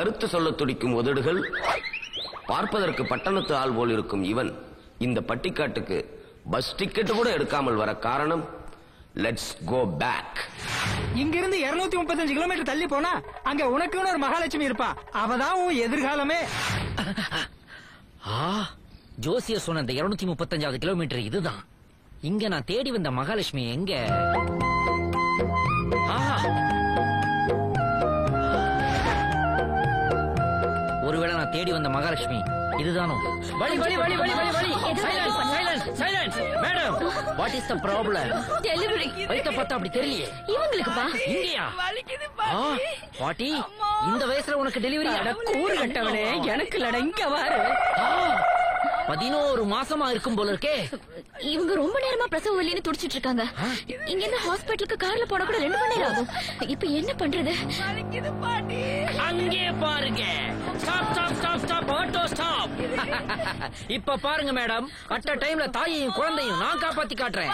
கருத்து சொல்ல துடிக்கும் உதடுகள், பார்ப்பதற்கு பட்டணத்து ஆள் போல் இருக்கும் இவன் இந்த பட்டிக்காட்டுக்கு பஸ் டிக்கெட் கூட எடுக்காமல் வர காரணம். Let's go back. இங்கிருந்து 235 கிலோமீட்டர் தள்ளி போனா அங்க உனக்குன்னு ஒரு மகாலட்சுமி இருப்பா. அவதான் உன் எதிர்காலமே. ஜோசியர் சொன்ன இந்த 235 கிலோமீட்டர் இதுதான். இங்க நான் தேடி வந்த மகாலட்சுமி எங்க? ஒருவேளை நான் தேடி வந்த மகாலட்சுமி இதுதானோ? வழி வழி வழி வழி வழி வழி. Silence silence silence. Madam, what is the problem? Delivery. வைத்த பார்த்தா அப்படி தெரியலையே. இவங்களுக்குப்பா. இங்கயா? பாட்டி, இந்த வயசுல உனக்கு டெலிவரி? அட கூறு கட்டவனே, எனக்கு இல்லடா, இங்க வாரு. 11 மாசமா இருக்கும் போல இருக்கே. இவங்க ரொம்ப நேரமா பிரசவ வலின்னு துடிச்சிட்டு இருக்காங்க. இங்க இருந்து ஹாஸ்பிடலுக்கு கார்ல போனா கூட 2 மணி நேரம் ஆகும். இப்ப என்ன பண்றது? அங்கே பாருங்க. Stop stop stop stop. Auto stop. இப்ப பாருங்க மேடம், அட்ட டைம்ல தாயையும் குழந்தையும் நான் காப்பாத்தி காட்டுறேன்.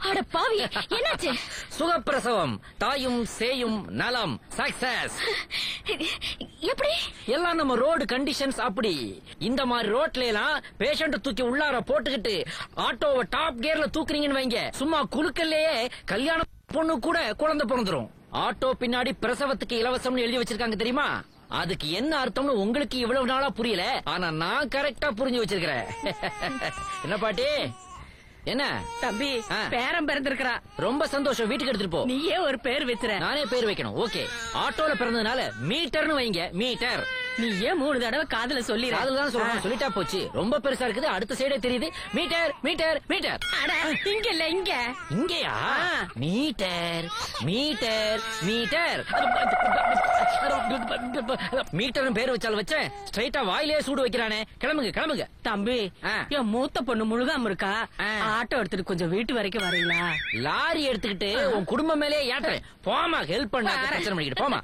அட பாவி, என்னாச்சு? சுகப்பிரசவம், தாயும் சேயும் நலம், சக்சஸ். எப்படி? எல்லாம் நம்ம ரோடு கண்டிஷன்ஸ் அப்படி. இந்த மாதிரி ரோட்ல எல்லாம் பேஷண்ட் தூக்கி உள்ளார போட்டுக்கிட்டு ஆட்டோவை டாப் கியர்ல தூக்குறீங்கன்னு வைங்க, சும்மா குலுக்கல்லையே கல்யாண பொண்ணு கூட குழந்தை பிறந்துரும். ஆட்டோ பின்னாடி பிரசவத்துக்கு இலவசம்னு எழுதி வச்சிருக்காங்க தெரியுமா? அதுக்கு என்ன அர்த்தம்னு உங்களுக்கு இவ்வளவு நாளா புரியல, ஆனா நான் கரெக்டா புரிஞ்சு வச்சிருக்கிறேன். என்ன பாட்டி? என்ன தம்பி, பேரம் பிறந்திருக்கிறா. ரொம்ப சந்தோஷம். வீட்டுக்கு எடுத்துட்டு போ. நீயே ஒரு பேர் வைக்கிற. நானே பேர் வைக்கணும். ஓகே, ஆட்டோல பிறந்ததுனால மீட்டர்னு வைங்க. மீட்டர். நீ ஏன் 3 தடவை காதுல சொல்லி? அதுதான் சொல்றேன். சொல்லிட்டா போச்சு. ரொம்ப பெருசா இருக்குது. அடுத்த சைடே தெரியுது. Metre metre metre. இங்க இல்ல, இங்க. இங்கயா? Metre metre metre. மீட்டர் பேர் வச்சாலும் வச்சேன், ஸ்ட்ரைட்டா வாயிலே சூடு வைக்கிறானே. கிளம்புங்க கிளம்புங்க. தம்பி, என் மூத்த பொண்ணு முழுகாம இருக்கா. ஆட்டோ எடுத்துட்டு கொஞ்சம் வீட்டு வரைக்கும் வரீங்களா? லாரி எடுத்துக்கிட்டு உன் குடும்பம் மேலே ஏற்றுறேன். போமா, ஹெல்ப் பண்ண பிரச்சனை பண்ணிக்கிட்டு போமா.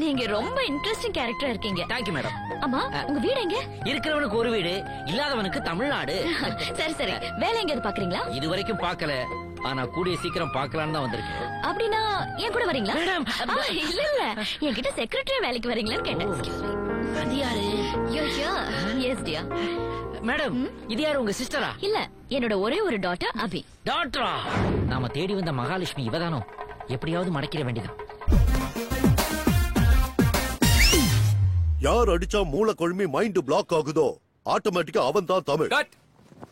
நீங்க ரொம்ப இன்ட்ரெஸ்டிங் கேரக்டரா இருக்கீங்க. Thank you madam. அம்மா, உங்க வீடு எங்க? இருக்கிறவனுக்கு ஒரு வீடு, இல்லாதவனுக்கு தமிழ்நாடு. சரி சரி, வேலை எங்கேயாவது பாக்குறீங்களா? இது வரைக்கும் பாக்கல, ஆனா கூடிய சீக்கிரம் பாக்கலான்னு தான் வந்திருக்கேன். அப்படின்னா என் கூட வரீங்களா? மேடம், இல்ல இல்ல, என்கிட்ட செக்ரட்டரி வேலைக்கு வரீங்களான்னு கேட்டேன். அது யாரு? S dear. மேடம், இது யாரு? உங்க சிஸ்டரா? இல்ல, என்னோட ஒரே ஒரு டாட்டர் அபி. டாக்டரா? நாம தேடி வந்த மகாலட்சுமி இவதானோ? எப்படியாவது மடக்கிட வேண்டியதான். யார் அடிச்சா மூளை கொழுமி மைண்ட் பிளாக் ஆகுதோ ஆட்டோமேட்டிக்கா அவன் தான் தமிழ்.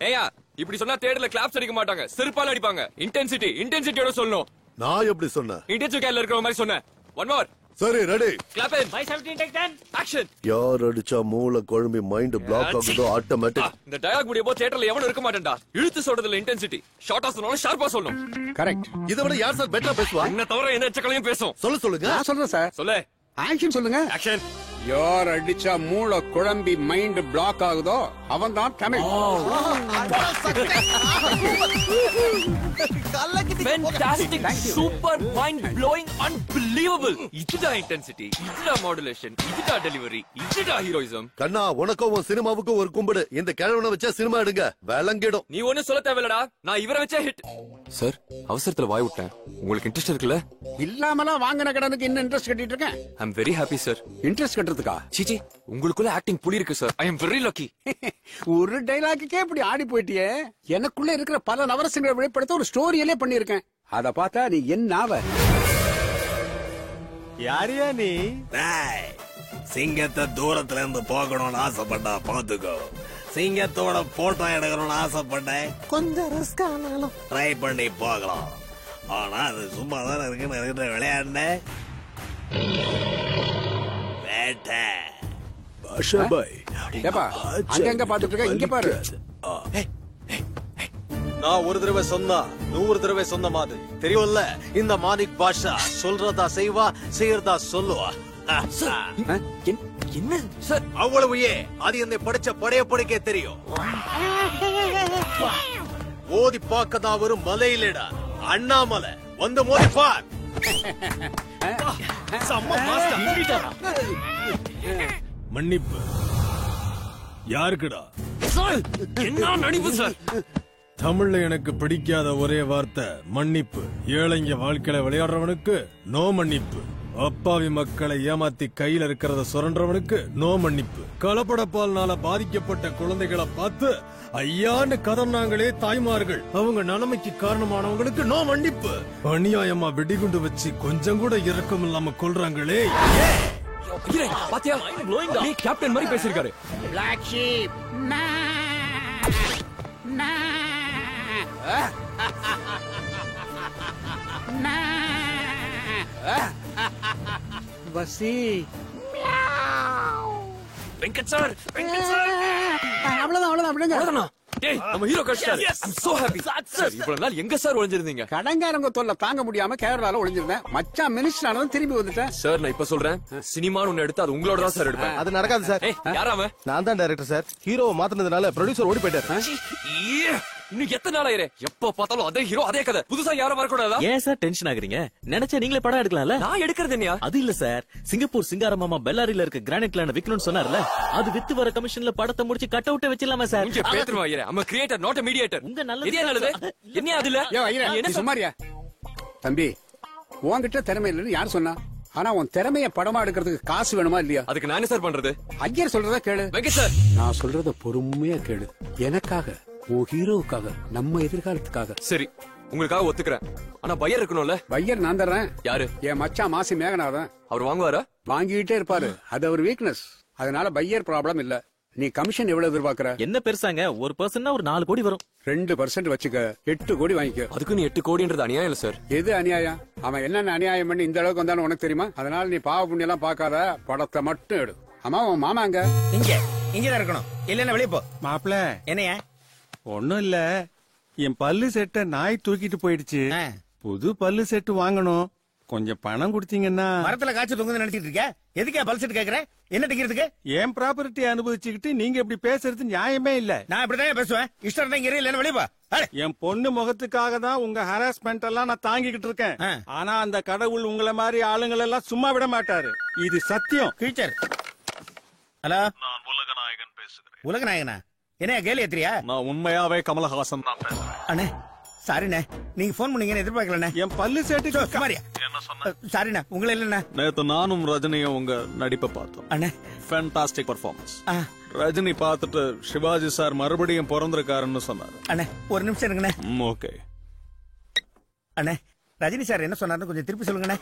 ஏயா, இப்படி சொன்னா தேடல கிளாப்ஸ் அடிக்க மாட்டாங்க, செருப்பால அடிப்பாங்க. இன்டென்சிட்டியோட சொல்லணும். நான் எப்படி சொன்னேன்? இன்டென்சிவ் கேர்ல இருக்கிற மாதிரி சொன்னேன். One more. சரி, ரெடி. கிளாப் இன். 517 டேக் 10 ஆக்ஷன். யார் அடிச்சா மூளை கொழுமி மைண்ட் பிளாக் ஆகுதோ ஆட்டோமேட்டிக். இந்த டயலாக் முடிய போ தியேட்டர்ல எவனும் இருக்க மாட்டேன்டா. இழுத்து சொல்றதுல இன்டென்சிட்டி, ஷார்ட்டா சொன்னாலும் ஷார்ப்பா சொல்லணும். கரெக்ட். இத விட யார் சார் பெட்டரா பேசுவா? என்ன தவிர என்ன எச்சக்கலையும் பேசும். சொல்லுங்க. நான் சொல்றேன் சார். சொல்லு. ஆக்ஷன் சொல்லுங்க. ஆக்ஷன். யார் அடிச்சா மூளை குழம்பி மைண்ட் பிளாக் ஆகுதோ அவன் தான் Tamil. Fantastic, super, mind blowing, unbelievable. இதுதான் இன்டென்சிட்டி, இதுதான் மாடுலேஷன், இதுதான் டெலிவரி, இதுதான் ஹீரோயிசம். கண்ணா, உனக்கும் உன் சினிமாவுக்கும் ஒரு கும்பிடு. இந்த கிழவனை வச்சா சினிமா எடுங்க, விளங்கிடும். நீ ஒண்ணு சொல்ல தேவையில்லடா, நான் இவரை வச்சா ஹிட். சார், அவசரத்துல வாய் விட்டேன். உங்களுக்கு இன்ட்ரெஸ்ட் இருக்குல்ல? இல்லாமலாம் வாங்கின கடனுக்கு இன்னும் இன்ட்ரெஸ்ட் கட்டிட்டு இருக்கேன். I am very happy sir. Interest கட்டுறதுக்கா? சீச்சி, உங்களுக்குள்ள ஆக்டிங் புலி இருக்கு sir. I am very lucky. ஒரு டைலாக்குக்கே இப்படி ஆடி போயிட்டியே. எனக்குள்ள இருக்கிற பல நவரசங்களை வெளிப்படுத்த ஒரு ஸ்டோரியிலே பண்ணிருக்கேன். அத பார்த்தா நீ என்ன ஆவ? யாரியா நீ? சிங்கத்தை தூரத்துல இருந்து போகணும்னு ஆசைப்பட்டா பாத்துக்கோ. சிங்கத்தோட போட்டோ எடுக்கணும்னு ஆசைப்பட்டேன். கொஞ்சம் ரிஸ்க் ஆனாலும் ட்ரை பண்ணி போகலாம். ஆனா அது சும்மா தானே இருக்குன்னு விளையாடுன வேட்டை. அங்கங்க பாத்துட்டு இருக்க, இங்க பாரு. நான் ஒரு தடவை சொன்னா 100 தடவை சொன்ன மாதிரி தெரியும்ல. இந்த மாணிக் பாஷா சொல்றதா செய்வா, செய்யறதா சொல்லுவா. என்ன சார்? அவ்வளவு அது என்னை படிச்ச படைக்கே தெரியும். மோதி பார்க்க தான் ஒரு மலையிலடா அண்ணாமலை வந்து மோதி பார். மன்னிப்பு யாருக்குடா? என்ன நடிப்பு சார்? தமிழ்ல எனக்கு பிடிக்காத ஒரே வார்த்தை மன்னிப்பு. ஏழைங்க வாழ்க்கையில விளையாடுறவனுக்கு நோ மன்னிப்பு. அப்பாவி மக்களை ஏமாத்தி கையில இருக்கிறத சுரண்டவனுக்கு நோ மன்னிப்பு. கலப்படப்பால்னால பாதிக்கப்பட்ட குழந்தைகளை பார்த்து ஐயான்னு கதர்னாங்களே தாய்மார்கள், அவங்க நிலைமைக்கு காரணமானவங்களுக்கு நோ மன்னிப்பு. அநியாயமா வெடிகுண்டு வச்சு கொஞ்சம் கூட இரக்கம் இல்லாம கொல்றாங்களே. பாத்தியா, நீ கேப்டன் மாதிரி பேசிருக்காரு. பிளாக் ஷீப் வசி வெங்கட் சார், வெங்கட் சார். அவ்வளவுதான். டேய், நம்ம ஹீரோ கஷ்டாரு. I'm so happy. சார், இவ்வளவு நாள் எங்க சார் ஒளிஞ்சிருந்தீங்க? கடங்காரங்க தொல்லை தாங்க முடியாம கேரளால ஒளிஞ்சிருந்தேன். மச்சான் மினிஸ்டர் ஆனதும் திரும்பி வந்துட்டேன். சார், நான் இப்ப சொல்றேன், சினிமான்னு ஒண்ணு எடுத்து அது உங்களோட தான் சார் எடுப்பேன். அது நடக்காது சார். யாராம? நான் தான் டைரக்டர் சார். ஹீரோவை மாத்தினதுனால ப்ரொடியூசர் ஓடி போயிட்டாரு. இன்னும் எத்தனை நாள் ஆயிரே? எப்ப பார்த்தாலும் அதே ஹீரோ அதே கதை. புதுசா யாரும் வரக்கூடாதா? ஏன் சார் டென்ஷன் ஆகுறீங்க? நினைச்சா நீங்களே படம் எடுக்கலாம்ல. நான் எடுக்கிறது என்னையா? அது இல்ல சார், சிங்கப்பூர் சிங்காரமாமா பெல்லாரில இருக்க கிரானைட் லேண்ட் விக்கணும்னு சொன்னார்ல, அது வித்து வர கமிஷன்ல படத்தை முடிச்சு கட் அவுட் வச்சிடலாமா சார்? இங்க பேத்துருவா ஐயரே. I'm a creator, not a mediator. உங்க நல்லது இதே நல்லது. என்ன அதுல? என்ன சுமாரியா தம்பி, உன்கிட்ட திறமை இல்லைன்னு யார் சொன்னா? ஆனா உன் திறமைய படமா எடுக்கிறதுக்கு காசு வேணுமா இல்லையா? அதுக்கு நான் என்ன சார் பண்றது? ஐயர் சொல்றதா கேளு. வெங்கட் சார், நான் சொல்றத பொறுமையா கேளு. எனக்காக, உன் ஹீரோவுக்காக, நம்ம எதிர்காலத்துக்காக. சரி, உங்களுக்காக ஒத்துக்கிறேன். ஆனா பையர் இருக்கணும்ல. பையர் நான் தர்றேன். யாரு? என் மச்சான் மாசி மேகநாதன். அவர் வாங்குவாரா? வாங்கிட்டே இருப்பாரு. அது அவர் வீக்னஸ். அதனால பையர் ப்ராப்ளம் இல்ல. நீ கமிஷன் எவ்வளவு எதிர்பார்க்கற? என்ன பெருசாங்க, ஒரு பர்சன்னா ஒரு 4 கோடி வரும். 2% வச்சுக்க, 8 கோடி வாங்கிக்க. அதுக்கு நீ 8 கோடின்றது அநியாயம் இல்ல சார்? எது அநியாயம்? அவன் என்னென்ன அநியாயம் பண்ணி இந்த அளவுக்கு வந்தாலும் உனக்கு தெரியுமா? அதனால நீ பாவ புண்ணியம் எல்லாம் பாக்காத, படத்தை மட்டும் எடு. ஆமா, உன் மாமா அங்க இங்கதான் இருக்கணும். இல்லன்னா வெளியே போ. மாப்பிள, என்னையா? ஒண்ணும் இல்ல, என் பல்லு செட்டை நாய் தூக்கிட்டு போயிடுச்சு. புது பல்லு செட்டு வாங்கணும். கொஞ்சம் பணம் கொடுத்தீங்கன்னா. மரத்துல காய்ச்சி தொங்குது நினைச்சிட்டு இருக்க? எதுக்கே பல் செட் கேக்குற? என்ன டிக்கிறதுக்கு? என் ப்ராப்பர்ட்டி அனுபவிச்சுக்கிட்டு நீங்க இப்படி பேசுறது நியாயமே இல்ல. நான் இப்படிதான் பேசுவேன். இஷ்டம் தான் இங்க இல்லன்னு வெளியே போ. என் பொண்ணு முகத்துக்காக தான் உங்க ஹராஸ்மெண்ட் எல்லாம் நான் தாங்கிக்கிட்டு இருக்கேன். ஆனா அந்த கடவுள் உங்களை மாதிரி ஆளுங்களை எல்லாம் சும்மா விட மாட்டாரு. இது சத்தியம். டீச்சர், ஹலோ, நான் உலகநாயகன் பேசுகிறேன். உலகநாயகனா? என்ன கேலி ஏத்திரியா? நான் உண்மையாவே கமலஹாசன் தான் பேசுறேன். அண்ணே, சாரிண்ணே, நீங்க போன் பண்ணீங்கன்னு எதிர்பார்க்கலண்ணே. என் பல்லு சேட்டு குமாரியா? சாரிண்ணே, உங்களை இல்லண்ணே. நேத்து நானும் ரஜினியும் உங்க நடிப்பை பார்த்தோம். அண்ணே, ஃபேண்டாஸ்டிக் பர்ஃபார்மன்ஸ். ரஜினி பார்த்துட்டு சிவாஜி சார் மறுபடியும் பிறந்திருக்காருன்னு சொன்னாரு. அண்ணே, ஒரு நிமிஷம் இருக்குண்ணே. ஓகே அண்ணே, ரஜினி சார் என்ன சொன்னாருன்னு கொஞ்சம் திருப்பி சொல்லுங்கண்ணே.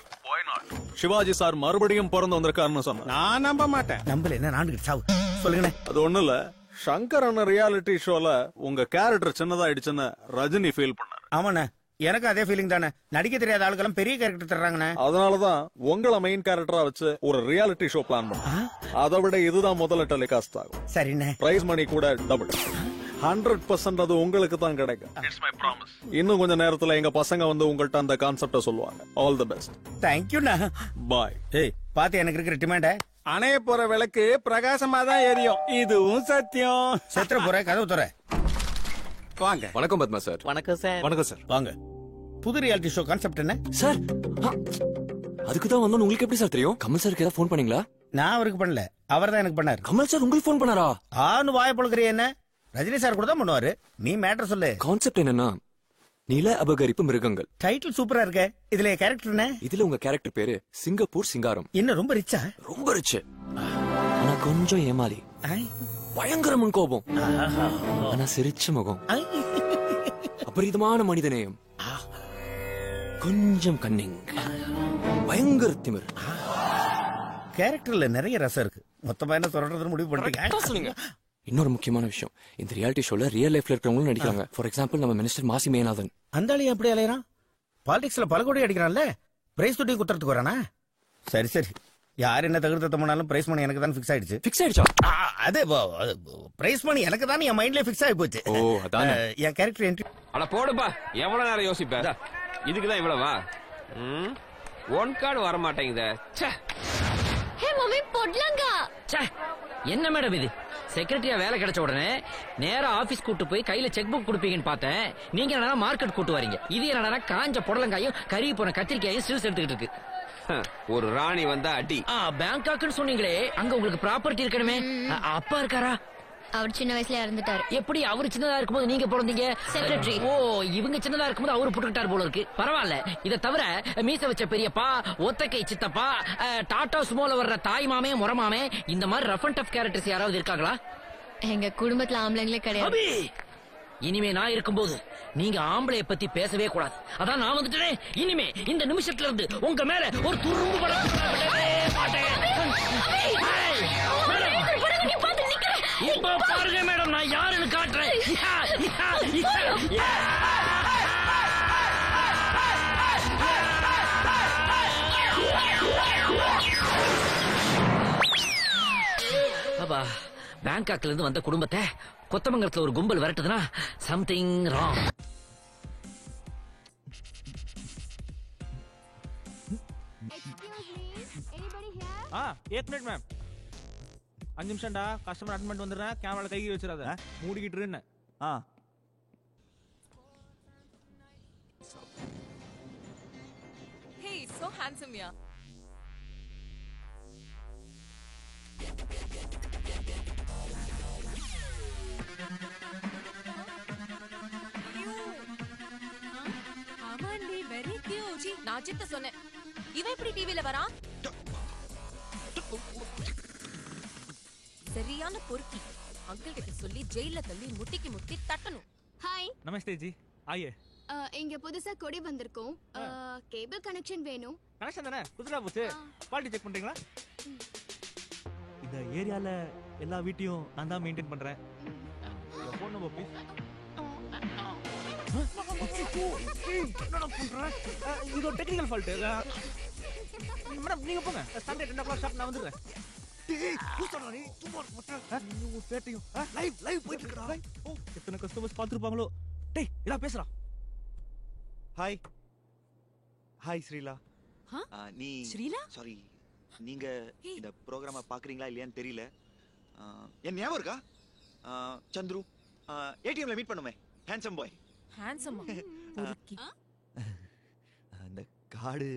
சிவாஜி சார் மறுபடியும் பிறந்து வந்திருக்காருன்னு சொன்னார். நான் நம்ப மாட்டேன். நம்பல என்ன நான்கு சாவு. சொல்லுங்கண்ணே. அது ஒண்ணு இல்ல, சங்கர் அண்ணா ரியாலிட்டி ஷோல உங்க கேரக்டர் சின்னதாயிடுச்சுன்னு ரஜினி ஃபீல் பண்ணாரு. ஆமாண்ணே, எனக்கு அதே ஃபீலிங் தானே. நடிக்க தெரியாத ஆளுக்கெல்லாம் பெரிய கேரக்டர் தர்றாங்கண்ணே. அதனாலதான் உங்களை மெயின் கேரக்டரா வச்சு ஒரு ரியாலிட்டி ஷோ பிளான் பண்ண. அதை விட இதுதான் முதல்ல டெலிகாஸ்ட் ஆகும். சரிண்ணே. பிரைஸ் மணி கூட டபுள். 100% அது உங்களுக்கு தான் கிடைக்கும். இன்னும் கொஞ்ச நேரத்துல எங்க பசங்க வந்து உங்கள்ட்ட அந்த கான்செப்ட சொல்லுவாங்க. All the best. தேங்க்யூண்ணா. பாய். ஏய், பாத்து எனக்கு இருக்கிற டிமாண்ட. அணைய போற விளக்கு பிரகாசமா தான் எரியும். இதுவும் சத்தியம். செத்துற போற கதவு தர. வாங்க. வணக்கம் பத்மா சார். வணக்கம் சார். வணக்கம் சார். வாங்க. புது ரியாலிட்டி ஷோ கான்செப்ட் என்ன சார்? அதுக்கு தான் வந்தோம். உங்களுக்கு எப்படி சார் தெரியும்? கமல் சாருக்கு ஏதாவது போன் பண்ணீங்களா? நான் அவருக்கு பண்ணல, அவர் தான் எனக்கு பண்ணாரு. கமல் சார் உங்களுக்கு போன் பண்ணாரா? ஆன்னு வாய பொழுக்கிறிய என்ன? ரஜினி சார் கூட தான் பண்ணுவாரு. நீ மேட்டர் சொல்லு. கான்செப்ட் என்னன்னா, நில அபகரிப்பு மிருகங்கள். டைட்டில் சூப்பரா இருக்க. இதுல கேரக்டர் என்ன? இதுல உங்க கேரக்டர் பேரு சிங்கப்பூர் சிங்காரம். என்ன ரொம்ப ரிச்சா? ரொம்ப ரிச். ஆனா கொஞ்சம் ஏமாளி. பயங்கர முன் கோபம். ஆனா சிரிச்ச முகம். அபரிதமான மனிதநேயம். கொஞ்சம் கன்னிங். பயங்கர திமிர். கேரக்டர்ல நிறைய ரசம் இருக்கு. மொத்தமா என்ன சொல்றதுன்னு முடிவு பண்ணிட்டீங்க. இன்னொரு முக்கியமான விஷயம், இந்த ரியாலிட்டி ஷோல ரியல் லைஃப்ல இருக்கிறவங்களும் நடிக்கிறாங்க. ஃபார் எக்ஸாம்பிள், நம்ம மினிஸ்டர் மாசி மேகநாதன். அந்த ஆளு எப்படி அலையறான்? பாலிடிக்ஸ்ல பல கோடி அடிக்கிறான்ல, பிரைஸ் தொட்டி குத்துறதுக்கு வரானா? சரி சரி, யார் என்ன தகுதி பண்ணாலும் பிரைஸ் மணி எனக்கு தான் ஃபிக்ஸ் ஆயிடுச்சு. ஃபிக்ஸ் ஆயிடுச்சா? அதே பிரைஸ் மணி எனக்கு தான் என் மைண்ட்ல ஃபிக்ஸ் ஆகி போச்சு. ஓ அதான் என் கேரக்டர் என்ட்ரி. அட போடுப்பா, எவ்வளவு நேரம் யோசிப்ப? இதுக்குதான் இவ்வளவா? ஒன் கார்டு வர மாட்டேங்குதே. ஹே மம்மி பொடலங்க. என்ன மேடம் இது? செக்ரட்டரியா வேலை கிடைச்ச உடனே நேரா ஆபீஸ் கூட்டு போய் கையில செக் புக் கொடுப்பீங்கன்னு பார்த்தேன். நீங்க என்னடா மார்க்கெட் கூட்டு வரீங்க. இது என்னடா காஞ்ச புடலங்காயும் கறி போன கத்திரிக்காயும் ஸ்டில்ஸ் எடுத்துக்கிட்டு இருக்கு. ஒரு ராணி வந்தா அடி. பேங்காக்னு சொன்னீங்களே, அங்க உங்களுக்கு ப்ராப்பர்ட்டி இருக்கணுமே. அப்பா இருக்காரா? அவர் சின்ன வயசுல இறந்துட்டாரு. எப்படி? அவரு சின்னதா இருக்கும்போது நீங்க பிறந்தீங்க? செக்ரட்டரி. ஓ, இவங்க சின்னதா இருக்கும்போது அவரு புட்டுக்கிட்டாரு போல இருக்கு. பரவாயில்ல. இத தவிர மீச வச்ச பெரியப்பா, ஒத்தக்கை சித்தப்பா, டாடா சுமோல வர்ற தாய் மாமே, முறமாமே, இந்த மாதிரி ரஃப் அண்ட் டஃப் கேரக்டர்ஸ் யாராவது இருக்காங்களா? எங்க குடும்பத்துல ஆம்பளைங்களே கிடையாது. இனிமே நான் இருக்கும்போது நீங்க ஆம்பளைய பத்தி பேசவே கூடாது. அதான் நான் வந்துட்டேன். இனிமே இந்த நிமிஷத்துல இருந்து உங்க மேல ஒரு துரும்பு பட மாட்டேன். இப்ப பாருங்க மேடம், நான் யாருன்னு காட்டுறேன். பாபா, பேங்காக்ல இருந்து வந்த குடும்பத்தை கொத்தமங்கலத்துல ஒரு கும்பல் விரட்டுதுன்னா சம்திங் ராங். एक मिनट मैम. 5 நிமிஷம்டா, கஸ்டமர் அட்டெண்ட் பண்ணிட்டு வந்துறேன். கேமரால கையை வச்சிராத, மூடிக்கிட்டு இருன்னு. Hey, so handsome, yeah. ஆமாண்டி, வெரி கியூட். ஜி, நான் சித்த சொன்னேன். இவன் எப்படி டிவில வரான்? சரியான பொறுக்கி. அங்கிள் கிட்ட சொல்லி ஜெயில தள்ளி முட்டிக்கு முட்டி தட்டணும். ஹாய். நமஸ்தே ஜி, ஆயே. இங்க புதுசா கொடி வந்திருக்கோம். கேபிள் கனெக்ஷன் வேணும். கனெக்ஷன் தானே, புதுசா போச்சு. குவாலிட்டி செக் பண்றீங்களா? இந்த ஏரியால எல்லா வீட்டையும் நான் தான் மெயின்டைன் பண்றேன். Phone number please. இது டெக்னிக்கல் ஃபால்ட். மேடம் நீங்க போங்க. சண்டே 10 o'clock ஷாப் நான் வந்துடுறேன். எத்தனை கஸ்டமர்ஸ் பாத்துருப்பாங்களோ. டேய் இதா பேசுறா. Hi hi Sreela. நீ ஸ்ரீலா? சாரி, நீங்க இந்த ப்ரோக்ராம பாக்குறீங்களா இல்லையான்னு தெரியல. என் ஞாபகம் இருக்கா? சந்துரு ஏடிஎம்ல மீட் பண்ணுமே, ஹேண்ட்சம் பாய். ஹேண்ட்சம் பொறுக்கி. அந்த கார்டு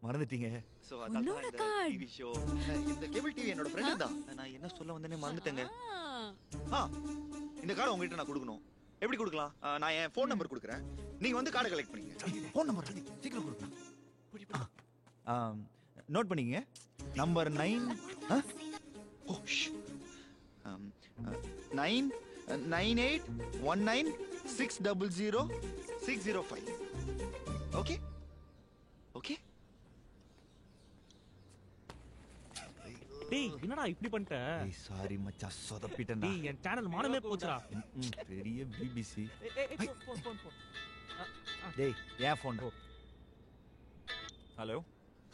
மறந்துட்டீங்க. சோ அதான் இந்த டிவி ஷோ, இந்த கேபிள் டிவி என்னோட ஃப்ரெண்ட் தான். நான் என்ன சொல்ல வந்தேனே மறந்துட்டேங்க. இந்த கார்டு உங்ககிட்ட நான் கொடுக்கணும். எப்படி கொடுக்கலாம்? நான் என் ஃபோன் நம்பர் கொடுக்குறேன். நீங்க வந்து கார்டு கலெக்ட் பண்ணீங்க. ஃபோன் நம்பர் சீக்கிரம் கொடுங்க. நோட் பண்ணீங்க. நம்பர் 9 99819600605. Okay okay. டேய் என்னடா இப்படி பண்ணிட்ட? சாரி மச்சான், சொதப்பிட்டேன். டேய் என் சேனல் மானமே போச்சுடா. பெரிய பிபிசி. போன் டேய் ஏன் phone? Hello.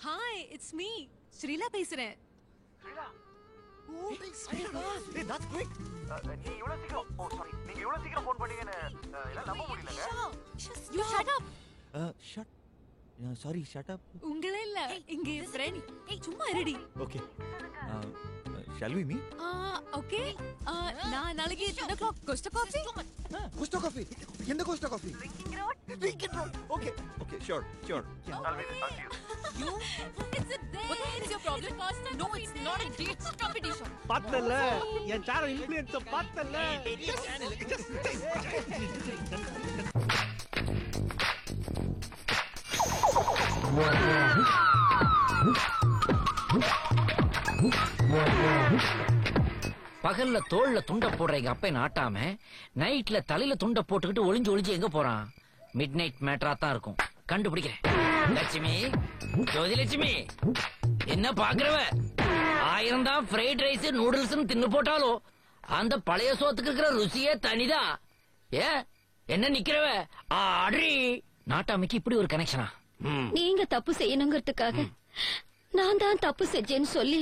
Hi, it's me. Sreela பேசுறேன். ஸ்ரீலா. ஓ, ஸ்ரீலா. Hey, that's quick. நீ இவ்வளவு சீக்கிரம் நீங்க இவ்வளவு சீக்கிரம் ஃபோன் பண்ணீங்கன்னு என்னால நம்ப முடியலங்க. You shut up. Shut. Sorry, shut up. உங்களே இல்ல, இங்க என் ஃப்ரெண்ட். சும்மா இருடி. Okay. Shall we meet? Okay. நான் நாளைக்கு 10 o'clock Costa Coffee. Costa Coffee. எந்த Costa Coffee? Lincoln Road. Okay. Okay, sure. I'll meet you. You? It's a date. What is your problem? No, it's not a date. It's competition. பார்த்தல என் channel influence பார்த்தல. பகல்ல தோல்ல துண்ட போடுற எங்க அப்பை நாட்டாம நைட்ல தலையில துண்ட போட்டுக்கிட்டு ஒளிஞ்சு எங்க போறான்? மிட் நைட் மேட்டரா தான் இருக்கும். கண்டுபிடிக்கிறேன். லட்சுமி, ஜோதி லட்சுமி, என்ன பாக்குறவ? 1000 தான் ஃப்ரைட் ரைஸ் நூடுல்ஸ் தின்னு போட்டாலும் அந்த பழைய சோத்துக்கு இருக்கிற ருசியே தனிதான். ஏ என்ன நிக்கிறவ? ஆடி நாட்டாமைக்கு இப்படி ஒரு கனெக்ஷனா? நீங்க தப்பு செய்யணுங்கிறதுக்காக நான் தான் தப்பு செஞ்சேன்னு சொல்லி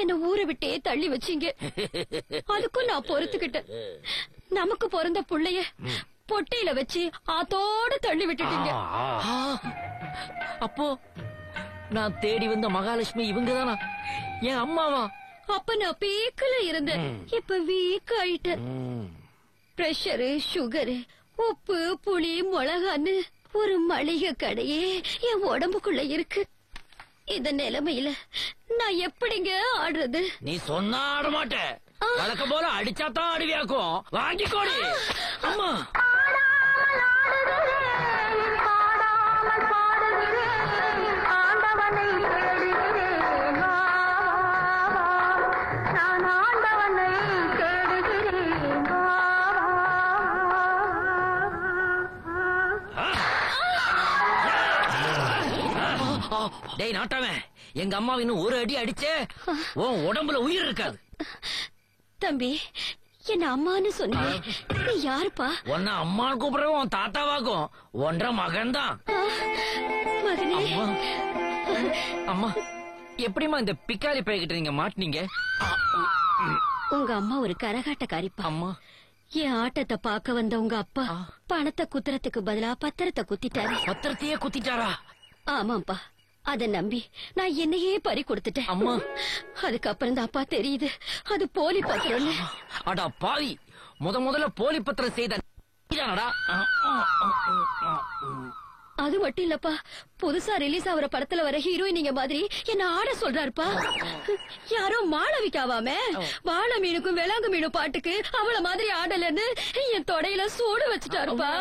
என்ன ஊரை விட்டே தள்ளி வச்சீங்க. அதுக்கும் நான் பொறுத்துக்கிட்டேன். நமக்கு பிறந்த புள்ளைய பொட்டையில வச்சு ஆத்தோட தள்ளி விட்டுட்டீங்க. அப்போ நான் தேடி வந்த மகாலட்சுமி இவங்கதானா? என் அம்மாவா? அப்ப நான் பீக்கல இருந்தேன், இப்ப வீக் ஆயிட்டேன். பிரஷரு, சுகரு, உப்பு, புளி, மிளகான்னு ஒரு மளிகை கடையே என் உடம்புக்குள்ள இருக்கு. இந்த நிலைமையில நான் எப்படிங்க ஆடுறது? நீ சொன்னா ஆட மாட்டேன். வழக்கம் போல அடிச்சாதான் அடிவியாக்கும். வாங்கிக்கோடி அம்மா. டேய் நாட்டாமே, எங்க அம்மா இன்னும் ஒரு அடி அடிச்சே உன் உடம்புல உயிர் இருக்காது. தம்பி, என்ன அம்மான்னு சொன்னீங்க, நீ யாருப்பா? உன்ன அம்மான்னு கூப்பிடுற உன் தாத்தாவாக்கும். ஒன்ற மகன் தான். மகனே. அம்மா, எப்படிமா இந்த பிக்காலி பையகிட்ட நீங்க மாட்டினீங்க? உங்க அம்மா ஒரு கரகாட்டக்காரிப்பா. அம்மா, என் ஆட்டத்தை பார்க்க வந்த உங்க அப்பா பணத்தை குத்துறதுக்கு பதிலா பத்திரத்தை குத்திட்டாரு. பத்திரத்தையே குத்திட்டாரா? ஆமாப்பா. அத நம்பி நான் என்னையே பறி கொடுத்துட்டேன். அம்மா, அதுக்கப்புறம் தான் அப்பா தெரியுது அது போலி பத்திரம். அடா பாவி, முதல்ல போலி பத்திரம் செய்த. அது மட்டும் இல்லப்பா, புதுசா ரிலீஸ் ஆகிற படத்துல வர ஹீரோயின் நீங்க மாதிரி என்ன ஆட சொல்றாருப்பா. யாரோ மாளவிக்காவாமே வாழ மீனுக்கும் விலங்கு மீனு பாட்டுக்கு அவள மாதிரி ஆடலன்னு என் தொடையில சூடு வச்சுட்டாருப்பா.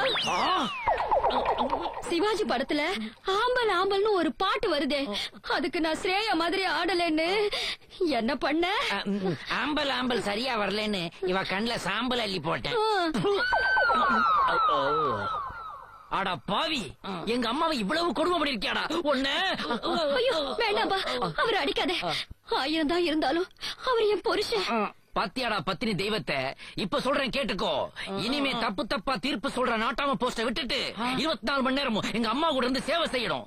சிவாஜி படத்துல ஆம்பல் ஆம்பல்னு ஒரு பாட்டு வருதே, அதுக்கு நான் ஸ்ரேயா மாதிரி ஆடலன்னு என்ன பண்ண? ஆம்பல் ஆம்பல் சரியா வரலன்னு இவ கண்ணுல சாம்பல் அள்ளி போட்டேன். அடா பாவி, எங்க அம்மாவை இவ்வளவு கொடுமை பண்ணிருக்கியாடா உன்ன. ஐயோ வேண்டாம்பா, அவர் அடிக்காதே. 1000 தான் இருந்தாலும் அவர் என் புருஷன். பாத்தியாடா பத்தினி தெய்வத்தை. இப்ப சொல்றேன் கேட்டுக்கோ. இனிமே தப்பு தப்பா தீர்ப்பு சொல்ற நாட்டாம போஸ்ட விட்டுட்டு 24 மணி நேரமும் எங்க அம்மா கூட இருந்து சேவை செய்யணும்.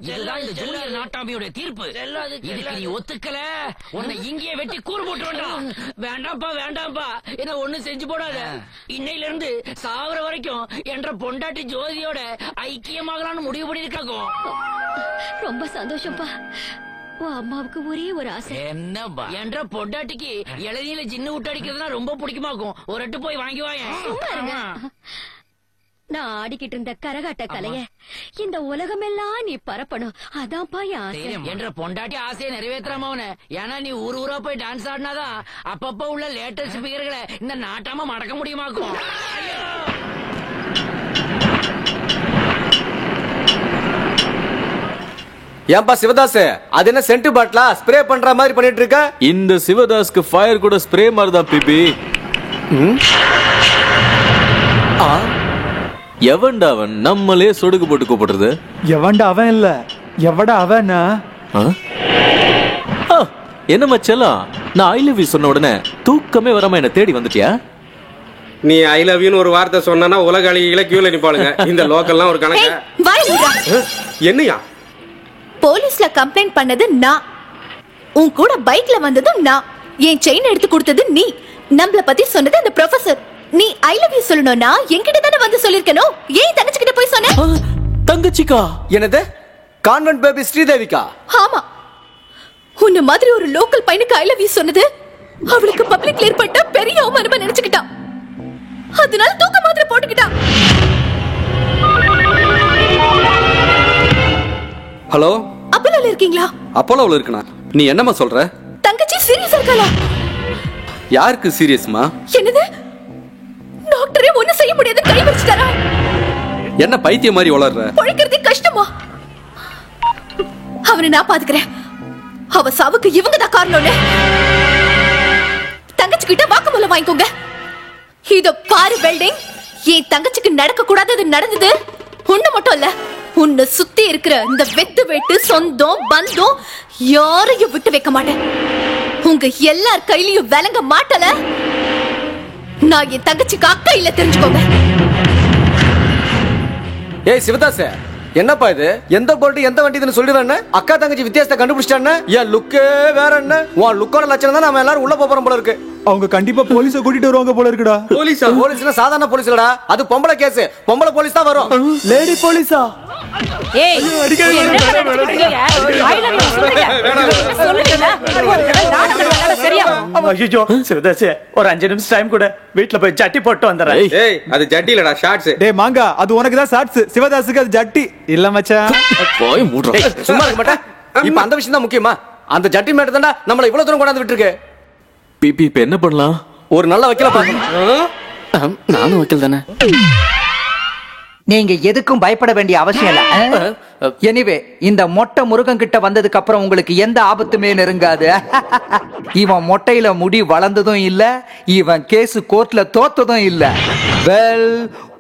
இதுதான் இந்த ஜூனியர் நாட்டாமியோட தீர்ப்பு. இதுக்கு நீ ஒத்துக்கல, உன்னை இங்கேயே வெட்டி கூறு போட்டு வேண்டாம். வேண்டாம்ப்பா வேண்டாம்ப்பா, என்ன ஒண்ணு செஞ்சு போடாத. இன்னையில இருந்து சாவர வரைக்கும் என்ற பொண்டாட்டி ஜோதியோட ஐக்கியமாகலான்னு முடிவு பண்ணிருக்காங்க. ரொம்ப சந்தோஷம்ப்பா. அம்மாவுக்கு ஒரே ஒரு ஆசை. என்னப்பா? என்ற பொண்டாட்டிக்கு இளநீல ஜின்னு விட்டு அடிக்கிறதுனா ரொம்ப பிடிக்குமாக்கும். ஒரு எட்டு போய் வாங்கி வாங்க. நான் ஆடிக்கிட்டு இருந்த கரகாட்ட கலைய இந்த உலகமெல்லாம் நீ பரப்பணும், அதான்ப்பா என் ஆசை. என்ற பொண்டாட்டி ஆசையை நிறைவேற்றாம அவன. ஏன்னா நீ ஊரா போய் டான்ஸ் ஆடினாதான் அப்பப்ப உள்ள லேட்டஸ்ட் ஸ்பீக்கர்களை இந்த நாட்டாம மடக்க முடியுமாக்கும். ஏன்பா சிவதாஸ், அது என்ன சென்ட் பாட்டிலா ஸ்ப்ரே பண்ற மாதிரி பண்ணிட்டு இருக்க? இந்த சிவதாஸ்க்கு ஃபயர் கூட ஸ்ப்ரே மாதிரி தான் பிபி. எவன்டா அவன்? நம்மளே சொடுக்கு போட்டு கூப்பிடுறது. எவன்டா அவன் இல்ல, எவடா அவனா? என்ன மச்சலாம், நான் ஐ லவ் யூ சொன்ன உடனே தூக்கமே வராம என்ன தேடி வந்துட்டியா? நீ ஐ லவ் யூன்னு ஒரு வார்த்தை சொன்னா உலக அழகிகளை கியூல நிப்பாளுங்க. இந்த லோக்கல்லாம் ஒரு கணக்கு. என்னையா போலீஸ்ல கம்ப்ளைண்ட் பண்ணது நான், உன் கூட பைக்ல வந்ததும் நான், என் செயின் எடுத்து கொடுத்தது நீ, நம்மள பத்தி சொன்னது அந்த ப்ரொஃபசர். நீ ஐ லவ் யூ சொல்லணும்னா என்கிட்ட தானே வந்து சொல்லிருக்கணும். ஏன் தங்கச்சிக்கிட்ட போய் சொன்ன? தங்கச்சிக்கா? என்னது? கான்வென்ட் பேபி ஸ்ரீதேவிக்கா? ஆமா, உன்ன மாதிரி ஒரு லோக்கல் பையனுக்கு ஐ லவ் யூ சொன்னது அவளுக்கு பப்ளிக்ல ஏற்பட்ட பெரிய அவமானமா நினைச்சுக்கிட்டா. அதனால தூக்க மாத்திரை போட்டுக்கிட்டா. ஹலோ, அப்போலோல இருக்கீங்களா? அப்போலோல இருக்கனா? நீ என்னமா சொல்ற? தங்கச்சி சீரியஸா இருக்கா? யாருக்கு சீரியஸ்மா? என்னது? டாக்டரே ஒண்ணு செய்ய முடியாது கை வச்சிட்டாரா? என்ன பைத்தியம் மாதிரி வளர்ற? பொழைக்கிறது கஷ்டமா? அவனை நான் பாத்துக்கிறேன். அவ சாவுக்கு இவங்க தான் காரணம்னு தங்கச்சி கிட்ட வாக்குமூலம் வாங்கிக்கோங்க. இதோ பாரு வெல்டிங், என் தங்கச்சிக்கு நடக்க கூடாதது நடந்தது. ஒண்ணு மட்டும் இல்ல, உன்னை சுத்தி இருக்கிற இந்த வெத்து வெட்டு சொந்தம் பந்தம் யாரையும் விட்டு வைக்க மாட்டேன். உங்க எல்லார் கையிலயும் விளங்க மாட்டல. நான் என் தங்கச்சிக்கு அக்கா இல்ல, தெரிஞ்சுக்கோங்க. ஏய் சிவதாஸ், என்னப்பா இது? எந்த போல்ட் எந்த வண்டி சொல்லிடுறேன்னு அக்கா தங்கச்சி வித்தியாசத்தை கண்டுபிடிச்சிட்டான்னு என் லுக்கே வேற என்ன? உன் லுக்கோட லட்சணம் தான் நம்ம எல்லாரும் உள்ள போறோம் போல இருக்கு. அவங்க கண்டிப்பா போலீஸ கூட்டிட்டு வருவாங்க போல இருக்குடா. போலீஸா? போலீஸ்னா சாதாரண போலீஸ் இல்லடா, அது பொம்பளை கேஸ். பொம்பளை போலீஸ் தான் வரும். லேடி போலீஸா? ஏய் ஐயோ சிவதாசே, ஒரு 5 நிமிஷம் டைம் கூட, வீட்ல போய் ஜட்டி போட்டு வந்துறேன். ஏய் அது ஜட்டி இல்லடா, ஷார்ட்ஸ். டேய் மாங்கா, அது உனக்கு தான் ஷார்ட்ஸ், சிவதாசுக்கு அது ஜட்டி இல்ல மச்சான். போய் மூடுறா. சும்மா இருக்க மாட்டே. இப்ப அந்த விஷயம் தான் முக்கியமா? அந்த ஜட்டி மேட்டர் தான்டா நம்மள இவ்வளவு தூரம் கொண்டாந்து விட்டுருக்கு. பிபி இப்ப என்ன பண்ணலாம்? ஒரு நல்ல வக்கீல பாக்கணும். நானும் வக்கீல் தானே. நீங்க எதுக்கும் பயப்பட வேண்டிய அவசியம் இல்ல. எனிவே இந்த மொட்டை முருகன் கிட்ட வந்ததுக்கு அப்புறம் உங்களுக்கு எந்த ஆபத்துமே நெருங்காது. இவன் மொட்டையில முடி வளர்ந்ததும் இல்ல, இவன் கேஸ் கோர்ட்ல தோத்ததும் இல்ல. வெல்,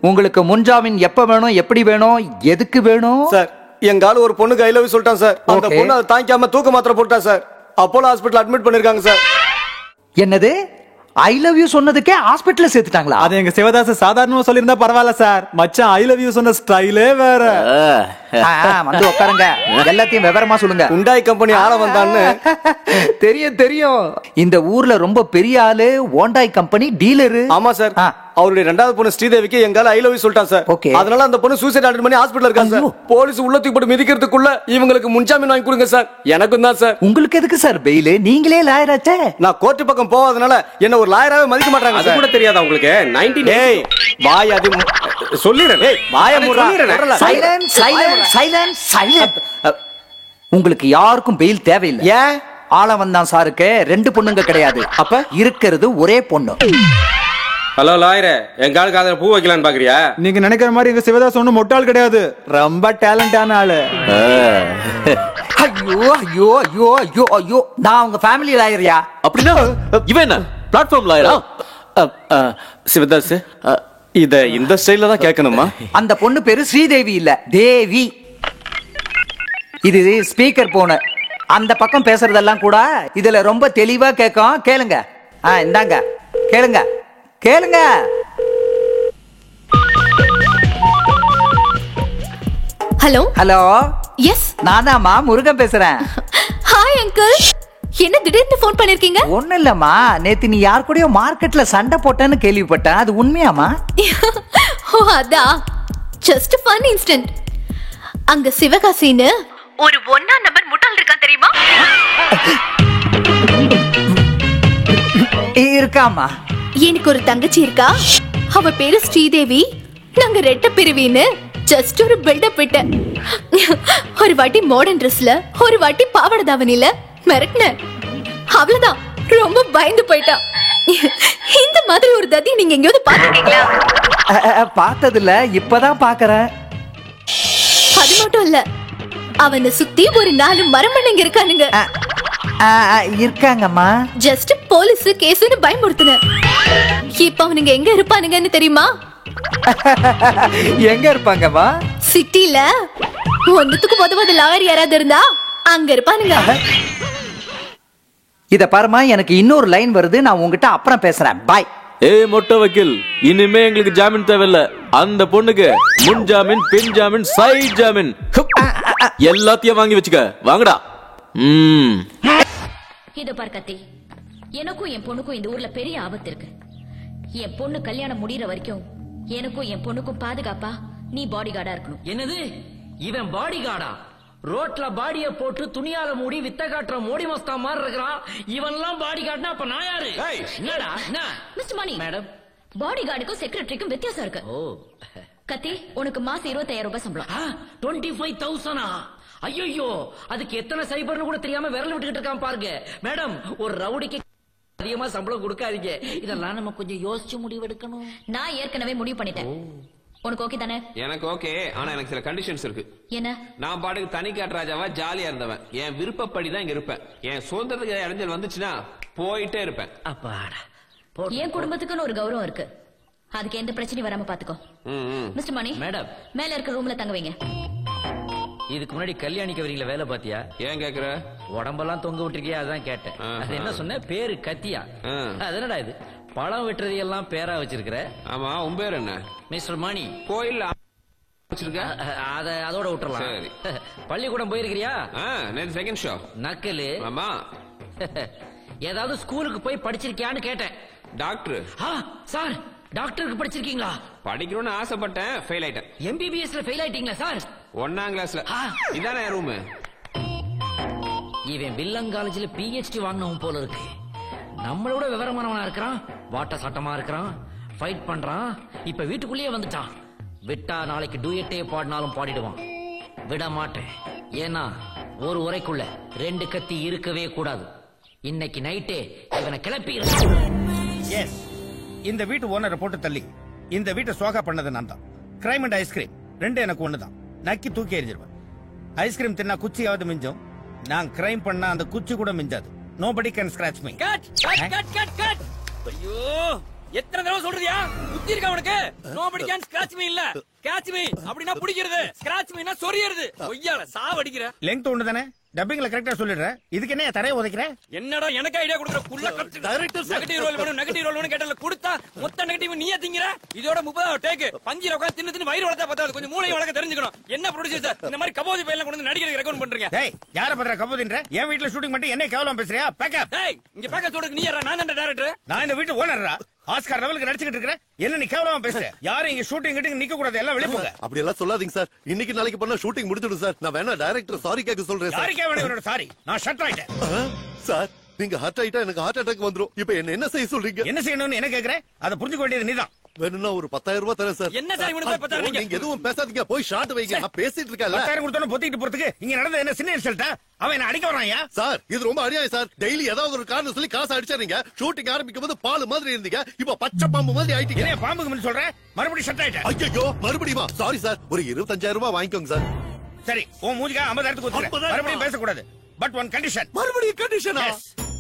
உங்களுக்கு முன்ஜாமீன் எப்ப வேணும், எப்படி வேணும், எதுக்கு வேணும்? சார் எங்க ஆளு ஒரு பொண்ணுக்கு ஐ லவ் சொல்லிட்டான் சார். அந்த பொண்ணு அதை தாங்கிக்காம தூக்க மாத்திரை போட்டா சார். அப்போலோ ஹாஸ்பிடல் அட்மிட் பண்ணிருக்காங்க சார். என்னது? ஐ லவ் யூ சொன்னதுக்கே ஹாஸ்பிடல்ல சேர்த்துட்டாங்களா? அது எங்க சிவதாச சாதாரணமா சொல்லிருந்தா பரவாயில்ல சார். மச்சான் ஐ லவ் யூ சொன்ன ஸ்டைலே வேற. வந்து உட்காருங்க, எல்லாத்தையும் விவரமா சொல்லுங்க. உண்டாய் கம்பெனி ஆள வந்தான்னு தெரியும் தெரியும். இந்த ஊர்ல ரொம்ப பெரிய ஆளு ஓண்டாய் கம்பெனி டீலரு. ஆமா சார். அவருடைய ரெண்டாவது பொண்ணு ஸ்ரீதேவிக்கு எங்கால ஐ லவ் யூ சொல்லிட்டான் சார். அதனால அந்த பொண்ணு சூசைட் அட்டெண்ட் பண்ணி ஹாஸ்பிடல்ல இருக்காங்க சார். போலீஸ் உள்ள தூக்கி போட்டு மிதிக்கிறதுக்குள்ள இவங்களுக்கு முன்ஜாமீன் வாங்கி கொடுங்க சார். எனக்கும் தான் சார். உங்களுக்கு எதுக்கு சார் பெயில்? நீங்களே லாயர் ஆச்சே. நான் கோர்ட் பக்கம் போகாதனால என்ன ஒரு லாயராவே மதிக்க மாட்டாங்க. அது கூட தெரியாதா உங்களுக்கு? 19 ஏய் வாய் அது சொல்லிறேன். ஏய் வாயை மூடுறா. Silence silence silence silence. உங்களுக்கு யாருக்கும் பெயில் தேவையில்லை. ஏன்? ஆளவன் தான் சாருக்கு 2 பொண்ணுங்க கிடையாது. அப்ப இருக்கிறது ஒரே பொண்ணு. ஹலோ லாயரே, எங்க ஆளுக்கு அதுல பூ வைக்கலான்னு பாக்குறியா? நீங்க நினைக்கிற மாதிரி எங்க சிவதாஸ் ஒண்ணு மொட்டாள் கிடையாது, ரொம்ப டேலண்டான ஆளு. ஐயோ ஐயோ ஐயோ ஐயோ ஐயோ, நான் உங்க ஃபேமிலி லாயரியா? அப்படின்னா இவன் என்ன பிளாட்ஃபார்ம் லாயரா? சிவதாஸ் இத இந்த ஸ்டைல்ல தான் கேட்கணுமா? அந்த பொண்ணு பேரு ஸ்ரீதேவி இல்ல, தேவி. இது ஸ்பீக்கர் போன அந்த பக்கம் பேசுறதெல்லாம் கூட இதுல ரொம்ப தெளிவா கேட்கும். கேளுங்க. இந்தாங்க கேளுங்க கேளுங்க. Hello hello. எஸ் நானாமா முருகன் பேசுறேன். ஹாய் அங்கிள், என்ன திடீர்னு ஃபோன் பண்ணிருக்கீங்க? ஒண்ணு இல்லம்மா, நேத்து நீ யார் கூடயோ மார்க்கெட்ல சண்டை போட்டேன்னு கேள்விப்பட்டேன், அது உண்மையாமா? ஓ அதா, ஜஸ்ட் ஃபன் இன்ஸ்டன்ட். அங்க சிவகாசின்னு ஒரு 1 நம்பர் முட்டாள் இருக்கான் தெரியுமா? இருக்காமா. எனக்கு ஒரு தங்கச்சி இருக்கா, அவ பேரு ஸ்ரீதேவி. நாங்க ரெட்ட பிரிவின்னு ஜஸ்ட் ஒரு பில்டப் விட்டேன். ஒரு வாட்டி மாடர்ன் ட்ரெஸ்ல, ஒரு வாட்டி பாவாடை தாவணில மிரட்டின. அவ்வளவுதான், ரொம்ப பயந்து போயிட்டா. இந்த மாதிரி ஒரு ததி நீங்க எங்கேயாவது பாத்துருக்கீங்களா? பார்த்ததில்ல, இப்பதான் பாக்குறேன். அது மட்டும் இல்ல, அவனை சுத்தி ஒரு 4 மரமண்ணைங்க இருக்கானுங்க. இருக்காங்கம்மா. ஜஸ்ட் போலீஸ் கேஸ்னு பயமுறுத்துன. இப்ப அவனுங்க எங்க இருப்பானுங்கன்னு தெரியுமா? எங்க இருப்பாங்கம்மா? சிட்டில ஒன்னுத்துக்கு உதவாத லாயர் யாராவது இருந்தா அங்க இருப்பானுங்க. இத பாருமா, எனக்கு இன்னொரு லைன் வருது, நான் உங்ககிட்ட அப்புறம் பேசுறேன். பாய். ஏய் மொட்டை வக்கீல், இனிமே எங்களுக்கு ஜாமீன் தேவையில்ல. அந்த பொண்ணுக்கு முன் ஜாமீன், பின் ஜாமீன், சைட் ஜாமீன் எல்லாத்தையும் வாங்கி வச்சுக்க. வாங்கடா. இத பார் கத்தி, எனக்கும் என் பொண்ணுக்கும் இந்த ஊர்ல பெரிய ஆபத்து இருக்கு. என் பொண்ணு கல்யாணம் முடியற வரைக்கும் எனக்கும் என் பொண்ணுக்கும் பாதுகாப்பா நீ பாடி கார்டா இருக்கணும். என்னது? இவன் பாடி கார்டா? ரோட்ல பாடிய போட்டு துணியால மூடி வித்த காட்டுற மோடி மஸ்தா மாதிரி இருக்கிறான். இவன்லாம் பாடி கார்டுனா அப்ப நான் யாரு? என்னடா? என்ன மிஸ்டர் மணி மேடம், பாடி கார்டுக்கும் செக்ரட்டரிக்கும் வித்தியாசம் இருக்கு. கத்தி, உனக்கு மாசம் 25,000 ரூபாய் சம்பளம். 25,000? ஐயோ, அதுக்கு எத்தனை சைபர்னு கூட தெரியாம விரல் விட்டுக்கிட்டு இருக்கான் பாருங்க. மேடம், ஒரு ரவுடிக்கு அதிகமா சம்பளம் கொடுக்காதீங்க. இதெல்லாம் நம்ம கொஞ்சம் யோசிச்சு முடிவெடுக்கணும். நான் ஏற்கனவே முடிவு பண்ணிட்டேன். உனக்கு ஓகே தானே? எனக்கு ஓகே, ஆனா எனக்கு சில கண்டிஷன்ஸ் இருக்கு. என்ன? நான் பாட்டுக்கு தனி காட்டு ராஜாவா ஜாலியா இருந்தவன். என் விருப்பப்படிதான் இங்க இருப்பேன். என் சுதந்திரத்துக்கு இடைஞ்சல் வந்துச்சுன்னா போயிட்டே இருப்பேன். அப்பாடா, என் குடும்பத்துக்குன்னு ஒரு கௌரவம் இருக்கு. அதுக்கு எந்த பிரச்சனையும் வராம பாத்துக்கோ. மிஸ்டர் மணி, மேடம், மேல இருக்க ரூம்ல தங்க வைங்க. இதுக்கு முன்னாடி கல்யாணிக்கு வரீங்களா வேலை பாத்தியா? ஏன் கேக்குற? உடம்பெல்லாம் தொங்க விட்டுருக்கியா, அதான் கேட்டேன். அது என்ன சொன்ன? பேரு கத்தியா? அதனடா இது பழம் வெட்டுறதையெல்லாம் பேரா வச்சிருக்கிற? ஆமா, உன் பேர் என்ன? மிஸ்டர் மணி. கோயில் அதோட விட்டுறலாம். பள்ளிக்கூடம் போயிருக்கிறியா? நேத்து செகண்ட் ஷோ. நக்கலு. ஆமா. ஏதாவது ஸ்கூலுக்கு போய் படிச்சிருக்கியான்னு கேட்டேன். டாக்டர். சார் டாக்டருக்கு படிச்சிருக்கீங்களா? படிக்கணும்னு ஆசைப்பட்டேன், ஃபெயில் ஆயிட்டேன். MBBSல ஃபெயில் ஆயிட்டீங்களா சார்? 1ஆம் கிளாஸ்ல. இதானே ரூம். இவன் வில்லன் காலேஜ்ல PhD வாங்கினவன் போல இருக்கு. நம்மளோட விவரமானவனா இருக்கிறான், வாட்ட சாட்டமா இருக்கிறான், ஃபைட் பண்றான். இப்ப வீட்டுக்குள்ளேயே வந்துட்டான். விட்டா நாளைக்கு டூயட்டே பாடினாலும் பாடிடுவான். விட மாட்டேன். ஏன்னா ஒரு உரைக்குள்ள 2 கத்தி இருக்கவே கூடாது. இன்னைக்கு நைட்டே இவனை கிளப்பி. எஸ், இந்த வீட்டு ஓனரை போட்டு தள்ளி இந்த வீட்டை சோகா பண்ணது நான் தான். கிரைம் அண்ட் ஐஸ்கிரீம் 2 எனக்கு ஒண்ணுதான். நக்கி தூக்கி எறிஞ்சிருவேன். ஐஸ்கிரீம் தின்னா குச்சியாவது மிஞ்சும், நான் கிரைம் பண்ணா அந்த குச்சி கூட மிஞ்சாது. Nobody can scratch me. Cut cut cut cut cut. ஐயோ, எத்தனை தடவை சொல்றியா? புத்தி இருக்கா உனக்கு? நோபடி கேன் ஸ்கிராச் மீ இல்ல, கேட்ச் மீ அப்படினா பிடிக்கிறது, ஸ்கிராச் மீனா சொறியிறது. ஒய்யால சாவடிக்கிற. லெங்த் ஒண்ணு தானே, டப்பிங்ல கரெக்டா சொல்லிடுற. இதுக்கு என்ன தரைய உதைக்கிற? என்னடா எனக்கு ஐடியா கொடுக்குற? குள்ள கட். டைரக்டர் நெகட்டிவ் ரோல் வேணும், நெகட்டிவ் ரோல் வேணும் கேட்டல கொடுத்தா மொத்த நெகட்டிவ் நீயே திங்கற. இதோட 30 டேக். பஞ்சிர உட்கார்ந்து தின்னு தின்னு வயிறு வளர்த்தா பத்தாது, கொஞ்சம் மூளையை வளர்க்க தெரிஞ்சுக்கணும். என்ன ப்ரொடியூசர் சார் இந்த மாதிரி கபோதி பையெல்லாம் கொண்டு வந்து நடிக்கிறதுக்கு ரெக்கமெண்ட் பண்றீங்க? டேய், யார பண்ற கபோதின்ற? என் வீட்ல ஷூட்டிங் பண்ணி என்ன கேவலம் பேசுறியா? பேக்கப். டேய், இங்க பேக்கப் சொல்றதுக்கு நீ யாரா? நான் தான் டைரக்டர். நான் இந்த வீட்டு ஓனர்ரா. ஆஸ்கார் லெவலுக்கு நடிச்சிட்டு இருக்கற. என்ன நீ கேவலமா பேசுற? யாரும் இங்க ஷூட்டிங் கிட்ட நிக்க கூடாது, எல்லாம் வெளிய போங்க. அப்படி எல்லாம் சொல்லாதீங்க சார். இன்னைக்கு நாளைக்கு பண்ணா ஷூட்டிங் முடிஞ்சிடும் சார். நான் வேணா டைரக்டர் சாரி கேட்க சொல்றேன் சார். யாருக்கே வேணும் இவரோட சாரி? நான் ஷட் ஆயிட்டேன் சார். நீங்க ஹார்ட் ஆயிட்டா எனக்கு ஹார்ட் அட்டாக் வந்துரும். இப்போ என்ன செய்ய சொல்றீங்க? என்ன செய்யணும்னு என்ன கேக்குற? அத புரிஞ்சுக்க வேண்டியது நீதான். வேணும்னா ஒரு 10,000 ரூபாய் தரேன் சார். என்ன சார் இவனுக்கு 10,000? நீங்க எதுவும் பேசாதீங்க, போய் ஷாட் வைங்க. நான் பேசிட்டு இருக்கேன்ல. 10,000 கொடுத்தோம் பொத்திட்டு போறதுக்கு இங்க நடந்தது என்ன சின்ன இன்சல்ட்டா? அவன் என்ன அடிக்க வரான்யா? சார் இது ரொம்ப அநியாயம் சார். டெய்லி ஏதாவது ஒரு காரணம் சொல்லி காசு அடிச்சறீங்க. ஷூட்டிங் ஆரம்பிக்கும் போது பால் மாதிரி இருந்தீங்க, இப்போ பச்சை பாம்பு மாதிரி ஆயிட்டீங்க. என்ன பாம்புக்கு முன்ன சொல்ற? மறுபடியும் ஷட் ஆயிட்ட. ஐயோ, மறுபடியுமா? Sorry sir. ஒரு 25,000 ரூபாய் வாங்கிக்கோங்க சார். சரி, உன் மூஞ்சிக்கு 50,000 கொடுத்துறேன். மறுபடியும் பேசக்கூடாது. But one condition. மறுபடியும் கண்டிஷனா?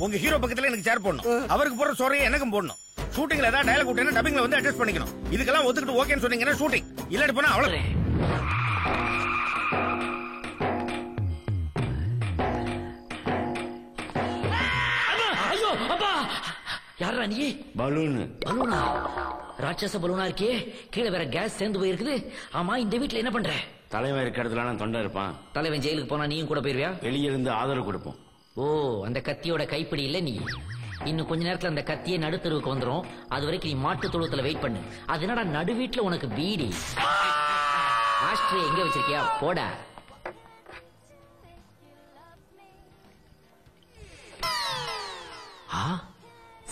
உங்க ஹீரோ பக்கத்துல எனக்கு சேர் போடணும். அவருக்கு போற சோறையை எனக்கும் போடணும். ஷூட்டிங்ல ஏதாவது டயலாக் விட்டேன்னா டப்பிங்ல வந்து அட்ஜஸ்ட் பண்ணிக்கணும். இதுக்கெல்லாம் ஒத்துக்கிட்டு ஓகேன்னு சொன்னீங்கன்னா ஷூட்டிங், இல்லாட்டி போனா அவ்வளவு. ஐயோ அப்பா, யாரா நீ? பலூன். பலூனா? ராட்சச பலூனா இருக்கே, கீழே வேற கேஸ் சேர்ந்து போயிருக்குது. ஆமா, இந்த வீட்டுல என்ன பண்ற? தலைவன் இருக்க இடத்துல நான் தொண்டை இருப்பான். தலைவன் ஜெயிலுக்கு போனா நீயும் கூட போயிருவியா? வெளியே இருந்து ஆதரவு கொடுப்போம். ஓ, அந்த கத்தியோட கைப்பிடி இல்ல நீ. இன்னும் கொஞ்ச நேரத்துல அந்த கத்தியே நடுத்தருவுக்கு வந்துரும். அது வரைக்கும் நீ மாட்டு தொழுவத்துல வெயிட் பண்ணு. அது என்னடா நடு வீட்டுல உனக்கு பீடி? ஆஸ்ட்ரே எங்க வச்சிருக்கியா? போடா.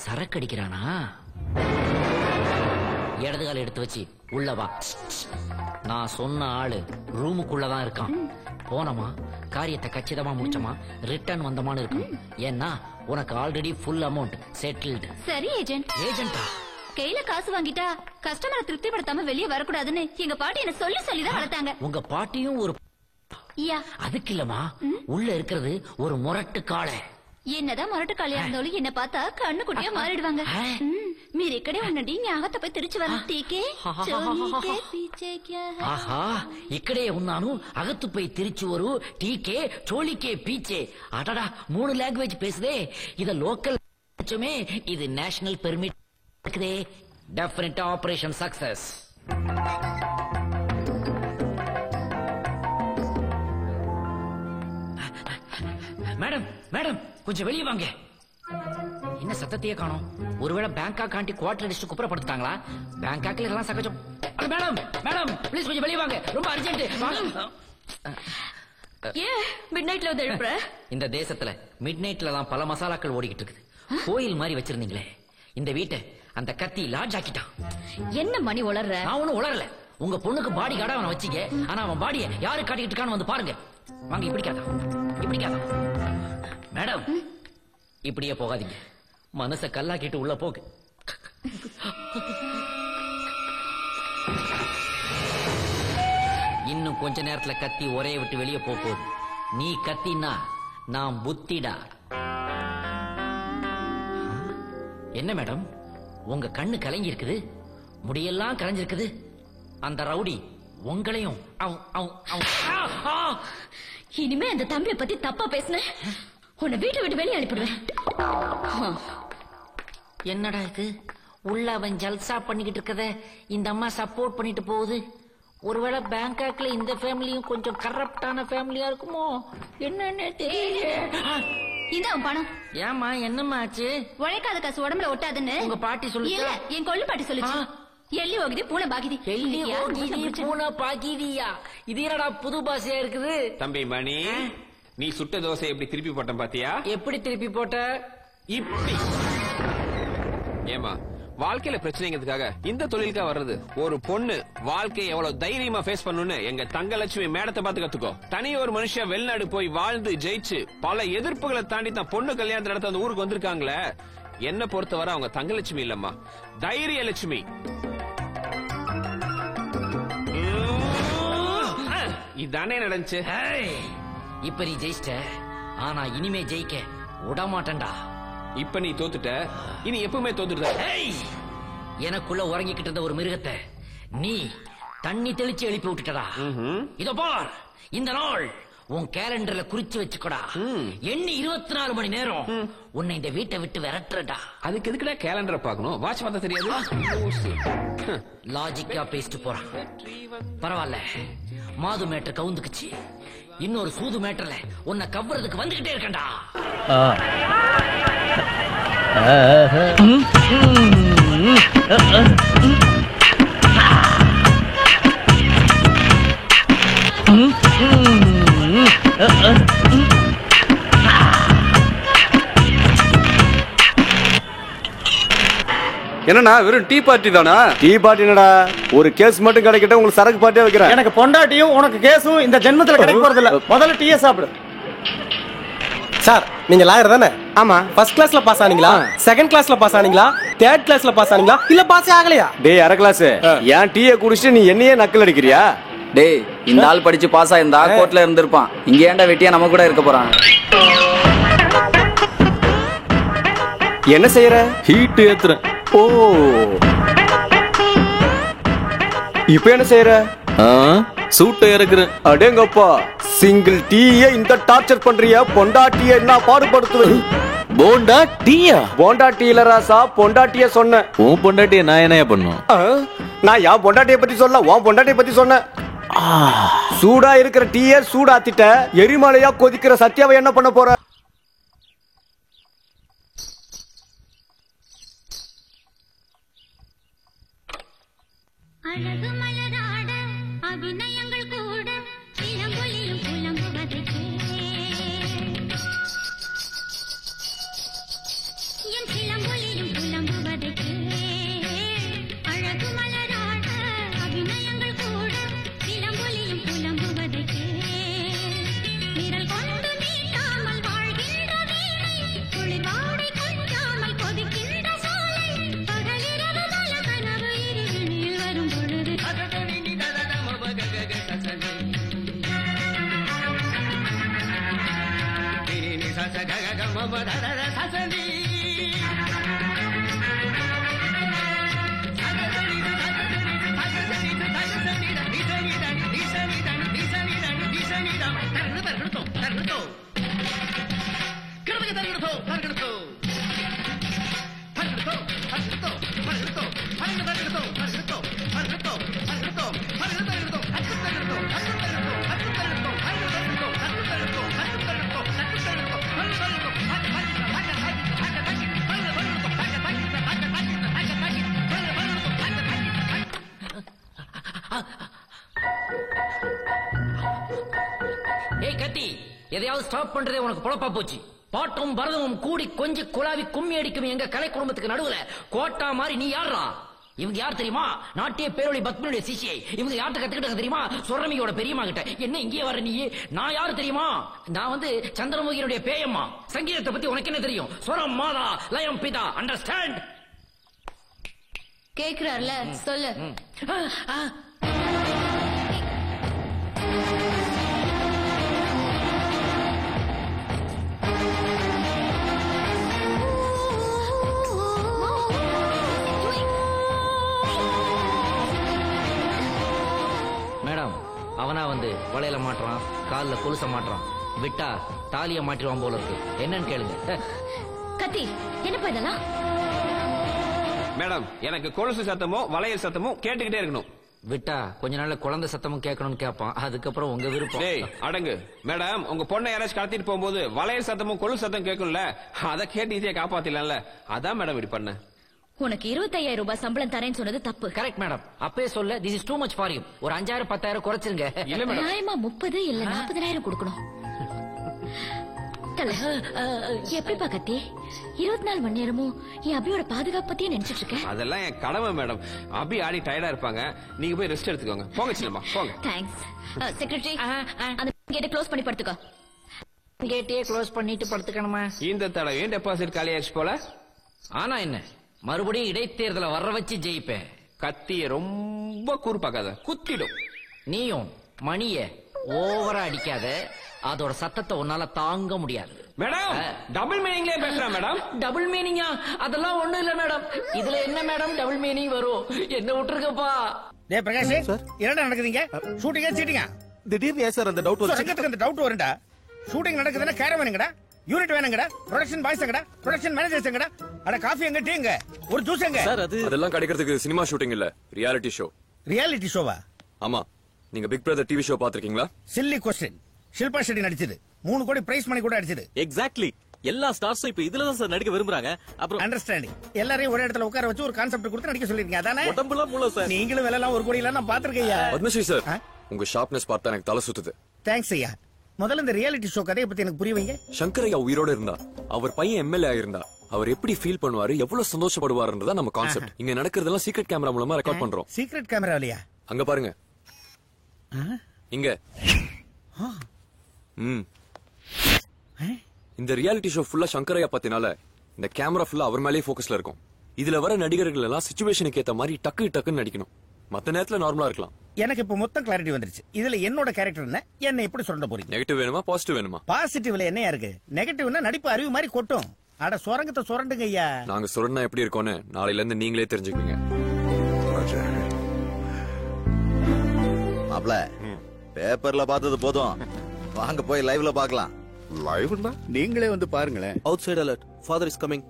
சரக்கு அடிக்கிறானா? இடது கால எடுத்து வச்சு உள்ள வா. நான் சொன்ன ஆளு ரூமுக்குள்ளதான் இருக்கான். போனமா, காரியத்தை கச்சிதமா முடிச்சமா, ரிட்டர்ன் வந்தமான்னு இருக்கும். ஏன்னா உனக்கு ஆல்ரெடி ஃபுல் அமௌண்ட் செட்டில்டு. சரி ஏஜென்ட். ஏஜென்டா? கையில காசு வாங்கிட்டா கஸ்டமரை திருப்திப்படுத்தாம வெளியே வரக்கூடாதுன்னு எங்க பாட்டி என்ன சொல்லி சொல்லிதான் வளர்த்தாங்க. உங்க பாட்டியும் ஒரு அதுக்கு இல்லமா, உள்ள இருக்கிறது ஒரு முரட்டு காளை. என்னதான் முரட்டு காளையா இருந்தாலும் என்ன பார்த்தா கண்ணு குட்டியா மாறிடுவாங்க. మీరు ఇక్కడే ఉండండి, మీ ఆగతపై తిరిచి వరం టీకే చోలీకే పీచే క్యా హై. ఆహా, ఇక్కడే ఉన్నాను. అగత్తుపై తిరిచి వరు టీకే చోళికే పీచే. అటడా 3 లాంగ్వేజ్ பேசுதே. இது லோக்கல் மே, இது நேஷனல் பெர்மிட் இருக்குதே. Definite operation success. Madam madam, கொஞ்சம் வெளியே வாங்க. என்ன சத்தத்தையே காணோம்? ஒருவேளை பேங்காக் ஆண்டி குவார்டர் அடிச்சு குப்புறப்படுத்தாங்களா? பேங்காக்ல இதெல்லாம் சகஜம். மேடம் மேடம், ப்ளீஸ் கொஞ்சம் வெளியே வாங்க, ரொம்ப அர்ஜென்ட். ஏன் மிட் நைட்ல வந்து எழுப்புற? இந்த தேசத்துல மிட் நைட்ல தான் பல மசாலாக்கள் ஓடிக்கிட்டு இருக்குது. கோயில் மாதிரி வச்சிருந்தீங்களே, இந்த வீட்டை அந்த கத்தி லாட்ஜ் ஆக்கிட்டான். என்ன மணி உளர்ற? நான் ஒண்ணும் உளரல. உங்க பொண்ணுக்கு பாடி கார்டா அவனை வச்சிங்க. ஆனா அவன் பாடிய யாரு காட்டிக்கிட்டு இருக்கான்னு வந்து பாருங்க. வாங்க, இப்படிக்காதா இப்படிக்காதா. மேடம், இப்படியே போகாதீங்க. மனச கல்லாக்கிட்டு உள்ள போகு. இன்னும் கொஞ்ச நேரத்துல கத்தி ஒரே விட்டு வெளியே போகுது. நீ கத்தினா நான் புத்திடா. என்ன மேடம், உங்க கண்ணு கலங்கி இருக்குது, முடியெல்லாம் கலைஞ்சிருக்குது. அந்த ரவுடி உங்களையும் இனிமே அந்த தம்பியை பத்தி தப்பா பேசுன உன்னை வீட்டை விட்டு வெளியே அனுப்பிடுவேன். என்னடா இது, உள்ள அவன் ஜல்சா பண்ணிக்கிட்டு இருக்கத இந்த அம்மா சப்போர்ட் பண்ணிட்டு போகுது. ஒருவேளை பேங்காக்ல இந்த ஃபேமிலியும் கொஞ்சம் கரப்டான ஃபேமிலியா இருக்குமோ என்னன்னு தெரியல. இந்த பணம். ஏமா என்னம்மா ஆச்சு? உழைக்காத காசு உடம்புல ஒட்டாதுன்னு உங்க பாட்டி சொல்லுச்சா? இல்ல, என் கொள்ளு பாட்டி சொல்லுச்சு. எள்ளி ஓகிதி பூனை பாகிதி. எள்ளி ஓகிதி பூனை பாகிதியா? இது என்னடா புது பாஷையா இருக்குது? தம்பி மணி, நீ சுட்ட தோசை எப்படி திருப்பி போட்ட பாத்தியா? எப்படி திருப்பி போட்ட? இப்படி. ஏமா வாழ்க்கையில பிரச்சனைங்கிறதுக்காக இந்த தொழிலுக்கா வர்றது? ஒரு பொண்ணு வாழ்க்கையை எவ்வளவு தைரியமா ஃபேஸ் பண்ணணும்னு எங்க தங்கலட்சுமி மேடத்தை பார்த்து கத்துக்கோ. தனி ஒரு மனுஷன் வெளிநாடு போய் வாழ்ந்து ஜெயிச்சு பல எதிர்ப்புகளை தாண்டி தான் பொண்ணு கல்யாணத்தை நடத்த அந்த ஊருக்கு வந்திருக்காங்களே. என்ன பொறுத்தவரை அவங்க தங்கலட்சுமி இல்லம்மா, தைரிய லட்சுமி. இதானே நடந்துச்சு. இப்ப நீ ஜெயிச்சிட்ட, ஆனா இனிமே ஜெயிக்க விடமாட்டேன்டா. இப்ப நீ தோத்துட்ட, இனி எப்பவுமே தோத்துட்ட. எனக்குள்ள உறங்கிக்கிட்டு இருந்த ஒரு மிருகத்தை நீ தண்ணி தெளிச்சு எழுப்பி விட்டுட்டடா. இதோ பார், இந்த நாள் உன் கேலண்டர்ல குறிச்சு வச்சுக்கோடா. எண்ணி 24 மணி நேரம் உன்னை இந்த வீட்டை விட்டு விரட்டுறடா. அதுக்கு எதுக்குடா கேலண்டரை பார்க்கணும்? வாட்ச் பார்த்தா தெரியாது. லாஜிக்கா பேசிட்டு போறான். பரவாயில்ல, மாது மேட்டர் கவுந்துக்குச்சு. இன்னொரு சூது மேட்டர்ல உன்னை கவ்வுறதுக்கு வந்துகிட்டே இருக்கேன்டா. என்னண்ணா வெறும் டீ பார்ட்டி தானா? டீ பார்ட்டி என்னடா, ஒரு கேஸ் மட்டும் கிடைக்கட்ட உங்களுக்கு சரக்கு பார்ட்டியா வைக்கிறேன். எனக்கு பொண்டாட்டியும் உனக்கு கேஸும் இந்த ஜென்மத்துல கிடைக்க போறது இல்ல. முதல்ல டீயே சாப்பிடு. சார், நீங்க லாயர் தானே? ஆமா. ஃபர்ஸ்ட் கிளாஸ்ல பாஸ் ஆனீங்களா, செகண்ட் கிளாஸ்ல பாஸ் ஆனீங்களா, தேர்ட் கிளாஸ்ல பாஸ் ஆனீங்களா, இல்ல பாஸே ஆகலையா? டேய் அரை கிளாஸ், ஏன் டீயை குடிச்சிட்டு நீ என்னையே நக்கல் அடிக்கிறியா? டேய், இந்த ஆள் படிச்சு பாஸ் ஆயிருந்தா கோர்ட்ல இருந்திருப்பான். இங்க ஏன்டா வெட்டியா நம்ம கூட இருக்க போறான்? என்ன செய்யற? ஹீட் ஏத்துறேன். ஓ, இப்ப என்ன செய்யற? சூட்டை இறக்குறேன். அடேங்கப்பா, சிங்கிள் டீயே இந்த டார்ச்சர் பண்றியா? பொண்டாட்டிய என்ன பாடுபடுத்துவது? போண்டா டீயா? போண்டா டீல ராசா, பொண்டாட்டிய சொன்ன. உன் பொண்டாட்டிய நான் என்னையா பண்ணும்? நான் யா பொண்டாட்டிய பத்தி சொல்ல, உன் பொண்டாட்டிய பத்தி சொன்ன. சூடா இருக்கிற டீய சூடாத்திட்ட, எரிமலையா கொதிக்கிற சத்யாவை என்ன பண்ண போற? அழகு மலராட அபிநயங்கள் கூட இளங்கொலியும் புலம்புவதற்கே என் சிலம்பொலியும் புலம்புவதற்கே அழகு மலராட அபிநயங்கள் கூட இளங்கொலியும் புலம்புவதற்கே விரல் கொண்டு நீட்டாமல் வாழ்கின்ற வீணை குளிர்வாடை கொஞ்சாமல் கொதிக்கின்ற சோலை பகலிரவு பல கனவு இருவினில் வரும் பொழுது ஏய் கத்தி, எதையாவது ஸ்டாப் பண்றதே உனக்கு பொழப்பா போச்சு. பாட்டும் பரதமும் கூடி கொஞ்சி குழாவி கும்மி அடிக்கும் எங்க கலை குடும்பத்துக்கு நடுவுல கோட்டா மாதிரி நீ யாரா? இவங்க யார் தெரியுமா? நாட்டிய பேரொழி பத்மனுடைய சிஷியை. இவங்க யார்கிட்ட கத்துக்கிட்டாங்க தெரியுமா? சொரமியோட பெரியம்மா கிட்ட. என்ன இங்கே வர நீ? நான் யாரு தெரியுமா? நான் வந்து சந்திரமுகியினுடைய பேயம்மா. சங்கீதத்தை பத்தி உனக்கு என்ன தெரியும்? சொரம் மாதா, லயம் பிதா. அண்டர்ஸ்டாண்ட்? கேக்குறார்ல, சொல்லு. மேடம், அவனா வந்து வளையல மாட்டுறான், கால்ல கொலுச மாட்டுறான். விட்டா தாலிய மாட்டிடுவான் போல இருக்கு. என்னன்னு கேளுங்க. கத்தி, என்னப்பா இதெல்லாம்? மேடம், எனக்கு கொலுசு சத்தமோ வளையல் சத்தமோ கேட்டுக்கிட்டே இருக்கணும். விட்டா கொஞ்ச நாள்ல குழந்தை சத்தமும் கேட்கணும்னு கேட்பான். அதுக்கப்புறம் உங்க விருப்பம். டேய் அடங்கு. மேடம் உங்க பொண்ணை யாராச்சும் கடத்திட்டு போகும்போது வளையல் சத்தமும் கொழு சத்தம் கேட்கும்ல, அதை கேட்டு ஈஸியா காப்பாத்திடலாம்ல. அதான் மேடம் இப்படி பண்ண. உனக்கு 25,000 ரூபாய் சம்பளம் தரேன்னு சொன்னது தப்பு. Correct madam. அப்பவே சொல்ல this is too much for you. ஒரு 5,000 10,000 குறைச்சிருங்க. இல்ல மேடம். நியாயமா 30 இல்ல 40,000 கொடுக்கணும். எப்படிப்பா கத்தி 24 மணி நேரமும் என் அபியோட பாதுகாப்பு பத்தியே நினைச்சிட்டு இருக்கேன். அதெல்லாம் என் கடமை மேடம். அபி ஆடி டயர்டா இருப்பாங்க, நீங்க போய் ரெஸ்ட் எடுத்துக்கோங்க. போங்க சின்னம்மா போங்க. தேங்க்ஸ். செக்ரட்டரி அந்த கேட்டை க்ளோஸ் பண்ணி படுத்துக்கோ. கேட்டே க்ளோஸ் பண்ணிட்டு படுத்துக்கணுமா? இந்த தடவை டெபாசிட் காலியாச்சு போல. ஆனா என்ன, மறுபடியும் இடைத்தேர்தலை வர வச்சு ஜெயிப்பேன். கத்திய ரொம்ப கூர்ப்பாக்காத, குத்திடும். நீயும் மணிய ஓவரா அடிக்காத, அதோட சத்தத்தை உன்னால தாங்க முடியாது. மேடம் டபுள் மீனிங்லயே பேசுறேன் மேடம். டபுள் மீனிங்கா? அதெல்லாம் ஒண்ணும் இல்ல மேடம். இதுல என்ன மேடம் டபுள் மீனிங் வரும்? என்ன விட்டுருக்கப்பா. டேய் பிரகாஷ், என்னடா நடக்குதுங்க? ஷூட்டிங்கா சீட்டிங்கா? திடீர்னு சார் அந்த டவுட் வந்து அந்த டவுட் வரும்டா. ஷூட்டிங் நடக்குதுன்னா கேரம் வேணுங்கடா, யூனிட் வேணுங்கடா, ப்ரொடக்ஷன் பாய்ஸ் எங்கடா, ப்ரொடக்ஷன் மேனேஜர்ஸ் எங்கடா, அட காஃபி எங்க, டீ எங்க, ஒரு ஜூஸ் எங்க? சார் அதெல்லாம் கிடைக்கிறதுக்கு சினிமா ஷூட்டிங் இல்ல, ரியாலிட்டி ஷோ. ரியாலிட்டி ஷோவா? ஆமா. நீங்க பிக் பிரதர் டிவி ஷோ பாத்திருக்கீங்களா? Silly question. ஷில்பா ஷெட்டி நடிச்சது. 3 கோடி பிரைஸ் மணி கூட அடிச்சது. எக்ஸாக்ட்லி. எல்லா ஸ்டார்ஸும் இப்ப இதுல தான் சார் நடிக்க விரும்புறாங்க. அப்புறம் அண்டர்ஸ்டாண்டிங். எல்லாரையும் ஒரே இடத்துல உட்கார வச்சு ஒரு கான்செப்ட் கொடுத்து நடிக்க சொல்லிருக்கீங்க, அதானே? உடம்புல மூளை சார். நீங்களும் வெள்ளலாம் 1 கோடி எல்லாம் நான் பாத்துர்க்கேயா. பத்மஸ்ரீ சார், உங்க ஷார்ப்னஸ் பார்த்தா எனக்கு தலை சுத்துது. தேங்க்ஸ் ஐயா. முதல்ல இந்த ரியாலிட்டி ஷோ கதையை பத்தி எனக்கு புரிய வைங்க. சங்கரையா உயிரோட இருந்தா, அவர் பையன் எம்எல்ஏ ஆயிருந்தா, அவர் எப்படி ஃபீல் பண்ணுவாரு, எவ்வளவு சந்தோஷப்படுவாருன்றதா நம்ம கான்செப்ட். இங்க நடக்கிறதெல்லாம் சீக்ரெட் கேமரா மூலமா ரெக்கார்ட் பண்றோம். சீக்ரெட் கேமராவிலயா? அங்க பாருங்க. இங்க. இந்த ரியாலிட்டி ஷோ ஃபுல்லா சங்கரையா பத்தினால இந்த கேமரா ஃபுல்லா அவர் மேலேயே போக்கஸ்ல இருக்கும். இதுல வர நடிகர்கள் எல்லாம் சிச்சுவேஷனுக்கு ஏத்த மாதிரி டக்குன்னு நடிக்கணும். மத்த நேரத்துல நார்மலா இருக்கலாம். எனக்கு இப்ப மொத்தம் கிளாரிட்டி வந்துருச்சு. இதுல என்னோட கேரக்டர் என்ன, என்ன எப்படி சொல்ல போறீங்க? நெகட்டிவ் வேணுமா பாசிட்டிவ் வேணுமா? பாசிட்டிவ்ல என்னையா இருக்கு? நெகட்டிவ்னா நடிப்பு அருவி மாதிரி கொட்டும். அட சுரங்கத்தை சுரண்டுங்க ஐயா. நாங்க சுரண்டா எப்படி இருக்கோன்னு நாளையில இருந்து நீங்களே தெரிஞ்சுக்குவீங்க. மாப்ள, பேப்பர்ல பார்த்தது போதும், வாங்க போய் லைவ்ல பார்க்கலாம். லைவ்னா நீங்களே வந்து பாருங்களேன். Out side alert, father is coming.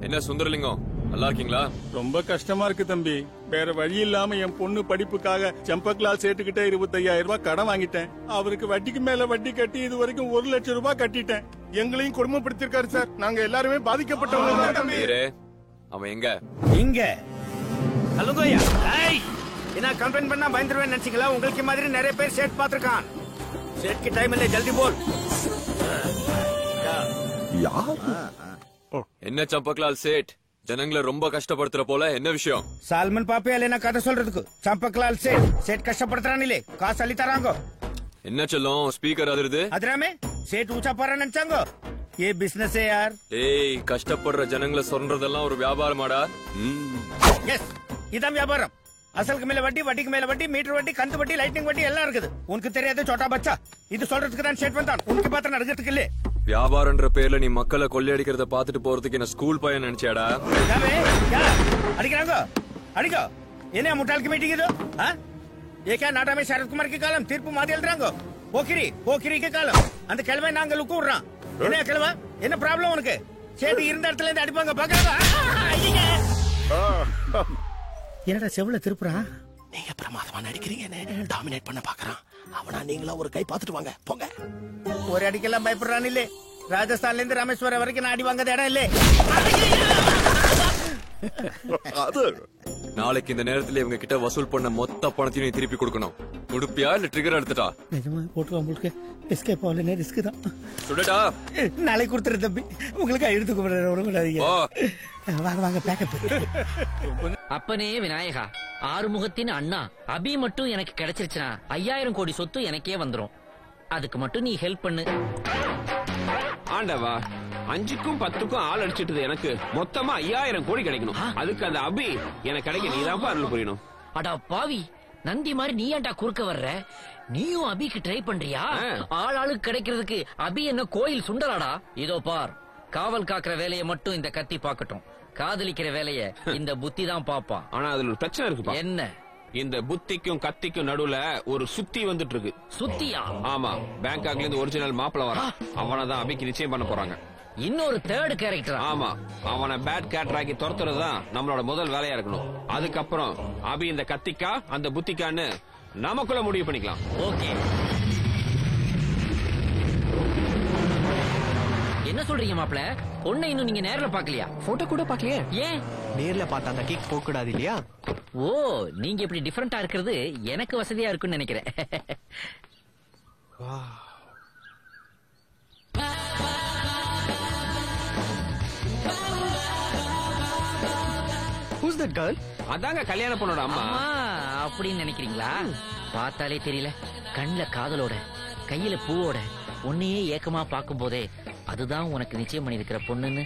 என்ன சுந்தரலிங்கம், நல்லா இருக்கீங்களா? ரொம்ப கஷ்டமா இருக்கு தம்பி. வேற வழி இல்லாம என் பொண்ணு படிப்புக்காக சம்பக்லால் சேட்டுக்கிட்ட 25,000 ரூபாய் கடன் வாங்கிட்டேன். அவருக்கு வட்டிக்கு மேல வட்டி கட்டி இது வரைக்கும் 1 லட்சம் ரூபாய் கட்டிட்டேன். எங்களையும் கொடுமைப்படுத்திருக்காரு சார். நாங்க எல்லாருமே பாதிக்கப்பட்டவங்க. அவன் எங்க? இங்க. ஹலோ கோயா. என்ன கம்ப்ளைண்ட் பண்ணா பயந்துருவேன் நினைச்சீங்களா? உங்களுக்கு மாதிரி நிறைய பேர் சேட் பாத்துருக்கான். சேட் की टाइम இல்ல, ஜல்தி போல். என்ன சம்பக்லால் சேட், ஜனங்களை ரொம்ப கஷ்டப்படுத்துற போல, என்ன விஷயம்? சால்மன் பாப்பே இல்லைனா கதை சொல்றதுக்கு சம்பக்லால் சேட் கஷ்டப்படுத்துறான் இல்லே, காசு அள்ளி தராங்க. என்ன சொல்லும் ஸ்பீக்கர் அதிருது? அதிராமே சேட் ஊச்சா போற நினைச்சாங்க. ஏ பிசினஸ் யார். ஏய், கஷ்டப்படுற ஜனங்களை சொல்றதெல்லாம் ஒரு வியாபாரமாடா? எஸ், இதான் வியாபாரம். அசலுக்கு மேல வட்டி, வட்டிக்கு மேல வட்டி, மீட்டர் வட்டி, கந்து வட்டி, லைட்டிங் வட்டி எல்லாம் இருக்குது. உனக்கு தெரியாது சோட்டா பச்சா. இது சொல்றதுக்கு தான் சேட் வந்தான், உனக்கு பாத்திரம் நடக்கிறதுக்கு இல்ல. வியாபாரம்ன்ற பேர்ல நீ மக்களை கொள்ளையடிக்கிறத பாத்துட்டு போறதுக்கு என்ன ஸ்கூல் பையன் நினைச்சாடா? அடிக்கிறாங்க, அடிக்கோ. என்ன முட்டாளுக்கு மீட்டிங் இது? ये क्या नाटा में शरद कुमार की कालम तीर्ப்பு மாத்தி எழுதுறாங்க. போக்கிரிக்கு காலம். அந்த கிழமை நாங்க லுக்குறோம். என்ன கிழமை, என்ன ப்ராப்ளம் உனக்கு? சேட்டு இருந்த இடத்துல இருந்து அடிப்பாங்க பாக்குறதா? என்னடா செவல திருப்புறான்? நீங்க பிரமாதமா நடிக்கிறீங்கன்னு டாமினேட் பண்ண பாக்குறான். அவனா நீங்களா ஒரு கை பாத்துட்டு வாங்க, போங்க. ஒரு அடிக்கெல்லாம் பயப்படுறான் இல்ல. ராஜஸ்தான்ல இருந்து ராமேஸ்வரம் வரைக்கும் நான் அடி வாங்காத இடம் இல்ல. நாளைக்கு இந்த நேரத்துல இவங்க கிட்ட வசூல் பண்ண மொத்த பணத்தையும் நீ திருப்பி கொடுக்கணும். கொடுப்பியா இல்ல ட்ரிகர் எடுத்துட்டா? நிஜமா போட்டுருவான் உங்களுக்கு. எஸ்கேப் ஆகலனே ரிஸ்க் தான். சுடடா, நாளை கொடுத்துரு தம்பி. உங்களுக்கு எடுத்து கூப்பிடுறேன். வாங்க வாங்க பேக்கப். அப்பனே விநாயகா, ஆறுமுகத்தின் அண்ணா அபி மட்டும் எனக்கு கிடைச்சிருச்சுனா 5000 கோடி சொத்து எனக்கே வந்துரும். அதுக்கு மட்டும் நீ ஹெல்ப் பண்ணு. ஆண்டவா, 5க்கும் 10க்கும் ஆள் அடிச்சிட்டது எனக்கு மொத்தமா 5000 கோடி கிடைக்கணும். அதுக்கு அந்த அபி எனக்கு கிடைக்க நீதான் அருள் புரியணும். அடா பாவி, நந்தி மாதிரி நீ ஏன்டா குறுக்க வர்ற? நீயும் அபிக்கு ட்ரை பண்றியா? ஆளுக்கு கிடைக்கிறதுக்கு அபி என்ன கோயில் சுண்டலாடா? இதோ பார், காவல் காக்குற வேலையை மட்டும் இந்த கத்தி பாக்கட்டும். காதலிக்கிற வேலைய இந்த புத்தி தான் பாப்பான். ஆனா அதுல ஒரு பிரச்சனை இருக்கு. என்ன? இந்த புத்திக்கும் கத்திக்கும் நடுவுல ஒரு சுத்தி வந்துட்டு இருக்கு. சுத்தியா? ஆமா, பேங்காக்ல இருந்து ஒரிஜினல் மாப்பிள வரான். அவனதான் அபிக்கு நிச்சயம் பண்ண போறாங்க. இன்னொரு தேர்ட் கேரக்டர். ஆமா, அவனை பேட் கேரக்டர் ஆக்கி துரத்துறதுதான் நம்மளோட முதல் வேலையா இருக்கணும். அதுக்கப்புறம் அபி இந்த கத்திக்கா அந்த புத்திக்கான்னு நமக்குள்ள முடிவு பண்ணிக்கலாம். ஓகே. என்ன சொல்றீங்க மாப்ள? பொண்ணை இன்னும் நீங்க நேர்ல பாக்கலையா? போட்டோ கூட பாக்கலையே. ஏன்? நேர்ல பார்த்தா அந்த கிக் போக கூடாது இல்லையா? ஓ, நீங்க இப்படி டிஃபரெண்டா இருக்கிறது எனக்கு வசதியா இருக்குன்னு நினைக்கிறேன். Who's that girl? அதாங்க கல்யாண பொண்ணோட அம்மா. அப்படின்னு நினைக்கிறீங்களா? பார்த்தாலே தெரியல. கண்ணுல காதலோட, கையில பூவோட, உன்னையே ஏக்கமா பார்க்கும் போதே அதுதான் உனக்கு நிச்சயம் பண்ணி இருக்கிற பொண்ணுன்னு.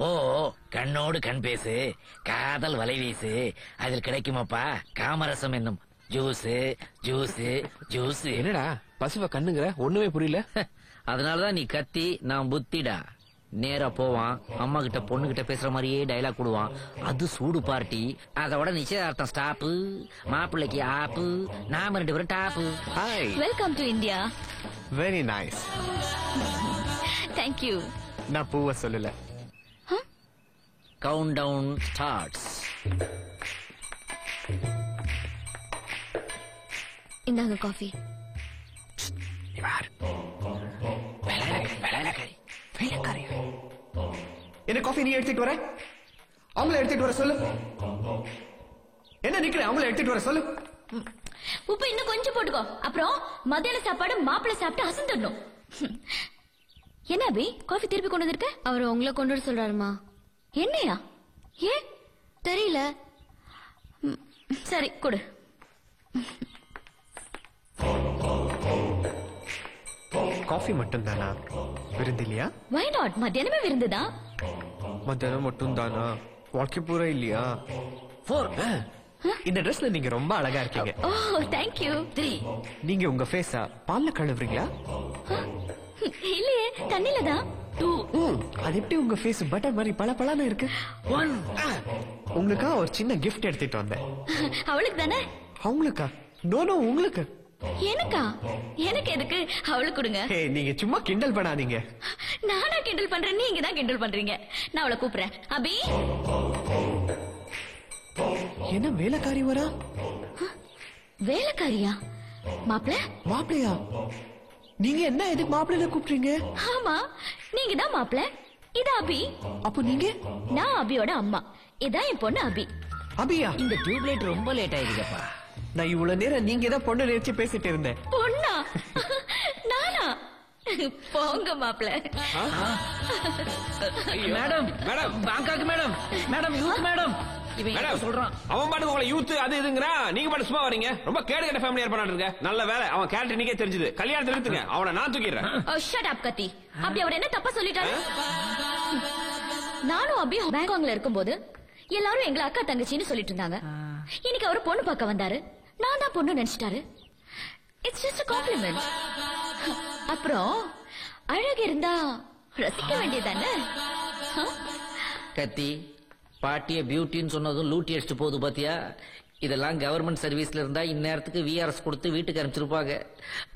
ஓ, கண்ணோடு கண் பேசு, காதல் வலை வீசு, அதில் கிடைக்குமாப்பா காமரசம் என்னும் ஜூஸ் ஜூஸ் ஜூஸ். என்னடா பசுவ கண்ணுங்கிற? ஒண்ணுமே புரியல. அதனாலதான் நீ கத்தி, நான் புத்திடா. நேரா போவான், அம்மா கிட்ட பொண்ணு கிட்ட பேசுற மாதிரியே டைலாக் கொடுவான். அது சூடு பார்ட்டி. அதோட நிச்சயதார்த்தம் ஸ்டாப்பு, மாப்பிள்ளைக்கு ஆப்பு, நாம 2 பேரும் top. Hi, welcome to India. Very nice. Thank you. நான் பூவை சொல்லல. Count down starts. இந்தாங்க காஃபி. என்ன காஃபி நீ எடுத்துட்டு வர? அவங்கள எடுத்துட்டு வர சொல்லு. என்ன நிக்கிற? அவங்கள எடுத்துட்டு வர சொல்லு. உப்பு இன்னும் கொஞ்சம் போட்டுக்கோ. அப்புறம் மத்தியான சாப்பாடு மாப்பிள்ளை சாப்பிட்டு அசந்துடணும். என்ன அபி, காஃபி திருப்பி கொண்டு வந்திருக்க? அவர் உங்களை கொண்டு வர சொல்றாருமா. என்னையா? ஏன் தெரியல. சரி கொடு. காஃபி மட்டும் தானா? விருந்து இல்லையா? Why not? மத்தியானமே விருந்துதான். மத்தியானம் மட்டும் தானா? வாழ்க்கை பூரா இல்லையா? 4. இந்த ட்ரெஸ்ல நீங்க ரொம்ப அழகா இருக்கீங்க. ஓ, தேங்க் யூ. 3. நீங்க உங்க ஃபேஸ பால்ல கழுவுறீங்களா? இல்லையே, தண்ணில தான். 2. அது எப்படி உங்க ஃபேஸ் பட்டர் மாதிரி பளபளன்னு இருக்கு? 1. உங்களுக்கா ஒரு சின்ன கிஃப்ட் எடுத்துட்டு வந்தேன். அவளுக்கு தானே? அவங்களுக்கா? நோ நோ, உங்களுக்கு. எனக்கா? எனக்கு எதுக்கு? அவளுக்கு கொடுங்க. நீங்க சும்மா கிண்டல் பண்ணாதீங்க. நானா கிண்டல் பண்றேன்? நீங்க தான் கிண்டல் பண்றீங்க. நான் அவளை கூப்பிடுறேன். அபி, என்ன வேலைக்காரி வரா? வேலைக்காரியா? மாப்பிள்ள? மாப்பிள்ளையா? நீங்க என்ன எதுக்கு மாப்பிள்ளைல கூப்பிடுறீங்க? ஆமா, நீங்க தான் மாப்பிள்ள. இது அபி. அப்போ நீங்க? நான் அபியோட அம்மா. இதான் என் பொண்ணு அபி. அபியா? இந்த டியூப்லைட் ரொம்ப லேட் ஆயிடுச்சப்பா. நான் இவ்வளவு நேரம் நீங்க தான் பொண்ணு நினைச்சு பேசிட்டு இருந்தேன். பொண்ணா? நானா? போங்க மாப்பிள்ள. Madam, madam, Bangkok madam, madam, youth madam. Madam சொல்றான், அவன் பாட்டுக்கு உங்களை யூத் அது இதுங்கறா, நீங்க பாட்டு சும்மா வரீங்க. ரொம்ப கேடு கட்ட ஃபேமிலி ஏற்பாடு இருக்க. நல்ல வேலை அவன் கேரக்டர் நீக்கே தெரிஞ்சது. கல்யாணத்தை நிறுத்துங்க, அவனை நான் தூக்கிடுறேன். ஷட் அப் கத்தி. அப்படி அவர் என்ன தப்பா சொல்லிட்டாரு? நானும் அபி பேங்காக்ல இருக்கும்போது எல்லாரும் எங்களை அக்கா தங்கச்சின்னு சொல்லிட்டு இருந்தாங்க. இன்னைக்கு அவர் பொண்ணு பார்க்க வந்தாரு. நான் தான் பொண்ணு நினைச்சிட்டாரு. It's just a compliment. அப்புறம் அழகு இருந்தா ரசிக்க வேண்டியதானே? கத்தி, பாட்டிய பியூட்டின்னு சொன்னதும் லூட்டி அடிச்சுட்டு போகுது பாத்தியா? இதெல்லாம் கவர்மெண்ட் சர்வீஸ்ல இருந்தா இந்நேரத்துக்கு விஆர்எஸ் கொடுத்து வீட்டுக்கு அனுப்பிச்சிருப்பாங்க.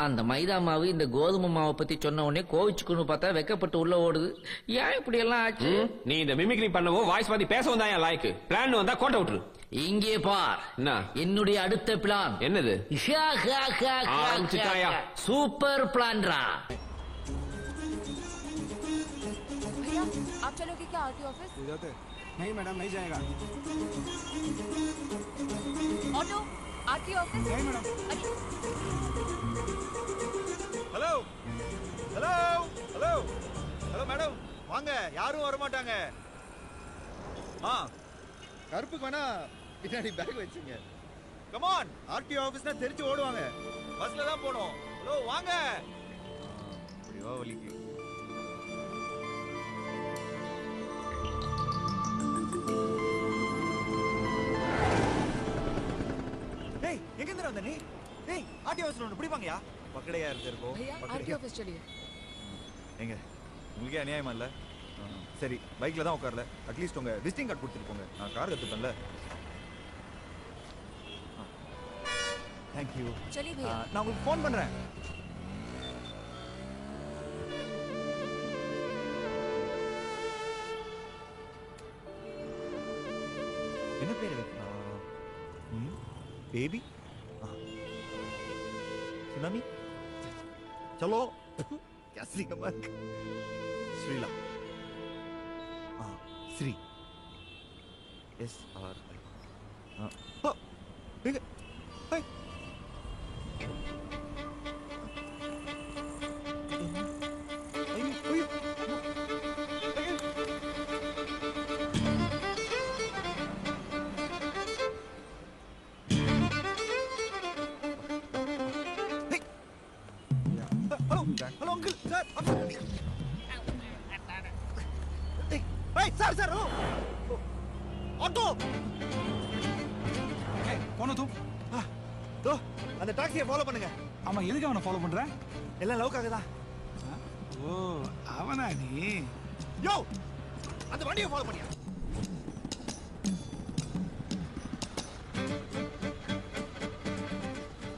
அந்த மைதா மாவு இந்த கோதுமை மாவை பத்தி சொன்ன உடனே கோவிச்சுக்குன்னு பார்த்தா வெக்கப்பட்டு உள்ள ஓடுது. ஏன் இப்படி எல்லாம் ஆச்சு? நீ இந்த மிமிக்ரி பண்ணவும் வாய்ஸ் பாதி பேசவும் தான் என் லாய்க்கு. பிளான் வந்தா கோட்டை விட்டுரு. இங்கே பார், என்னுடைய அடுத்த பிளான் என்னது? சூப்பர் பிளான்ரா. आप चलोगे क्या आरटी ऑफिस? नहीं मैडम, नहीं जाएगा. Auto RT office? नहीं madam. Hello hello hello hello madam, வாங்க. யாரும் வர மாட்டாங்க. கருப்புக்கு வேணா பின்னாடி பேக் வச்சுங்க. கமான், ஆர்டிஓ ஆபீஸ்னா தெரிச்சு ஓடுவாங்க. பஸ்ல தான் போனோம். ஹலோ வாங்க. அப்படியே வலிக்கு. டேய், எங்க இருந்து வந்த நீ? டேய், ஆர்டிஓ ஆபீஸ்ல ஒன்னு பிடிப்பாங்கயா. பக்கடையா இருக்கோ? भैया आरटी ऑफिस चलिए. எங்க உங்களுக்கே அநியாயமா இல்ல? சரி, பைக்ல தான் உட்கார்ல. அட்லீஸ்ட் உங்க விசிட்டிங் கார்டு கொடுத்துட்டு போங்க. நான் கார் கத்துப்பேன்ல. தேங்க்யூ. चलिए भैया। நான் உங்களுக்கு ஃபோன் பண்றேன். என்ன பேரு? बेबी सुनामी चलो क्या Shri Kamal Srila Shri S R I hello uncle sir sir sir auto कौन तुम दो அந்த டாக்ஸியை ஃபாலோ பண்ணுங்க. ஆமா எதுக்கு அவனை ஃபாலோ பண்ற? எல்லாம் லவ்க்காக தான். ஓ அவனா நீ? யோ அந்த வண்டியை ஃபாலோ பண்ணியா?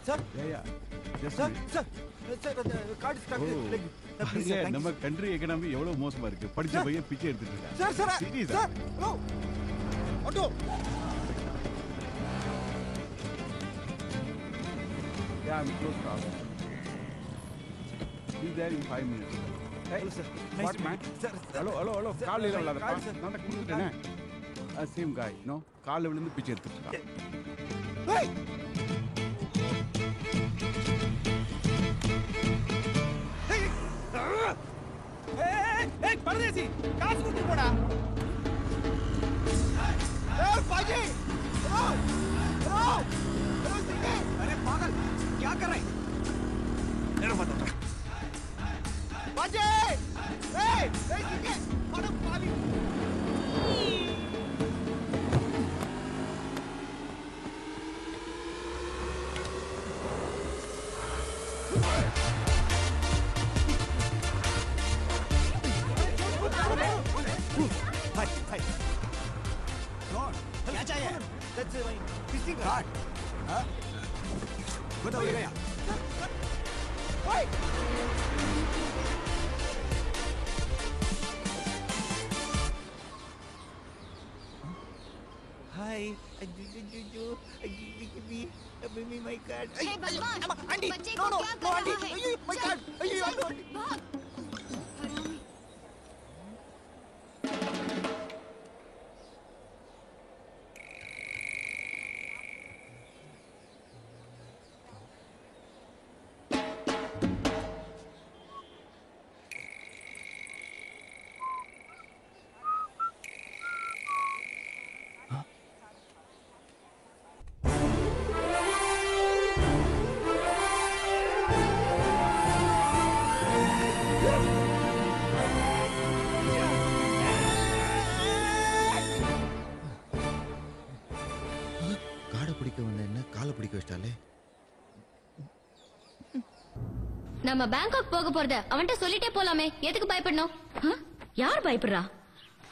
Sir sir sir card stock நம்ம கண்ட்ரி எகனாமி எவ்வளவு மோசமா இருக்கு. படிச்ச பையன் பிச்சை எடுத்துட்டு இருக்கான். Sir sir sir hello auto Yeah, I'm close now. Be there in 5 minutes. Hey, sir. What man? Sir. Hello. கால்ல இல்ல நான் குடுத்துட்டேனே. Same guy, no? கால்ல விழுந்து பிச்சை எடுத்துட்டு இருக்கான். Hey! ஏய் பரதேசி காசு கொடுத்து போடா. ஏய் பாஜி रो रो रो सिंगे अरे पागल क्या कर रहे मेरा पता बाजे ए सिंगे बड़ा पाली हाय क्या चाहिए? That's my visiting card. हाँ? बताओ ये क्या? ओए! Hi, give me my card. Hey, बलवान! Auntie, बच्चे no, को no, क्या no, कर auntie, रहा है? my card, auntie. भाग! நம்ம பேங்காக் போக போறத அவன்கிட்ட சொல்லிட்டே போலாமே, எதுக்கு பயப்படணும்? யார் பயப்படுறா?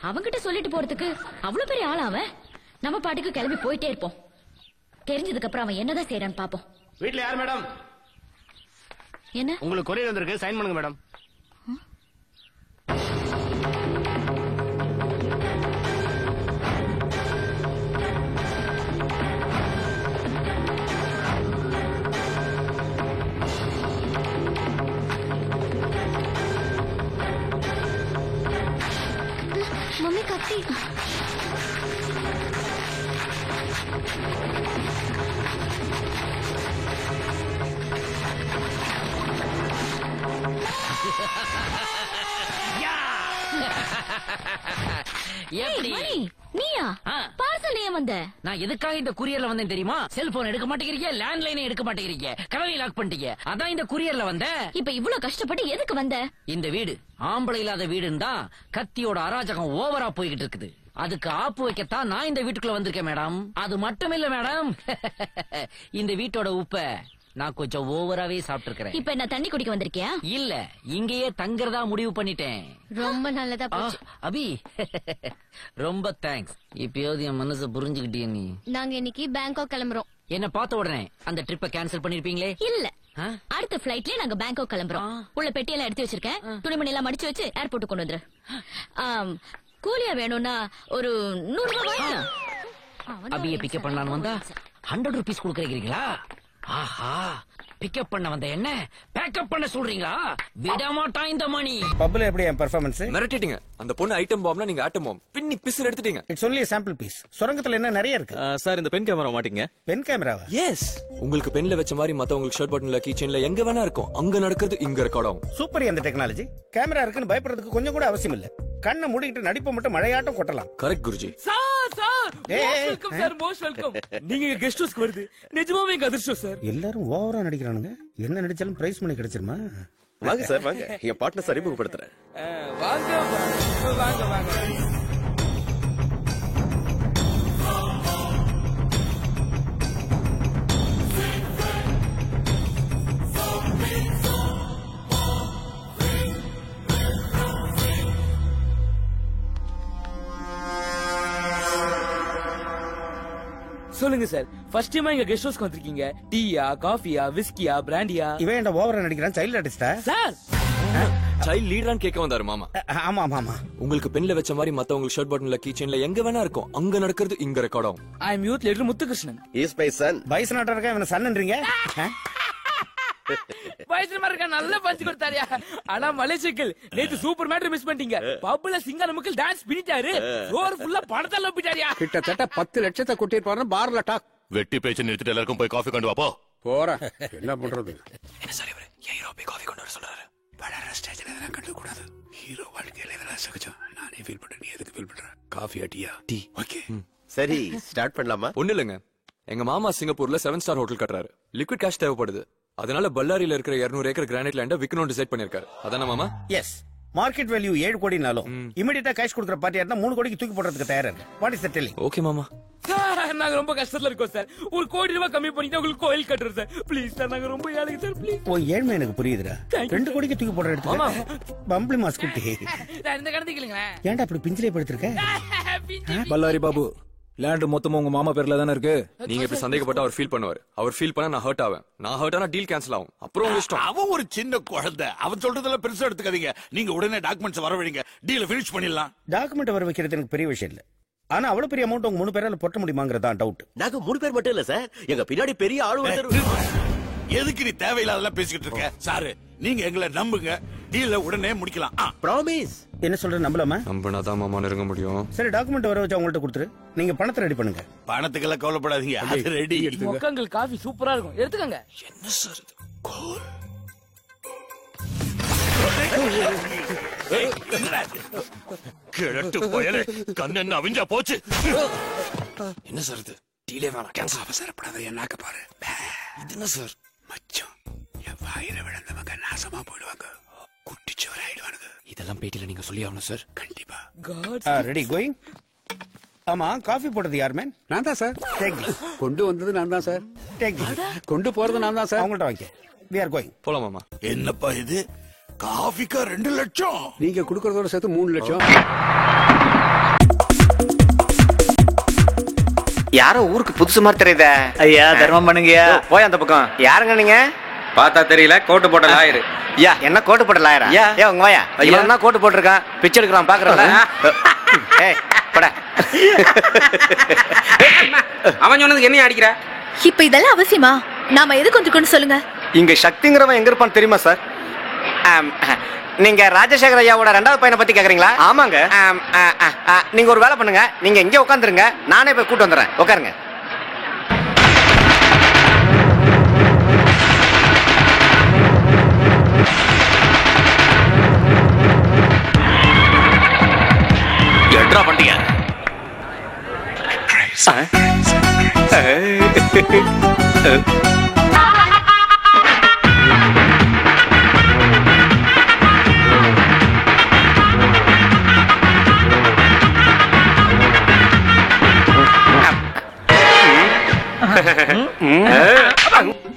அவன்கிட்ட சொல்லிட்டு போறதுக்கு அவ்வளவு பெரிய ஆளா அவன்? நம்ம பாட்டுக்கு கிளம்பி போயிட்டே இருப்போம். தெரிஞ்சதுக்கு அப்புறம் அவன் என்னதான் செய்யறான்னு பாப்போம். வீட்ல யார் மேடம்? என்ன? உங்களுக்கு கொரியர் வந்திருக்கு, சைன் பண்ணுங்க மேடம். मम्मी कत्ती நீயா பார்சல் ஏன் வந்த? நான் எதுக்காக இந்த குரியர்ல வந்தேன் தெரியுமா? செல்போன் எடுக்க மாட்டேங்கிறீங்க, லேண்ட்லைனை எடுக்க மாட்டேங்கிறீங்க, கதவை லாக் பண்ணிட்டீங்க. அதான் இந்த குரியர்ல வந்த. இப்ப இவ்வளவு கஷ்டப்பட்டு எதுக்கு வந்த? இந்த வீடு ஆம்பளை இல்லாத வீடுன்னு தான் கத்தியோட அராஜகம் ஓவரா போய்கிட்டு இருக்குது. அதுக்கு ஆப்பு வைக்கத்தான் நான் இந்த வீட்டுக்குள்ள வந்திருக்கேன் மேடம். அது மட்டும் இல்ல மேடம், இந்த வீட்டோட உப்ப நான் கொஞ்சம் ஓவராவே சாப்பிட்டு இப்ப என்ன தண்ணி குடிக்க வந்திருக்கியா? இல்ல, இங்கேயே தங்கறதா முடிவு பண்ணிட்டேன். ரொம்ப நல்லதா போச்சு. அபி ரொம்ப தேங்க்ஸ். இப்பயாவது என் மனசை புரிஞ்சுக்கிட்டிய நீ. நாங்க இன்னைக்கு பேங்காக் கிளம்புறோம். என்ன பார்த்த உடனே அந்த ட்ரிப்பை கேன்சல் பண்ணிருப்பீங்களே? இல்ல, அடுத்த ஃபிளைட்லயே நாங்க பேங்காக் கிளம்புறோம். உள்ள பெட்டியெல்லாம் எடுத்து வச்சிருக்கேன். துணிமணி எல்லாம் மடிச்சு வச்சு ஏர்போர்ட் கொண்டு வந்துரு. கூலியா வேணும்னா ஒரு 100 ரூபாய். அபிய பிக்கப் பண்ணலான்னு வந்தா 100 rupees கொடுக்கறீங்களா? ஆஹா, பிக்கப் பண்ண வந்த என்ன பேக்கப் பண்ண சொல்றீங்களா? விட மாட்டான் இந்த மணி. பப்ல எப்படி என் பெர்ஃபார்மன்ஸ்? மிரட்டிட்டீங்க. அந்த பொண்ணு ஐட்டம் பாம்னா நீங்க ஆட்டம் பாம் பின்னி பிஸ் எடுத்துட்டீங்க. It's only sample piece. சுரங்கத்துல என்ன நிறைய இருக்கு சார். இந்த பென் கேமரா மாட்டீங்க? பென் கேமராவா? எஸ். உங்களுக்கு பென்ல வச்ச மாதிரி மத்தவங்களுக்கு ஷர்ட் பட்டன்ல கீ செயின்ல எங்க வேணா இருக்கும். அங்க நடக்கிறது இங்க ரெக்கார்ட் ஆகும். சூப்பர் அந்த டெக்னாலஜி. கேமரா இருக்குன்னு பயப்படுறதுக்கு கொஞ்சம் கூட அவசியம் இல்ல. கண்ணை மூடிட்டு நடிப்பை மட்டும் மழையாட்டம் கொட்டலாம். Correct Guruji. Sir welcome sir, most welcome. நீங்க கெஸ்ட் ஹவுஸ்க்கு வருது நிஜமாவே எங்க அதிர்ஷ்டம் சார். எல்லாரும் ஓவரா நடிக்கிறானுங்க. என்ன நடிச்சாலும் பிரைஸ் மணி கிடைச்சிருமா? வாங்க சார் வாங்க, என் பார்ட்னர் அறிமுகப்படுத்துறேன். வாங்க வாங்க வாங்க. சொல்லுங்க சார், ஃபர்ஸ்ட் டைமா எங்க கெஸ்ட் ஹவுஸ்க்கு வந்திருக்கீங்க. டீயா, காஃபியா, விஸ்கியா, பிராண்டியா? இவன் என்ன ஓவரா நடிக்கிறான்? சைல்ட் ஆர்டிஸ்டா சார்? சைல்ட் லீடரான்னு கேட்க வந்தாரு மாமா. ஆமா ஆமா ஆமா. உங்களுக்கு பென்ல வச்ச மாதிரி மத்தவங்களுக்கு ஷர்ட் பட்டன்ல கீ செயின்ல எங்க வேணா இருக்கும். அங்க நடக்கிறது இங்க ரெக்கார்ட் ஆகும். I am youth leader Muthukrishnan. Is my son. வயசு நாட்டா இருக்க இவன சன்னன்றீங்க? வயசுல இருக்க நல்ல பஞ்ச் கொடுத்தாரியா? ஆனா மலேசியர்கள் நேத்து சூப்பர் மேட்டர் மிஸ் பண்ணிட்டீங்க. பப்ல சிங்கார மக்கள் டான்ஸ் பிடிச்சாரு. ஃப்ளோர் ஃபுல்லா பணத்தை லப்பிட்டாரியா? கிட்டத்தட்ட 10 லட்சத்தை கொட்டிருப்பாரு பார்ல டாக். வெட்டி பேச்சு நிறுத்திட்டு எல்லாருக்கும் போய் காஃபி கொண்டு வாப்போ. போற என்ன பண்றது? என்ன சார் இவரு ஹீரோ போய் காஃபி கொண்டு வர சொல்றாரு. வளர ஸ்டேஜ்ல இதெல்லாம் கண்டு கூடாது. ஹீரோ வாழ்க்கையில இதெல்லாம் சகஜம். நானே ஃபீல் பண்றேன். நீ எதுக்கு ஃபீல் பண்ற? காஃபி டீயா? டீ. ஓகே சரி, ஸ்டார்ட் பண்ணலாமா? ஒண்ணு இல்லங்க, எங்க மாமா சிங்கப்பூர்ல 7 ஸ்டார் ஹோட்டல் கட்டுறாரு. லிக்விட் கேஷ் தேவைப்படுது. அதனால பல்லாரியில இருக்கிற 200 ஏக்கர் கிரானைட் லேண்ட விக்கணும்னு டிசைட் பண்ணிருக்காரு. அதானே மாமா? எஸ். மார்க்கெட் வேல்யூ 7 கோடினாலும் இமிடியேட்டா கேஷ் கொடுக்குற பார்ட்டியா இருந்தா 3 கோடிக்கு தூக்கி போடுறதுக்கு தயாரா இருக்கு. What is the telling? Okay மாமா. சார் நாங்க ரொம்ப கஷ்டத்துல இருக்கோம் சார். 1 கோடி ரூபாய் கம்மி பண்ணிட்டு உங்களுக்கு கோயில் கட்டுறோம் சார். ப்ளீஸ் சார், நாங்க ரொம்ப ஏழைங்க சார். ப்ளீஸ். ஓ ஏழ்மை எனக்கு புரியுதுடா. 2 கோடிக்கு தூக்கி போடுற எடுத்து பம்பிளி மாஸ்குட்டி. நான் இந்த கடத்திக்கலங்க. ஏன்டா அப்படி பிஞ்சிலே படுத்துறக்க? பல்லாரி பாபு, லேண்ட் மொத்தமா உங்க மாமா பேர்ல தானே இருக்கு. நீங்க இப்படி சந்தேகப்பட்டு அவர் ஃபீல் பண்ணுவாரு. அவர் ஃபீல் பண்ணா நான் ஹர்ட் ஆவேன். நான் ஹர்ட் ஆனா டீல் கேன்சல் ஆகும். அப்புறம் உங்க இஷ்டம். அவன் ஒரு சின்ன குழந்தை. அவன் சொல்றதெல்லாம் பெருசா எடுத்துக்காதீங்க. நீங்க உடனே டாக்குமெண்ட்ஸ் வரவழைங்க. டீல ஃபினிஷ் பண்ணிடலாம். டாக்குமெண்ட் வர வைக்கிறது எனக்கு பெரிய விஷயம் இல்ல. ஆனா அவ்வளவு பெரிய அமௌண்ட் உங்க 3 பேரால போட்ட முடியுமாங்கறதா டவுட். நாங்க 3 பேர் மட்டும் இல்ல சார், எங்க பின்னாடி பெரிய ஆளு ஒருத்தர். எதுக்கு நீ தேவையில்லாதெல்லாம் பேசிக்கிட்டு இருக்க? சார் நீங்க எங்களை நம்புங்க. டீல உடனே முடிக்கலாம். ப்ராமிஸ். என்ன சொல்ற? நம்பலாமா? நம்பினாதான் மாமா நெருங்க முடியும். சரி, டாக்குமெண்ட் வர வச்சு அவங்கள்ட்ட கொடுத்துரு. நீங்க பணத்தை ரெடி பண்ணுங்க. பணத்துக்கெல்லாம் கவலைப்படாதீங்க, அது ரெடி. மொக்கங்கள் காஃபி சூப்பரா இருக்கும், எடுத்துக்கங்க. என்ன சார் இது? கோல். கிழட்டு போயலே, கண்ணன் அவிஞ்சா போச்சு. என்ன சார் இது? டீலே வேணாம், கேன்சல். அவசரப்படாத, என்னாக்க பாரு. இது என்ன சார்? மச்சம், என் வாயில விழுந்தவங்க நாசமா போயிடுவாங்க. குட்டிச்சோர் ஆயிடுவானுங்க. இதெல்லாம் பேட்டில நீங்க சொல்லி ஆகணும் சார். கண்டிப்பா. Ready going. ஆமா, காஃபி போட்டது யார் மேன்? நான் தான் சார். கொண்டு வந்தது நான் தான் சார். கொண்டு போறது நான் தான் சார். அவங்கள்ட்ட வாங்க. we are going. போலாம் மாமா. என்னப்பா இது? காஃபிக்கா 2 லட்சம்? நீங்க குடுக்கறதோட சேர்த்து 3 லட்சம். யாரோ ஊருக்கு புதுசு மாதிரி தெரியுதே. ஐயா தர்மம் பண்ணுங்கயா. போய் அந்த பக்கம். யாருங்க நீங்க? பார்த்தா தெரியல, கோட்டு போட்ட லாயர். ஐயா என்ன கோட்டு போட்ட லாயரா? ஏ உங்க வாயா. இவன் தான் கோட்டு போட்டிருக்கான், பிச்சை எடுக்கிறான் பாக்குறல. ஏய் போட. அவன் சொன்னதுக்கு என்ன அடிக்கிற? இப்ப இதெல்லாம் அவசியமா? நாம எது கொஞ்சம் சொல்லுங்க. இங்க சக்திங்கிறவன் எங்க இருப்பான்னு தெரியுமா சார்? நீங்க ராஜசேகர் ஐயாவோட 2வது பையனை பத்தி கேக்குறீங்களா? ஆமாங்க. நீங்க ஒரு வேலை பண்ணுங்க, நீங்க இங்கே உட்காந்துருங்க, நானே போய் கூட்டு வந்துடுறேன். உட்காருங்க. எட்ரா பண்டிகை.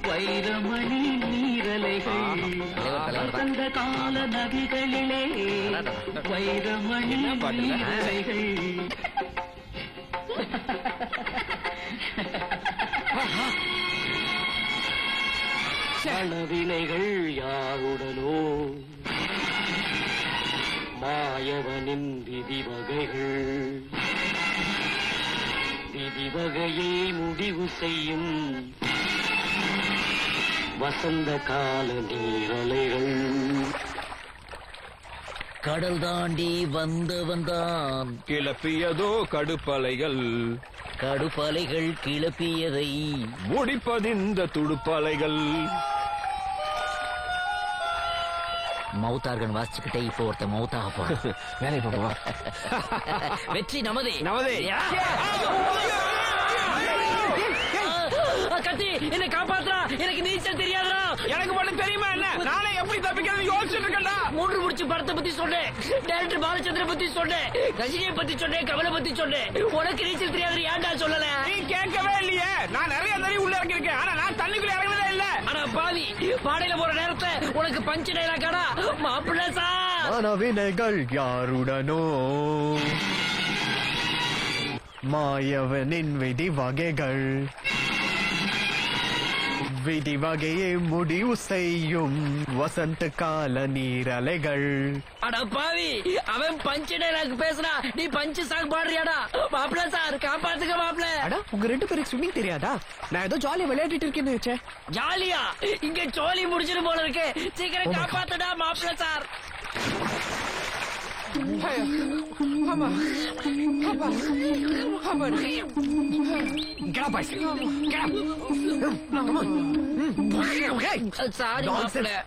வைரமணி நீரலைகள் அந்த கால நதிகளிலே வைரமணி நீரலைகள் மனவினைகள் யாருடனோ மாயவனின் விதிவகைகள் விதிவகையை முடிவு செய்யும் வசந்த கால நீரலைகள். கடல் தாண்டி வந்தவன்தான் கிளப்பியதோ கடுப்பலைகள், கடுப்பலைகள் கிளப்பியதை முடிப்பதிந்த துடுப்பலைகள். மவுத்தார்கன் வாசிச்சுக்கிட்டே இப்போ ஒருத்த மவுத்தாக போறோம். வேலை போவா. வெற்றி நமதே நமதே. கத்தி என்னை காப்பாத்துறா, எனக்கு நீச்சல் தெரியாதுடா. எனக்கு மட்டும் தெரியுமா என்ன? நானே எப்படி தப்பிக்கிறது யோசிச்சுட்டு இருக்கேன்டா. மூன்று முடிச்சு படத்தை பத்தி சொன்னேன், டைரக்டர் பாலச்சந்திர பத்தி சொன்னேன், ரஜினியை பத்தி சொன்னேன், கமலை பத்தி சொன்னேன். உனக்கு நீச்சல் தெரியாது ஏன்டா சொல்லல? நீ கேட்கவே இல்லையே. நான் நிறைய தடவை உள்ள இறங்கிருக்கேன், ஆனா நான் தண்ணிக்குள்ள இறங்கினதே இல்ல. ஆனா பாவி பாடையில போற நேரத்தை உனக்கு பஞ்சு டைலாக்காடா மாப்பிள்ள சார். மனவினைகள் யாருடனோ மாயவனின் விதி வகைகள் விதி வகையை முடிவு செய்யும் வசந்த கால நீரலைகள். அட பாவி அவன் பஞ்சு டைலாக் பேசுறா, நீ பஞ்சு சாங் பாடுறியாடா? மாப்பிள்ள சார் காப்பாத்துக்க மாப்பிள்ள. அடா உங்க ரெண்டு பேருக்கு ஸ்விம்மிங் தெரியாதா? நான் ஏதோ ஜாலியா விளையாடிட்டு இருக்கேன்னு வச்சேன். ஜாலியா? இங்க ஜோலி முடிச்சிட்டு போல இருக்கு. சீக்கிரம் காப்பாத்துடா மாப்பிள்ள சார்.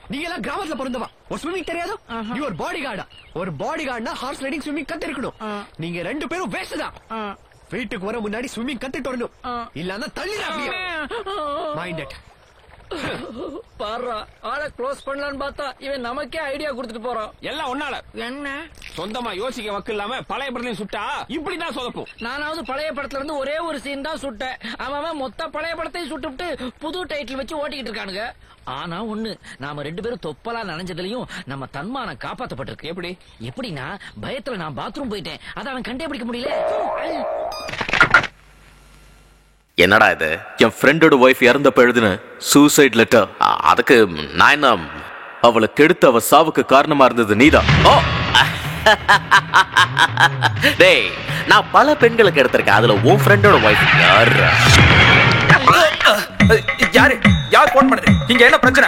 நீங்க எல்லாம் கிராமத்துல பிறந்தவா? ஒரு ஸ்விம்மிங் தெரியாதோ? நீ ஒரு பாடி கார்டா? ஒரு பாடி கார்டுனா ஹார்ஸ் ரைடிங் ஸ்விம்மிங் கத்து இருக்கணும். நீங்க ரெண்டு பேரும் வேஸ்ட் தான். வீட்டுக்கு வர முன்னாடி ஸ்விம்மிங் கத்துட்டு வரணும், இல்லன்னா தள்ளிடா. Mind it. பாருடா ஆளை க்ளோஸ் பண்ணலான்னு பார்த்தா இவன் நமக்கே ஐடியா கொடுத்துட்டு போறான். எல்லாம் ஒன்னால என்ன சொந்தமா யோசிக்க வக்கு இல்லாம பழைய படத்தையும் சுட்டா இப்படிதான் சொதப்பும். நானாவது பழைய படத்துல இருந்து ஒரே ஒரு சீன் தான் சுட்டேன். அவன் மொத்த பழைய படத்தையும் சுட்டுவிட்டு புது டைட்டில் வச்சு ஓட்டிக்கிட்டு இருக்கானுங்க. ஆனா ஒண்ணு, நாம ரெண்டு பேரும் தொப்பலா நனைஞ்சதுலயும் நம்ம தன்மானம் காப்பாத்தப்பட்டிருக்கு. எப்படி? எப்படின்னா பயத்துல நான் பாத்ரூம் போயிட்டேன், அதை அவன் கண்டே பிடிக்க முடியல. என்னடா இது? என் ஃப்ரெண்டோட ஒய்ஃப் இறந்தப்ப எழுதின சூசைட் லெட்டர். அதுக்கு நான் என்ன? அவளை கெடுத்து அவ சாவுக்கு காரணமா இருந்தது நீதான். டேய், நான் பல பெண்களுக்கு எடுத்திருக்கேன், அதுல உன் ஃப்ரெண்டோட ஒய்ஃப் யாரு? யார் போன் பண்ணுது? இங்க என்ன பிரச்சனை?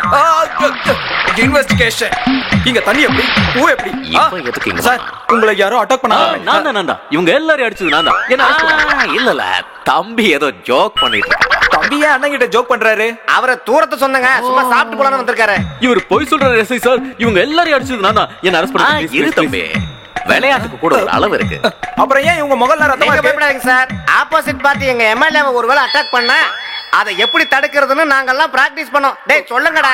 இன்வெஸ்டிகேஷன். இங்க தண்ணி எப்படி, பூ எப்படி? இப்போ எதுக்கு இங்க? சார் உங்களை யாரோ அட்டாக் பண்ணாங்க. நான் தான் இவங்க எல்லாரும் அடிச்சது நான் தான். இல்ல தம்பி ஏதோ ஜோக் பண்ணிட்டு இருக்கான். தம்பியே அண்ணன் கிட்ட ஜோக் பண்றாரு. அவரை தூரத்தை சொன்னங்க, சும்மா சாப்பிட்டு போலான்னு வந்திருக்காரு. இவர் பொய் சொல்றாரு எஸ்ஐ சார். இவங்க எல்லாரும் அடிச்சது நான் தான். என்ன அரெஸ்ட் பண்ணி இரு தம்பி, விளையாட்டுக்கு கூட ஒரு அளவு இருக்கு. அப்புறம் ஏன் இவங்க முகல்ல ரத்தமா இருக்கு? பயப்படாதீங்க சார். ஆப்போசிட் பார்ட்டி எங்க எம்எல்ஏவை ஒருவேளை அட்டாக் பண்ண அதை எப்படி தடுக்கிறதுன்னு நாங்கெல்லாம் பிராக்டிஸ் பண்ணோம். டேய் சொல்லுங்கடா.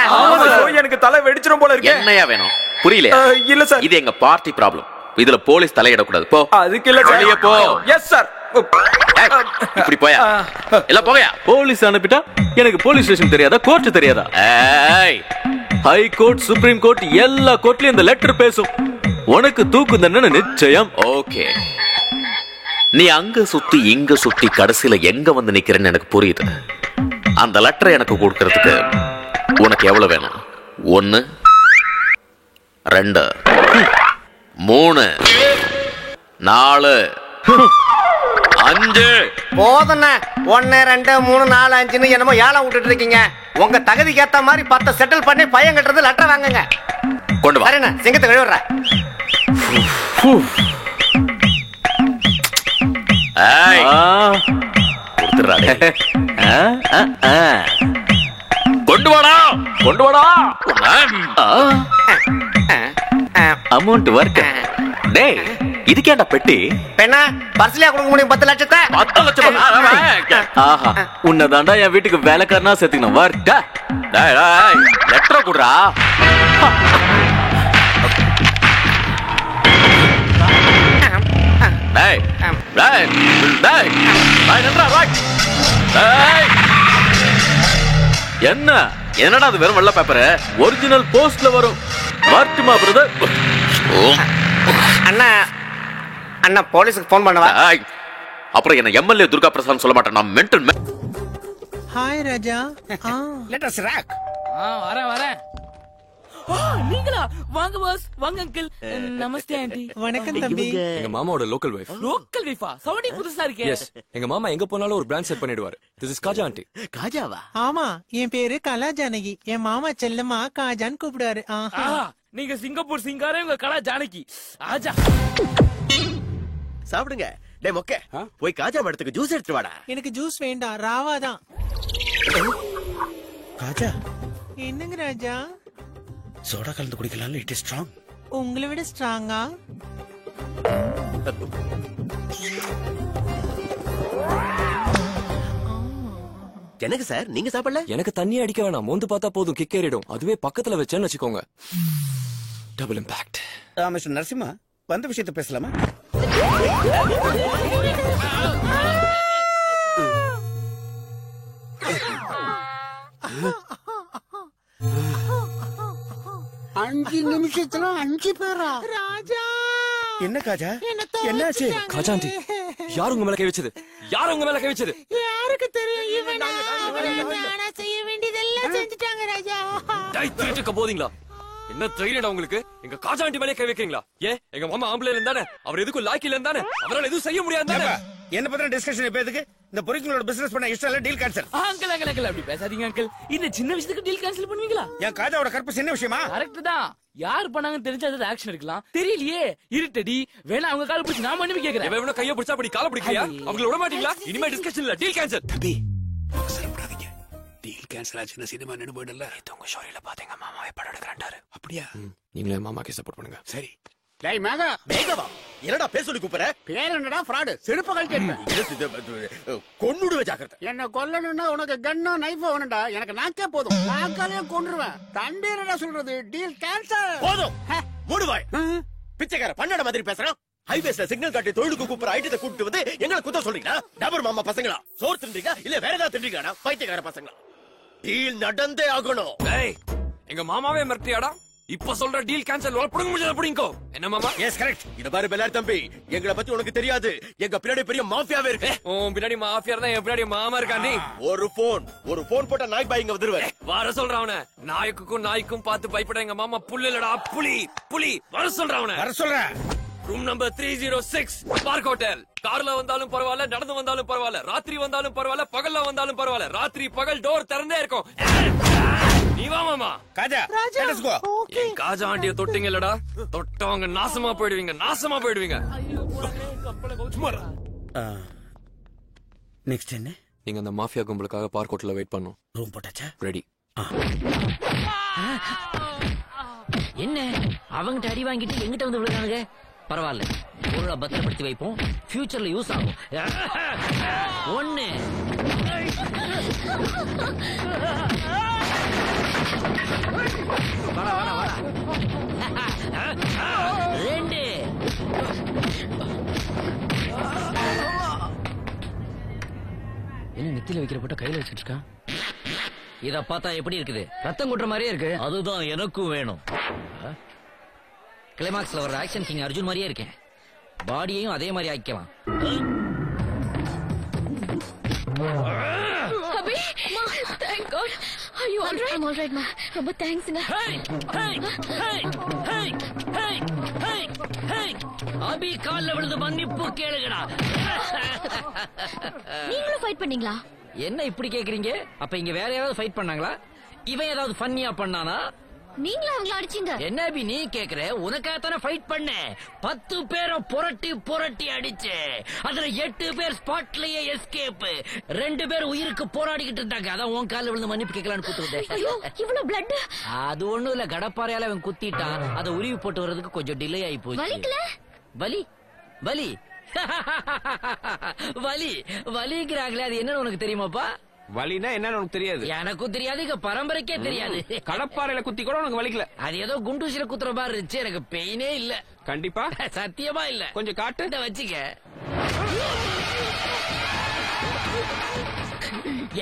எனக்கு தலை வெடிச்சிரும் போல இருக்கு. என்னையா வேணும்? புரியல. இல்ல சார், இது எங்க பார்ட்டி ப்ராப்ளம். இதுல போலீஸ் தலையிடக்கூடாது. போ. அதுக்கு இல்ல சார். வெளியே போ. Yes sir. இப்படி போயா? எல்லாம் போயா? போலீஸ் அனுப்பிட்டா எனக்கு போலீஸ் ஸ்டேஷன் தெரியாதா, கோர்ட் தெரியாதா? ஹை கோர்ட், சுப்ரீம் கோர்ட், எல்லா கோர்ட்லயும் இந்த லெட்டர் பேசும். உனக்கு தூக்கு தண்டனை நிச்சயம். ஓகே, நீ அங்க சுத்தி இங்க சுத்தி கடைசியில எங்க வந்து நிக்கிறேன்னு எனக்கு புரியுது. அந்த லெட்டரை எனக்கு கொடுக்கறதுக்கு உனக்கு எவ்வளவு வேணும்? 1 2 3 4 5 போதண்ண 1 2 3 4 5ன்னு என்னமோ ஏலம் விட்டுட்டு இருக்கீங்க. உங்க தகுதிக்கு ஏத்த மாதிரி 10 செட்டில் பண்ணி பையன் கட்டுறது லெட்டர் வாங்குங்க. கொண்டு வா. சரிண்ணா, சிங்கத்தை கழுவுற. கொண்டு வாடா, கொண்டு வாடா. Amount work. டேய், இதுக்கேண்டா பெட்டி? பெண்ணா பர்சலியா கொடுக்க முடியும் 10 லட்சத்தை? 10 லட்சம். ஆஹா, உன்னதாண்டா என் வீட்டுக்கு வேலைக்காரனா சேர்த்துக்கணும். வர்ட்டா. டேய் டேய், லெட்டரை குடுறா. டேய் டேய் டேய், நின்றா ரைட். டேய், என்ன என்னடா அது வெறும் வெள்ளை பேப்பர்? ஒரிஜினல் போஸ்ட்ல வரும். வார்ட்டுமா பிரதர்? அண்ணா அண்ணா போலீஸ்க்கு ஃபோன் பண்ணவா? அப்புறம் என்ன எம்எல்ஏ துர்கா பிரசாத் சொல்ல மாட்டேன், நான் mental. Hi Raja. Let us rock. வரேன். நீங்களா? வாங்க பாஸ், வாங்க அங்கிள். நமஸ்தே ஆண்டி. வணக்கம் தம்பி. எங்க மாமாவோட லோக்கல் வைஃப். லோக்கல் வைஃபா? சவுண்டி புதுசா இருக்கே. எஸ், எங்க மாமா எங்க போனாலும் ஒரு பிராண்ட் செட் பண்ணிடுவாரு. This is Kaja aunty. காஜாவா? ஆமா, என் பேரு கலா ஜானகி. என் மாமா செல்லம்மா காஜான்னு கூப்பிடுவாரு. நீங்க சிங்கப்பூர் சிங்காரே, உங்க கலா ஜானகி. ஆஜா சாப்பிடுங்க. டே மொக்க, போய் காஜா மடத்துக்கு ஜூஸ் எடுத்து வாடா. எனக்கு ஜூஸ் வேண்டாம், ராவாதான். காஜா என்னங்க ராஜா? சோடா கலந்து குடிக்கலாம். It is strong. உங்களை விட ஸ்ட்ராங்கா? எனக்கு சார், நீங்க சாப்பிடல? எனக்கு தண்ணி அடிக்க வேணாம், மோந்து பார்த்தா போதும், கிக் ஏறிடும். அதுவே பக்கத்துல வச்சேன்னு வச்சுக்கோங்க, டபுள் இம்பாக்ட். மிஸ்டர் நரசிம்மா, வந்த விஷயத்தை பேசலாமா? அஞ்சு நிமிஷத்துல 5 பேரா? ராஜா என்ன காஜா? என்னாச்சு? காஜா ஆண்டி, யார் உங்க மேல கை வச்சது? யார் உங்க மேல கை வச்சது? யாருக்கு தெரியும்? இவனா? நானா செய்ய வேண்டியதெல்லாம் செஞ்சுட்டாங்க ராஜா. டைட் போதீங்களா? என்ன தைரியடா உங்களுக்கு? எங்க காஜா ஆண்டி மேலே கை வைக்கிறீங்களா? ஏன் எங்க மாமா ஆம்பளைல இருந்தானே, அவர் எதுக்கும் லாக்கில இருந்தானே, அவரால் எதுவும் செய்ய முடியாது தானே? என்ன பத்தின டிஸ்கஷன் இப்ப எதுக்கு? இந்த பொறிகளோட பிசினஸ் பண்ண இஷ்டம் இல்ல, deal cancel. Uncle uncle uncle அப்படி பேசாதீங்க அங்கிள். இந்த சின்ன விஷயத்துக்கு டீல் கேன்சல் பண்ணுவீங்களா? என் காஜாவோட கற்பு சின்ன விஷயமா? கரெக்ட் தான். யார் பண்ணாங்கன்னு தெரிஞ்சா அது ஆக்ஷன் எடுக்கலாம். தெரியலையே, இருட்டடி. வேணா அவங்க கால பிடிச்சி நான் மன்னிப்பு கேக்குறேன். எவனோ கைய பிடிச்சா அப்படி கால பிடிக்கறியா? அவங்கள விட மாட்டீங்களா? இனிமே டிஸ்கஷன் இல்ல, டீல் கேன்சல். தம்பி அவசரப்படாதீங்க. டீல் கேன்சல் ஆச்சுன்னா சினிமா நின்னு போயிடல. இது உங்க ஷோரியில பாத்தீங்க, மாமாவே படம் எடுக்கறான்டாரு. அப்படியா? நீங்களே மாமாக்கு சப்போர்ட் பண்ணுங்க. சரி. டேய் மேகா, மேகவா என்னடா பேர் சொல்லி கூப்பிடுற? பேர் என்னடா? ஃப்ராட். செருப்பு கழட்டிடுவேன். கொன்னுடுவே, ஜாக்கிரதை. என்ன கொல்லணும்னா உனக்கு கன்னோ நைஃபோ வேணும்டா. எனக்கு நாக்கே போதும், நாக்காலே கொன்றுவேன். தம்பி என்னடா சொல்றது? Deal cancel. போதும், மூடுவாய். பிச்சைக்கார பண்ணட மாதிரி பேசுறான். ஹைவேஸ்ல சிக்னல் காட்டி தொழிலுக்கு கூப்பிடுற ஐட்டத்தை கூப்பிட்டு வந்து எங்களை குத்த சொல்றீங்களா? டபர் மாமா பசங்களா? சோறு தின்றீங்க இல்ல வேற ஏதாவது தின்றீங்களா? பைத்தியக்கார பசங்களா? டீல் நடந்தே ஆகணும். டேய், எங்க மாமாவே மிரட்டியாடா? இப்ப சொல்ற டீல் கேன்சல். புடுங்க முடியாத புடிங்கோ. என்ன மாமா? Yes correct. இத பாரு பெலார் தம்பி, எங்களை பத்தி உனக்கு தெரியாது. எங்க பின்னாடி பெரிய மாஃபியாவே இருக்கு. உன் பின்னாடி மாஃபியா இருந்தா என் பின்னாடி மாமா இருக்காண்டி. ஒரு போன் போட்டா நாய் பாய் இங்க வந்துருவாரு. வர சொல்ற அவன. நாய்க்கும் நாய்க்கும் பார்த்து பயப்பட எங்க மாமா புல்லு இல்லடா, புலி புலி. வர சொல்ற அவன. வர சொல்ற. Room number 306 park hotel. கார்ல வந்தாலும் பரவாயில்ல, நடந்து வந்தாலும் பரவாயில்ல, ராத்திரி வந்தாலும் பரவாயில்ல, பகல்ல வந்தாலும் பரவாயில்ல, ராத்திரி பகல் டோர் திறந்தே இருக்கும். நீ வா மாமா. Kaja, let's go. என் காஜா ஆண்டிய தொட்டிங்க இல்லடா, தொட்டவங்க நாசமா போயிடுவீங்க, நாசமா போயிடுவீங்க. நெக்ஸ்ட் என்ன? நீங்க அந்த மாஃபியா கும்பலுக்காக பார்க் ஹோட்டல்ல வெயிட் பண்ணும். ரூம் போட்டாச்சா? ரெடி. என்ன அவங்கிட்ட அடி வாங்கிட்டு எங்கிட்ட வந்து விழுறாங்க? பரவாயில்ல, பொருளை பத்திரப்படுத்தி வைப்போம், ஃபியூச்சர்ல யூஸ் ஆகும். ஒண்ணு வாடா வாடா வாடா. ரெண்டு என்ன நெத்தில வைக்கிற போட்ட கையில வச்சுட்டு இருக்கான்? இத பார்த்தா எப்படி இருக்குது? ரத்தம் கொட்டுற மாதிரியே இருக்கு. அதுதான் எனக்கும் வேணும். கிளைமாக்ஸ்ல வர ஆக்ஷன் கிங் அர்ஜுன் மாதிரியே இருக்கேன். பாடியையும் அதே மாதிரி ஆக்கலாம். அபி, மா, thank God. Are you all right? I'm all right, ma. ரொம்ப தேங்க்ஸ்ங்க. அபி கால்ல விழுந்து மன்னிப்பு கேளுங்கடா. நீங்களும் ஃபைட் பண்ணீங்களா? என்ன இப்படி கேக்குறீங்க? அப்ப இங்க வேற யாராவது ஃபைட் பண்ணாங்களா? இவன் ஏதாவது ஃபன்னியா பண்ணானா? நீங்களும் அவங்கள அடிச்சீங்க? என்ன அபி நீ கேக்குற? உனக்காக தானே ஃபைட் பண்ண. 10 பேரை புரட்டி புரட்டி அடிச்சு, அதுல 8 பேர் ஸ்பாட்லயே எஸ்கேப். 2 பேர் உயிருக்கு போராடிக்கிட்டு இருந்தாங்க. அதான் உன் கால விழுந்து மன்னிப்பு கேட்கலான்னு கூப்பிட்டு. ஐயோ, இவ்வளவு பிளட். அது ஒண்ணும் இல்ல, கடப்பாறையால அவன் குத்திட்டான். அதை உருவி போட்டு வர்றதுக்கு கொஞ்சம் டிலே ஆகி போச்சு. வலிக்கல? வலி வலி வலி வலிக்கிறாங்களே, அது என்னன்னு உனக்கு தெரியுமாப்பா? வலினா என்னன்னு உனக்கு தெரியாது? எனக்கும் தெரியாது, இங்க பரம்பரைக்கே தெரியாது. கடப்பாறையில குத்தி கூட உனக்கு வலிக்கல? அது ஏதோ குண்டூசில குத்துற மாதிரி இருந்துச்சு, எனக்கு பெயினே இல்ல. கண்டிப்பா? சத்தியமா இல்ல. கொஞ்சம் காட்டு. இத வச்சுக்க.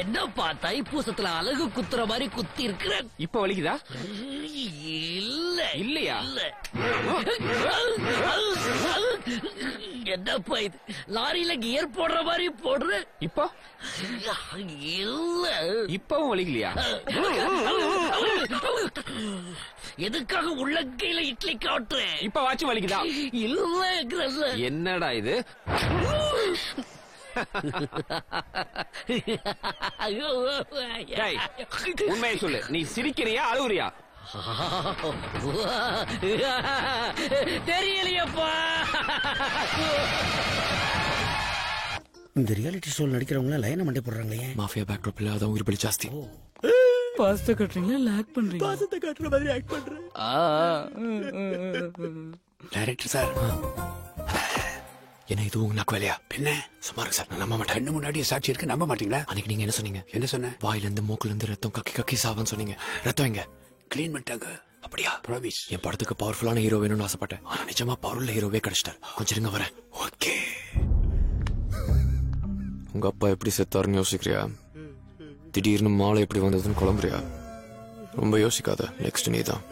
என்னப்பா தைப்பூசத்துல அழகு குத்துற மாதிரி குத்தி இருக்கிற? இப்ப வலிக்குதா? இல்ல. இல்லையா? இல்ல. என்னப்பா இது லாரியில கியர் போடுற மாதிரி போடுற இப்போ இல்ல இப்பவும் வலிக்கலையா? எதுக்காக உள்ளங்கையில இட்லி காட்டுறேன்? இப்ப வாட்சி வலிக்குதா? இல்ல என்னடா இது? உண்மையை சொல்லு, நீ சிரிக்கிறியா அழுவுறியா? தெரியலையப்பா. இந்த ரியாலிட்டி ஷோல நடிக்கிறவங்க லைனை மண்டை போடுறாங்களே. மாஃபியா பேக்ட்ராப் இல்ல, அதான் உயிர் பலி ஜாஸ்தி. பாஸ்தா கட்டுறீங்களா இல்ல ஆக்ட் பண்றீங்க? பாசத்தை காட்டுற மாதிரி ஆக்ட் பண்றேன். டைரக்டர் சார், என்ன இது உங்களுக்கு வேலையா? பின்ன சும்மா இருக்கு சார், நான் நம்ப மாட்டேன். கண்ணு முன்னாடியே சாட்சி இருக்கு, நம்ப மாட்டீங்களா? அன்னைக்கு நீங்க என்ன சொன்னீங்க? என்ன சொன்ன? வாயில இருந்து மூக்குல இருந்து ரத்தம் கக்கி கக்கி சாவன்னு சொன்னீங்க. ரத்தம் எங்க? கிளீன் பண்ணிட்டாங்க. அப்படியா? ப்ராமிஸ். என் படத்துக்கு பவர்ஃபுல்லான ஹீரோ வேணும்னு ஆசைப்பட்டேன். ஆனா நிஜமா பவர்ஃபுல் ஹீரோவே கிடைச்சிட்டார். கொஞ்சம் இருங்க வரேன். ஓகே. உங்க அப்பா எப்படி செத்தாருன்னு யோசிக்கிறியா? திடீர்னு மாலை எப்படி வந்ததுன்னு குழம்புறியா? ரொம்ப யோசிக்காத, நெக்ஸ்ட் நீ தான்.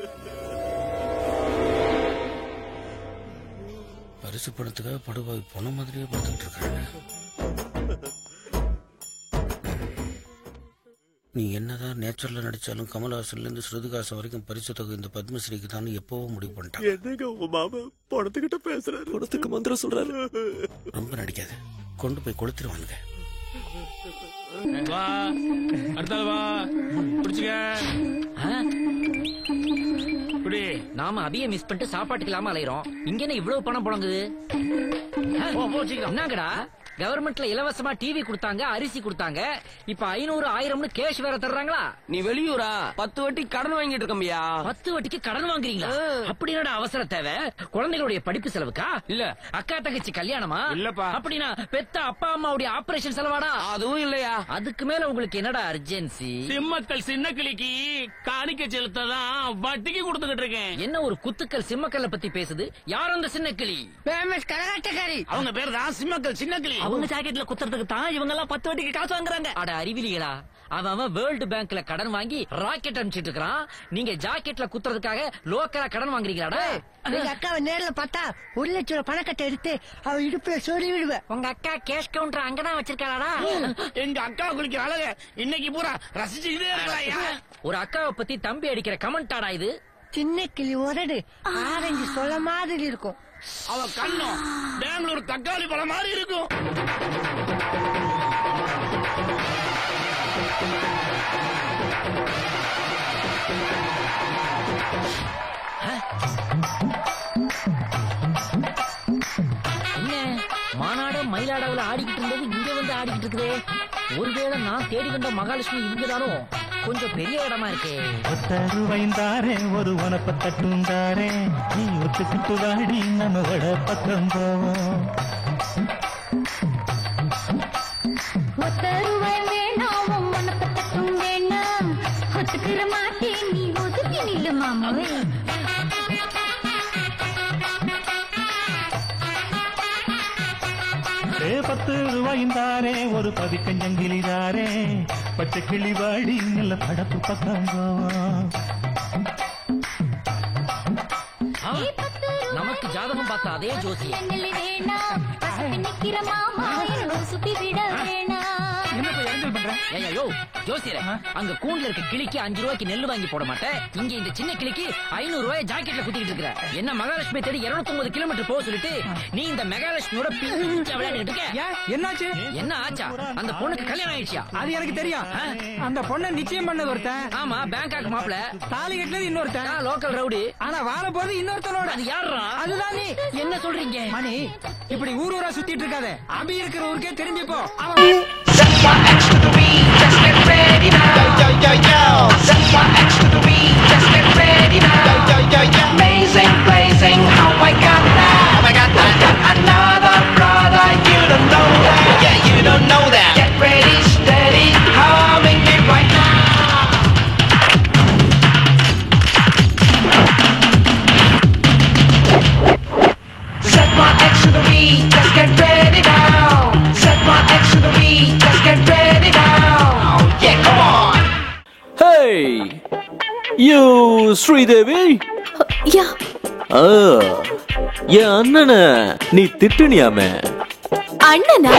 பரிசு படத்துக்காக படுபாவி போன மாதிரியே பார்த்துட்டு இருக்காங்க. நீ என்னதான் நேச்சுரலா நடிச்சாலும் கமல்ஹாசன்ல இருந்து ஸ்ருதிகாசன் வரைக்கும் பரிசு தொகை இந்த பத்மஸ்ரீக்கு தான் எப்பவும் முடிவு பண்ணிட்டான். என்னங்க உங்க மாமா படத்துக்கிட்ட பேசுறாரு? படத்துக்கு மந்திரம் சொல்றாரு. ரொம்ப நடிக்காத, கொண்டு போய் கொளுத்திடுவானுங்க. வா அடுத்தால வா புடிச்சுக்க. நாம அபிய மிஸ் பண்ணிட்டு சாப்பாட்டுக்கு இல்லாம அலையிறோம். இங்க என்ன இவ்வளவு பணம் புழங்குது? என்னங்கடா, கவர்மெண்ட்ல இலவசமா டிவி கொடுத்தாங்க, அரிசி கொடுத்தாங்க, இப்ப 500 1000 கேஷ் வேற தர்றாங்களா? நீ வெளியூரா 10 வட்டி கடன் வாங்கிட்டு இருக்கம்பியா? 10 வட்டிக்கு கடன் வாங்குறீங்களா? அப்படி என்னடா அவசர தேவை? குழந்தைகளுடைய படிப்பு செலவுக்கா? இல்ல அக்கா தங்கச்சி கல்யாணமா? இல்லப்பா. அப்படின்னா பெத்த அப்பா அம்மாவுடைய ஆபரேஷன் செலவாடா? அதுவும் இல்லையா. அதுக்கு மேல உங்களுக்கு என்னடா அர்ஜென்சி? சிம்மக்கல் சின்ன கிளிக்கு காணிக்க செலுத்ததான் வட்டிக்கு கொடுத்துக்கிட்டு இருக்கேன். என்ன ஒரு குத்துக்கள் சிம்மக்கல்ல பத்தி பேசுது? யார் அந்த சின்ன கிளி? அவங்க பேர் தான் சிம்மக்கல் சின்ன கிளி. அவங்க ஜாக்கெட்ல குத்துறதுக்கு தான் இவங்க எல்லாம் 10 வட்டிக்கு காசு வாங்குறாங்க. அட அறிவிலிகளா, அவன் வேர்ல்டு பேங்க்ல கடன் வாங்கி ராக்கெட் அனுப்பிச்சிட்டு இருக்கான். நீங்க ஜாக்கெட்ல குத்துறதுக்காக லோக்கலா கடன் வாங்குறீங்களாடா? எங்க அக்காவை நேர்ல பார்த்தா 1 லட்சம் ரூபாய் பணக்கட்டை எடுத்து அவ இடுப்புல சொல்லி விடுவேன். உங்க அக்கா கேஷ் கவுண்டர் அங்கதான் வச்சிருக்காளா? எங்க அக்கா குளிக்க அழக இன்னைக்கு பூரா ரசிச்சுக்கிட்டே இருக்கலாம். ஒரு அக்காவை பத்தி தம்பி அடிக்கிற கமெண்டாடா இது? சின்ன கிளி உரடு ஆரஞ்சு சொல்ல மாதிரி இருக்கும். அவ கண்ணும் பெங்களூர் தக்காளி பழம் மாதிரி இருக்கும். என்ன மாநாட மயிலாடாவில் ஆடிக்கிட்டு இருந்தது இங்க வந்து ஆடிக்கிட்டு இருக்குதே. ஒருவேளை நான் தேடி வந்த மகாலட்சுமி இங்கதானோ? கொஞ்சம் பெரிய இடமா இருக்கே. ஒத்தருவைந்தாரே ஒரு உனப்ப தட்டுந்தாரே, நீ ஒத்துக்கிட்டு வாடி நம்ம வட பக்கம் போவோம். ஒத்தருவாய் வேணாம் உனப்ப தட்டும் வேணாம், ஒத்துக்கிற மாட்டேன் நீ ஒதுக்கி நில்லு மாமாவே. 10 ரூபாய்ந்தாரே ஒரு பதிக்கஞ்சங்கிலிதாரே, பச்சை கிளி வாடி நல்ல படப்பு பக்கம் போவோம். நமக்கு ஜாதகம் பார்த்த அதே ஜோசியம். வேணாம் நிக்கிற மாமா சுத்தி விட வேணாம். ஐயோ ஜோசியரே, அங்க கூண்டுல இருக்க கிளிக்கு 5 ரூபாய்க்கு நெல்லு வாங்கி போட மாட்டேன். இங்க இந்த சின்ன கிளிக்கு 500 ரூபாய் ஜாக்கெட்ல குத்திக்கிட்டு இருக்கிற. என்ன மகாலட்சுமி தேடி 209 கிலோமீட்டர் போக சொல்லிட்டு நீ இந்த மகாலட்சுமியோட விளையாடிட்டு இருக்க. என்னாச்சு? என்ன ஆச்சா? அந்த பொண்ணுக்கு கல்யாணம் ஆயிடுச்சா? அது எனக்கு தெரியும். அந்த பொண்ணை நிச்சயம் பண்ணது ஒருத்தன். ஆமா, பேங்காக் மாப்பிள. தாலி கட்டினது இன்னொருத்தன். Local rowdy. ஆனா வாழ போது இன்னொருத்தனோட. அது யாரா? அதுதான் நீ. என்ன சொல்றீங்க? மணி, இப்படி ஊர் ஊரா சுத்திட்டு இருக்காத. அபி இருக்கிற ஊருக்கே திரும்பி போ. Amazing, blazing, how I got that. Oh my God, I got another brother. You don't know that. Yeah, you don't know that. Get ready, steady, humming it right now. Set my X to the beat, just get ready now. Set my X to the beat, just get ready now. Yeah, come on. Hey, you Sridevi? Yeah. என் அண்ணன நீ திட்டுனியாமே. அண்ணனா?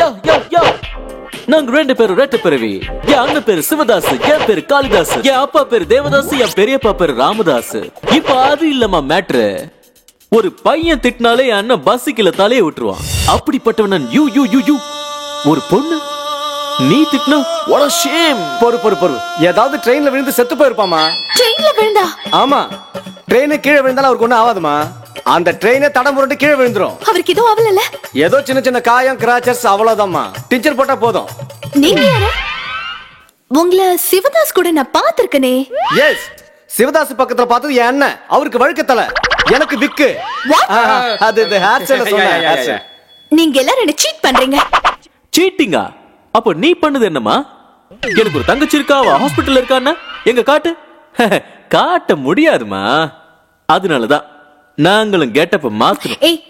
நாங்க 2 பேரும் ரெட்ட பிறவி. என் அண்ணன் பேரு சிவதாஸ், என் பேரு காளிதாஸ், என் அப்பா பேரு தேவதாஸ், என் பெரியப்பா பேரு ராமதாஸ். இப்ப அது இல்லமா மேட்ரு. ஒரு பையன் திட்டினாலே என் அண்ணன் பஸ்ஸுக்குள்ள தலையை விட்டுருவான். அப்படிப்பட்டவன் யூ யூ யூ யூ. ஒரு பொண்ணு நீ திட்டினா what a shame. பொறு ஏதாவது ட்ரெயின்ல விழுந்து செத்து போயிருப்பாமா. ட்ரெயின்ல விழுந்தா? ஆமா, ட்ரெயின் கீழே விழுந்தாலும் அவருக்கு ஒண்ணும் ஆகாதுமா. அந்த ட்ரெயினே தடம் புரண்டு கீழே விழுந்துரும். அவருக்கு எதுவும் ஆகல. ஏதோ சின்ன காயம் கிராச்சர்ஸ் அவ்வளவுதான்மா. டீச்சர் போட்டா போதும். நீங்க யாரு? உங்களை சிவதாஸ் கூட நான் பாத்திருக்கனே. எஸ், சிவதாஸ் பக்கத்துல பார்த்தது என் அண்ணன். அவருக்கு வழுக்கத்தல, எனக்கு விக்கு. அது இந்த ஹேர் ஸ்டைல சொன்னேன். நீங்க எல்லாரும் என்ன சீட் பண்றீங்க. சீட்டிங்கா? அப்ப நீ பண்ணது என்னமா? எனக்கு ஒரு தங்கச்சி இருக்கா, அவ ஹாஸ்பிடல்ல இருக்கான்னா எங்க காட்டு. காட்ட முடியாதுமா. அதனாலதான் நாங்களும் கெட்டப்ப மாத்தணும். ஏய்,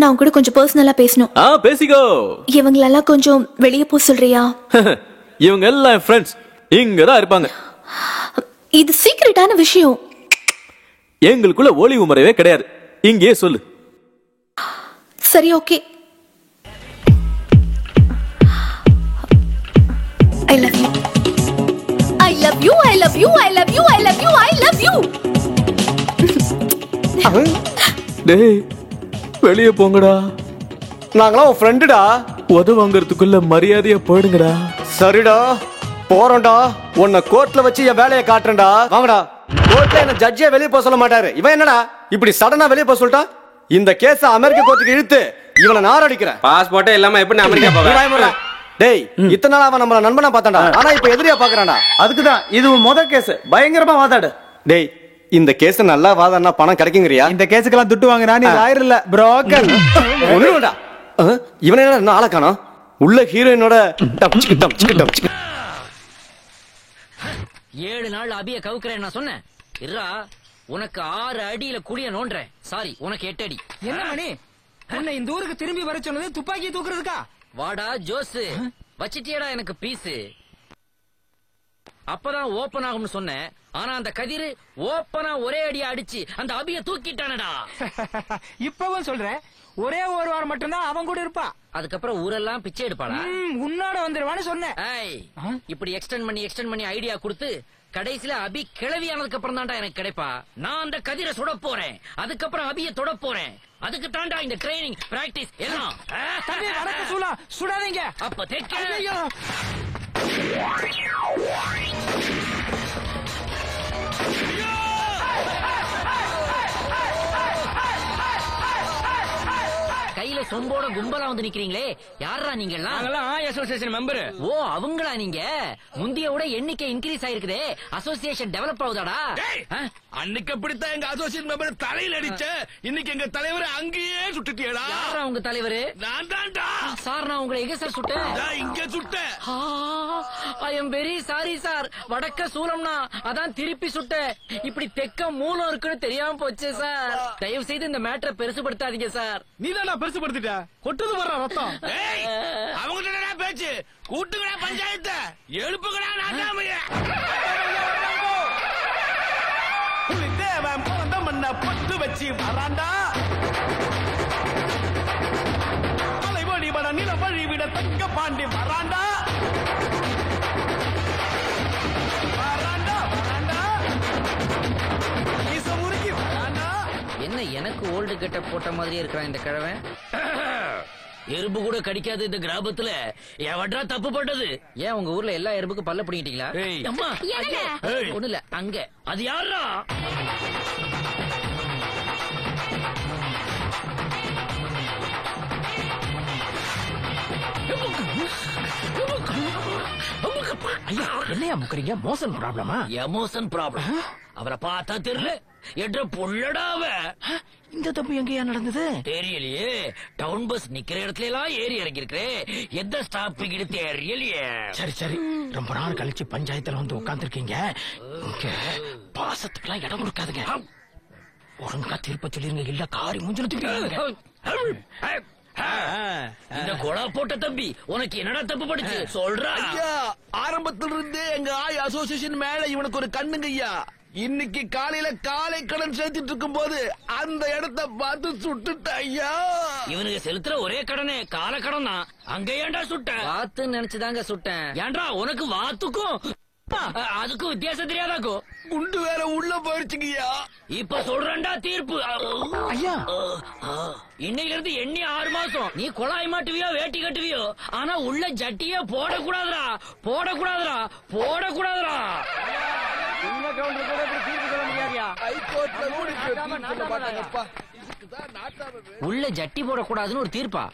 நான் கூட கொஞ்சம் பர்சனலா பேசணும். பேசிக்கோ. இவங்களெல்லாம் கொஞ்சம் வெளியே போ சொல்றியா? இவங்க எல்லாம் ஃப்ரெண்ட்ஸ், இங்கதான் இருப்பாங்க. இது சீக்ரெட்டான விஷயம். எங்களுக்குள்ள ஒளிவு மறைவே கிடையாது. இங்கே சொல்லு. சரி, okay. I love you. I love you. I love you. I love you. I love you. I love you. டேய், வெளியே போங்கடா. நாங்களாம் உன் ஃப்ரெண்டுடா. உத வாங்கறதுக்குள்ள மரியாதையா போயிடுங்கடா. சரிடா, போறோம்டா. உன்னை கோர்ட்ல வச்சு என் வேலையை காட்டுறேன்டா. வாங்கடா. கோர்ட்ல என்ன ஜட்ஜே வெளியே போக சொல்ல மாட்டாரு. இவன் என்னடா இப்படி சடனா வெளியே போக சொல்லிட்டா? இந்த கேஸ அமெரிக்க கோர்ட்டுக்கு இழுத்து இவனை நாரடிக்கிறேன். பாஸ்போர்ட்டே இல்லாம எப்படி அமெரிக்கா போவேன்? டேய், இத்தனை நாள் அவன் நம்மள நண்பனா பார்த்தான்டா. ஆனா இப்ப எதிரியா பாக்குறான்டா. அதுக்குதான் இது முதல் கேஸ். பயங்கரமா வாதாடு. டேய், இந்த கேஸ் நல்லா வாதாடுனா பணம் கிடைக்குங்கறியா? இந்த கேஸுக்கெல்லாம் துட்டு வாங்குறா நீ லாயர் இல்ல, புரோக்கர். ஒண்ணுடா. இவன் என்ன இன்னும் ஆள காணோம்? உள்ள ஹீரோயினோட டப்ச்சிக்கு டப்ச்சிக்கு டப்ச்சிக்கு. 7 நாள் அபிய கவுக்குறேன் நான் சொன்னேன். இருடா, உனக்கு 6 அடியில குடிய நோன்றேன். சாரி, உனக்கு 8 அடி. என்ன மணி, உன்னை இந்த ஊருக்கு திரும்பி வர சொன்னது துப்பாக்கி தூக்குறதுக்கா? வாடா ஜோஸ், வச்சிட்டியடா எனக்கு பீஸ். அப்பதான் ஓபன் ஆகும்னு சொன்னேன். ஆனா அந்த கதிர் ஓபனா ஒரே அடியா அடிச்சு அந்த அபிய தூக்கிட்டானடா. இப்பவும் சொல்றேன், ஒரே ஒரு வாரம் மட்டும்தான் அவன் கூட இருப்பா. அதுக்கப்புறம் ஊரெல்லாம் பிச்சை எடுப்பாளா? உன்னோட வந்துருவான்னு சொன்னேன். இப்படி எக்ஸ்டெண்ட் பண்ணி ஐடியா கொடுத்து கடைசியில அபி கிளவியானதுக்கு அப்புறம் தான்டா எனக்கு கிடைப்பா. நான் அந்த கதிரை சுட போறேன், அதுக்கப்புறம் அபிய தொட போறேன். அதுக்கு தாண்டா இந்த ட்ரைனிங் பிராக்டிஸ் எல்லாம். சுடாதீங்க. அப்ப தேக்க கையில சொம்போட கும்பலா வந்து நிக்கிறீங்களே, யாரா நீங்க எல்லாம்? Association member. ஓ, அவங்களா நீங்க? முந்திய விட எண்ணிக்கை இன்க்ரீஸ் ஆயிருக்குதே, அசோசியேஷன் டெவலப் ஆகுதாடா? அன்னைக்கு அப்படித்தான் எங்க அசோசியேஷன் மெம்பர் தலையில அடிச்ச. இன்னைக்கு எங்க தலைவர் அங்கேயே சுட்டுட்டியடா. யாரா உங்க தலைவர்? நான் தான்டா. சார், நான் உங்களை எங்க சார் சுட்டேன்? இங்க சுட்டேன். I am very sorry sir. வடக்க சூலம்னா அதான் திருப்பி சுட்டேன். இப்படி தெக்க மூலம் இருக்குன்னு தெரியாம போச்சு சார். தயவு செய்து இந்த மேட்டரை பெருசுபடுத்தாதீங்க சார். நீதான் பெருசுபடுத்திட்ட. கொட்டுது வர்ற ரத்தம். அவங்க பேச்சு கூட்டுக்கடா பஞ்சாயத்து எழுப்புக்கடா நாட்டாமைய. தேவன் பிறந்த மண்ண பட்டு வச்சு வராண்டா. மலை வழி வட நில வழி விட தங்க பாண்டி வராண்டா. என்ன எனக்கு ஓல்டு கெட்ட போட்ட மாதிரியே இருக்கிறான் இந்த கிழவன். எறும்பு கூட கடிக்காது இந்த கிராமத்துல. எவடா தப்பு பட்டது? ஏன் உங்க ஊர்ல எல்லா எறும்புக்கும் பல்ல பிடிங்கிட்டீங்களா? அம்மா, ஒண்ணு இல்ல. அங்க அது யாரா? ஐயா, என்னையா முக்கறீங்க? மோஷன் ப்ராப்ளமா? Emotion problem. அவரை பார்த்தா தெரியல. என்ற பொள்ளடாவ. இந்த தப்பு எங்கயா நடந்தது? தெரியலையே. டவுன் பஸ் நிக்கிற இடத்துல எல்லாம் ஏறி இறங்கி இருக்கிறே. எந்த ஸ்டாப்பிங் எடுத்து தெரியலையே. சரி சரி, ரொம்ப நாள் கழிச்சு பஞ்சாயத்துல வந்து உட்கார்ந்துருக்கீங்க. பாசத்துக்கெல்லாம் இடம் கொடுக்காதுங்க. ஒழுங்கா தீர்ப்ப சொல்லிருங்க, இல்ல காரி மூஞ்சில தூக்கிடுங்க. இந்த கொலா போட்ட தம்பி உனக்கு என்னடா தப்பு படிச்சு சொல்றா? ஆரம்பத்துல இருந்தே எங்க ஆய் அசோசியேஷன் மேல இவனுக்கு ஒரு கண்ணுங்க ஐயா. இன்னைக்கு காலையில காலை கடன் சேர்த்துட்டு இருக்கும் போது அந்த இடத்த பார்த்து சுட்டுட்ட ஐயா. இவனுக்கு செலுத்துற ஒரே கடனே கால கடன் தான். அங்க ஏன்டா சுட்ட? வாத்து நினைச்சுதாங்க சுட்டேன். ஏன்டா உனக்கு வாத்துக்கும் அதுக்கும் வித்தியாசம் தெரியாதாக்கும்? குண்டு வேற உள்ள போயிடுச்சுங்கய்யா. இப்ப சொல்றேன்டா தீர்ப்பு. ஐயா இன்னையில இருந்து எண்ணி 6 மாசம் நீ குழாய் மாட்டுவியோ வேட்டி கட்டுவியோ, ஆனா உள்ள ஜட்டியே போடக்கூடாதுடா, போடக்கூடாதுடா, போடக்கூடாதுடா. உள்ள ஜட்டி போடக்கூடாதுன்னு ஒரு தீர்ப்பா?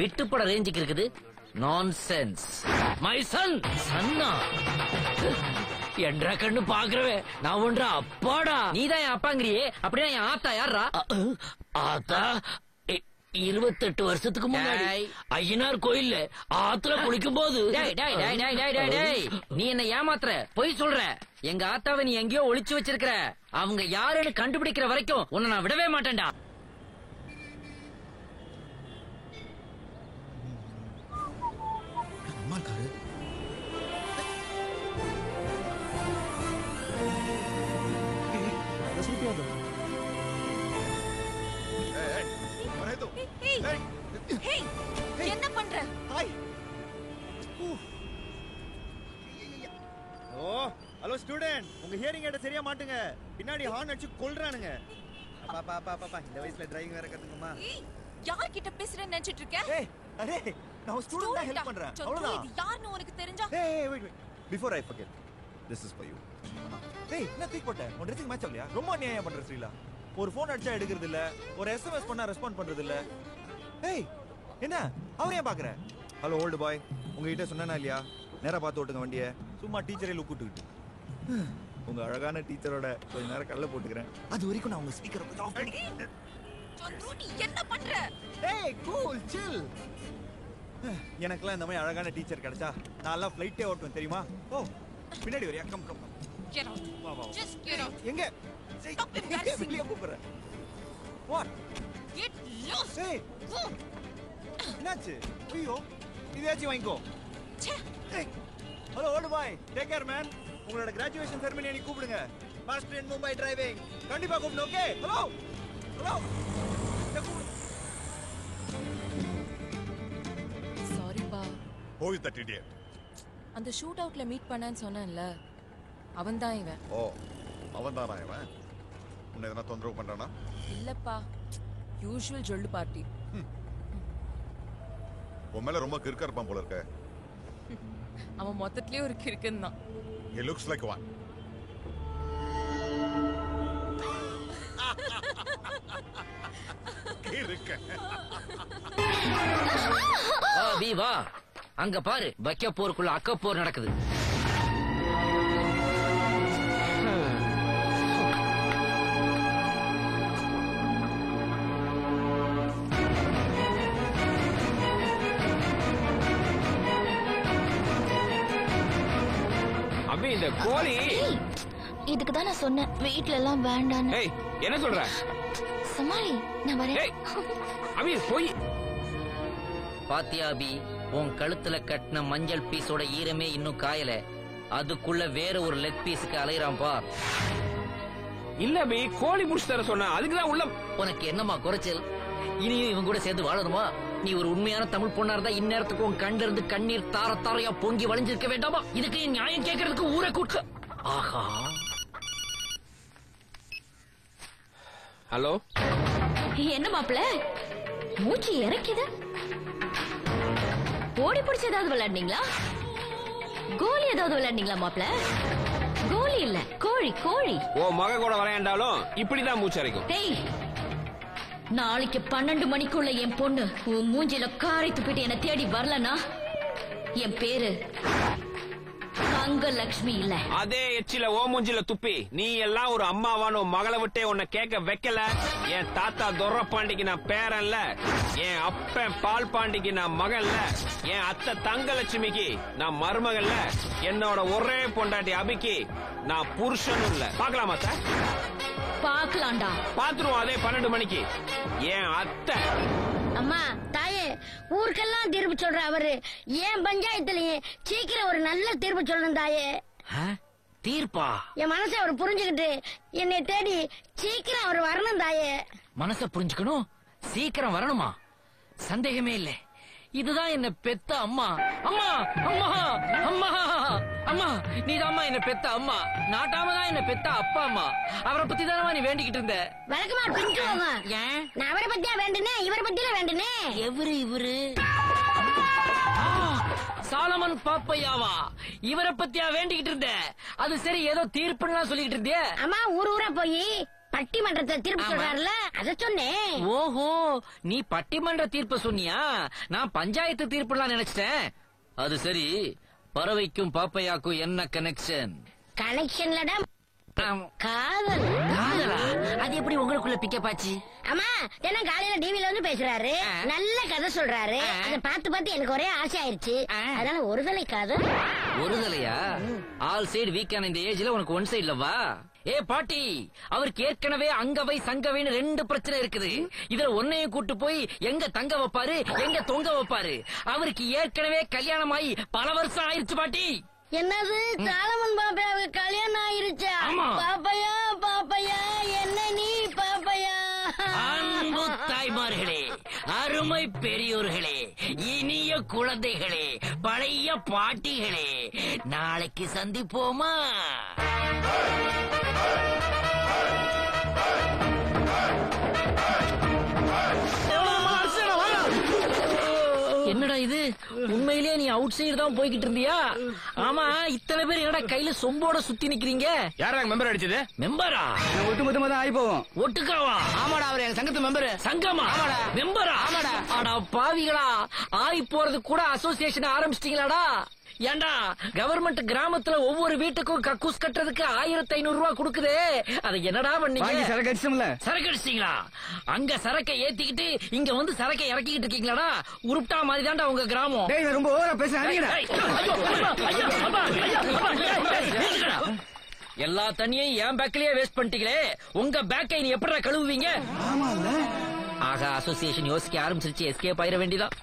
விட்டுப்பட ரேஞ்சுக்கு இருக்குது. நான்சென்ஸ். மை சன் சன்னா என்ற கண்ணு பாக்குறவே நான் ஒன்றா அப்பாடா. நீதான் என் அப்பாங்கிறியே, அப்படின்னா என் ஆத்தா யாரா? ஆத்தா 28 வருஷத்துக்கு முன்னாடி ஐயனார் கோயில்ல ஆத்துல குளிக்கும் போது. நீ என்ன ஏமாத்துற, பொய் சொல்ற. எங்க ஆத்தாவை நீ எங்கேயோ ஒளிச்சு வச்சிருக்கிற. அவங்க யாருன்னு கண்டுபிடிக்கிற வரைக்கும் உன்னை நான் விடவே மாட்டேன்டா. என்ன பண்ற? ஓ ஹலோ ஸ்டூடெண்ட், உங்க ஹியரிங் எட சரியா மாட்டுங்க. பின்னாடி ஹார்ன் அடிச்சு கொல்றானுங்க. அப்பா அப்பா அப்பா இந்த வயசுல டிரைவிங் வேற கத்துக்குமா? யார் கிட்ட பேசுறேன்னு நினைச்சிட்டு இருக்க? ஏய் அரே நான் ஸ்டூடண்ட் தான் ஹெல்ப் பண்றேன். அவ்வளவுதான். இது யாருன்னு உனக்கு தெரிஞ்சா? ஏய் wait before I forget, this is for you. ஏய் என்ன தூக்கி போட்ட? உன் ட்ரெஸ்ஸிங் மேட்ச் ஆகலையா? ரொம்ப அநியாயம் பண்ற ஸ்ரீலா. ஒரு ஃபோன் அடிச்சா எடுக்கிறது இல்ல, ஒரு எஸ்எம்எஸ் பண்ணா ரெஸ்பாண்ட் பண்றது இல்ல. ஏய் என்ன அவரே ஏன் பாக்குற? ஹலோ ஓல்டு பாய், உங்ககிட்ட சொன்னா இல்லையா நேரா பார்த்து ஓட்டுங்க வண்டியை, சும்மா டீச்சரே லுக் விட்டுக்கிட்டு. உங்க அழகான டீச்சரோட கொஞ்ச நேரம் கல்ல போட்டுக்கிறேன். அது வரைக்கும் நான் உங்க ஸ்பீக்கரை கொஞ்சம் ஆஃப் பண்ணி. நீ என்ன பண்ற? ஏய் கூல் சில். எனக்குலாம் இந்த மாதிரி அழகான டீச்சர் கிடைச்சா நான் எல்லாம் ஃப்ளைட்டே ஓட்டுவேன் தெரியுமா? ஓ பின்னாடி வரியா? Come come Get out. வா வா. Just get out. எங்க? Stop embarrassing. வெளிய கூப்பிடுறேன். What? Get lost. ஏய் என்னாச்சு? ஐயோ இதையாச்சும் வாங்கிக்கோ. ஏய் hello old boy, take care man. உங்களோட கிராஜுவேஷன் செரமனி அன்னைக்கு கூப்பிடுங்க. மாஸ்டர் இன் மும்பை டிரைவிங் கண்டிப்பா கூப்பிடு. Okay hello hello. சாரி பா. Who is that idiot? அந்த ஷூட் அவுட்ல மீட் பண்ணான்னு சொன்னேன்ல, அவன்தான் இவன். ஓ அவன்தானா இவன்? உன்னை எதனா தொந்தரவு பண்றானா? இல்லப்பா, யூஷுவல் ஜொல்லு பார்ட்டி. உன் மேல ரொம்ப கிறுக்கா இருப்பான் போல இருக்க. அவன் மொத்தத்திலே ஒரு கிறுக்கன் தான். He looks like one. வா அங்க பாரு, வைக்க போருக்குள்ள அக்க போர் நடக்குது. அபி இந்த கோழி இதுக்கு தான் நான் சொன்னேன் வீட்ல எல்லாம் வேண்டான்னு. ஏய் என்ன சொல்ற? சமாளி, நான் வரேன். அபி போய் பாத்தியா அபி, உன் கழுத்துல கட்டின மஞ்சள் பீஸோட ஈரமே இன்னும் காயல, அதுக்குள்ள வேற ஒரு லெக் பீஸுக்கு அலையறான் பார். இல்ல அபி, கோழி புடிச்சு தர சொன்ன, அதுக்குதான் உள்ள. உனக்கு என்னமா குறைச்சல்? இனியும் இவன் கூட சேர்ந்து வாழணுமா? நீ ஒரு உண்மையான தமிழ் பொண்ணா இருந்தா இந்நேரத்துக்கு உன் கண்ல இருந்து கண்ணீர் தார தாரையா பொங்கி வளைஞ்சிருக்க வேண்டாமா? இதுக்கு என் நியாயம் கேட்கறதுக்கு ஊரை கூட்ட. ஆஹா. ஹலோ என்ன மாப்பிள்ள மூச்சு இறக்கிது? ஓடி பிடிச்சு ஏதாவது விளையாடுனீங்களா? கோலி ஏதாவது விளையாடுனீங்களா மாப்பிள்ள? கோலி இல்ல, கோழி கோழி. ஓ மக கூட விளையாண்டாலும் இப்படிதான் மூச்சு அரைக்கும். டேய், நாளைக்கு 12 மணிக்குள்ள என் பொண்ணு உன் மூஞ்சில காரை துப்பிட்டு என்ன தேடி வரலனா என் பேரு தங்கலட்சுமி இல்ல. அதே எச்சில ஓ மூஞ்சில துப்பி நீ எல்லாம் ஒரு அம்மாவான மகளை விட்டே உன்னை கேட்க வைக்கல. என் தாத்தா துரப்பாண்டிக்கு நான் பேரன்ல, என் அப்பன் பால் பாண்டிக்கு நான் மகன்ல, என் அத்தை தங்கலட்சுமிக்கு நான் மருமகன்ல, என்னோட ஒரே பொண்டாட்டி அபிக்கு நான் புருஷனும் இல்ல. பாக்கலாமா சார்? பாக்கலாம்டா. பாத்துருவோம் அதே 12 மணிக்கு. ஏன் அத்தை அம்மா தாயே, ஊருக்கெல்லாம் தீர்ப்பு சொல்ற அவரு ஏன் பஞ்சாயத்துலயே சீக்கிரம் ஒரு நல்ல தீர்ப்பு சொல்லணும் தாயே. தீர்ப்பா? என் மனசை அவர் புரிஞ்சுக்கிட்டு என்னை தேடி சீக்கிரம் அவர் வரணும் தாயே. மனச புரிஞ்சுக்கணும், சீக்கிரம் வரணுமா? சந்தேகமே இல்ல. இதுதான் என்ன பெத்த அம்மா. அம்மா அம்மா அம்மா அம்மா, நீதாம்மா என்ன பெத்த அம்மா. நாட்டாம தான் என்ன பெத்த அப்பா அம்மா. அவரை பத்தி தானமா நீ வேண்டிக்கிட்டு இருந்த? விளக்குமா பிரிஞ்சு போங்க. ஏன்? நான் அவரை பத்தியா வேண்டுனேன், இவரை பத்தியில வேண்டுனேன். இவரு சாலமன் பாப்பையாவா? இவரை பத்தியா வேண்டிக்கிட்டு இருந்த? அது சரி, ஏதோ தீர்ப்புன்னு சொல்லிக்கிட்டு இருந்தியே. அம்மா ஊர் ஊரா போய் பட்டிமன்றத்தை தீர்ப்பு சொல்றாருல, அத சொன்னேன். ஓஹோ, நீ பட்டிமன்ற தீர்ப்பு சொன்னியா? நான் பஞ்சாயத்து தீர்ப்புலாம் நினைச்சிட்டேன். அது சரி, பறவைக்கும் பாப்பையாக்கும் என்ன கனெக்ஷன்? கனெக்ஷன்லடா காதல். காதலா? அது எப்படி உங்களுக்குள்ள பிக்கப் ஆச்சு? அம்மா தினம் காலையில டிவில வந்து பேசுறாரு, நல்ல கதை சொல்றாரு. அதை பார்த்து பார்த்து எனக்கு ஒரே ஆசை ஆயிருச்சு. அதனால ஒருதலை காதல். ஒருதலையா? ஆல் சைடு வீக்கான இந்த ஏஜ்ல உனக்கு ஒன் சைடுலவா? ஏ பாட்டி, அவருக்கு ஏற்கனவே அங்கவை சங்கவைன்னு 2 பிரச்சனை இருக்குது. இதுல ஒன்னையும் கூட்டு போய் எங்க தங்க வைப்பாரு, எங்க தொங்க வைப்பாரு? அவருக்கு ஏற்கனவே கல்யாணம் ஆகி பல வருஷம் ஆயிருச்சு பாட்டி. என்னது, சாலமன் பாப்பையாவுக்கு கல்யாணம் ஆயிருச்சா? பாப்பையா பாப்பையா, என்ன நீ பாப்பையா? அன்பு தாய்மார்களே, அருமை பெரியோர்களே, இனிய குழந்தைகளே, பழைய பாட்டிகளே, நாளைக்கு சந்திப்போமா? என்னடா இது, உண்மையிலேயே நீ அவுட் சைடு தான் போய்கிட்டு இருந்தியா? ஆமா, இத்தனை பேர் என்னடா கையில சொம்போட சுத்தி நிக்கிறீங்க? யாரா மெம்பர் அடிச்சது? மெம்பரா? ஒட்டு மொத்தமா தான் ஆகி போவோம். ஒட்டுக்காவா? ஆமாடா, அவர் எங்க சங்கத்து மெம்பர். சங்கமா? ஆமாடா. மெம்பரா? ஆமாடா. அடா பாவிகளா, ஆறி போறது கூட அசோசியேஷன் ஆரம்பிச்சிட்டீங்களாடா? ஏண்டா, கவர்மெண்ட் கிராமத்துல ஒவ்வொரு வீட்டுக்கும் கக்கூஸ் கட்டுறதுக்கு 1500 ரூபாய் கொடுக்குதே, அதை என்னடா பண்ணீங்க? சரக்கு அடிச்சோம்ல. சரக்கு அடிச்சிட்டீங்களா? அங்க சரக்கை ஏத்திக்கிட்டு இங்க வந்து சரக்கை இறக்கிக்கிட்டு இருக்கீங்களாடா? உருப்டா மாதிரி தான்டா உங்க கிராமம். ரொம்ப ஓவரா பேசுறீங்க. எல்லா தண்ணியும் என் பேக்லயே வேஸ்ட் பண்ணிட்டீங்களே, உங்க பேக்கை நீ எப்படா கழுவுவீங்க? ஆக அசோசியேஷன் யோசிக்க ஆரம்பிச்சிருச்சு, எஸ்கேப் ஆயிர வேண்டியதான்.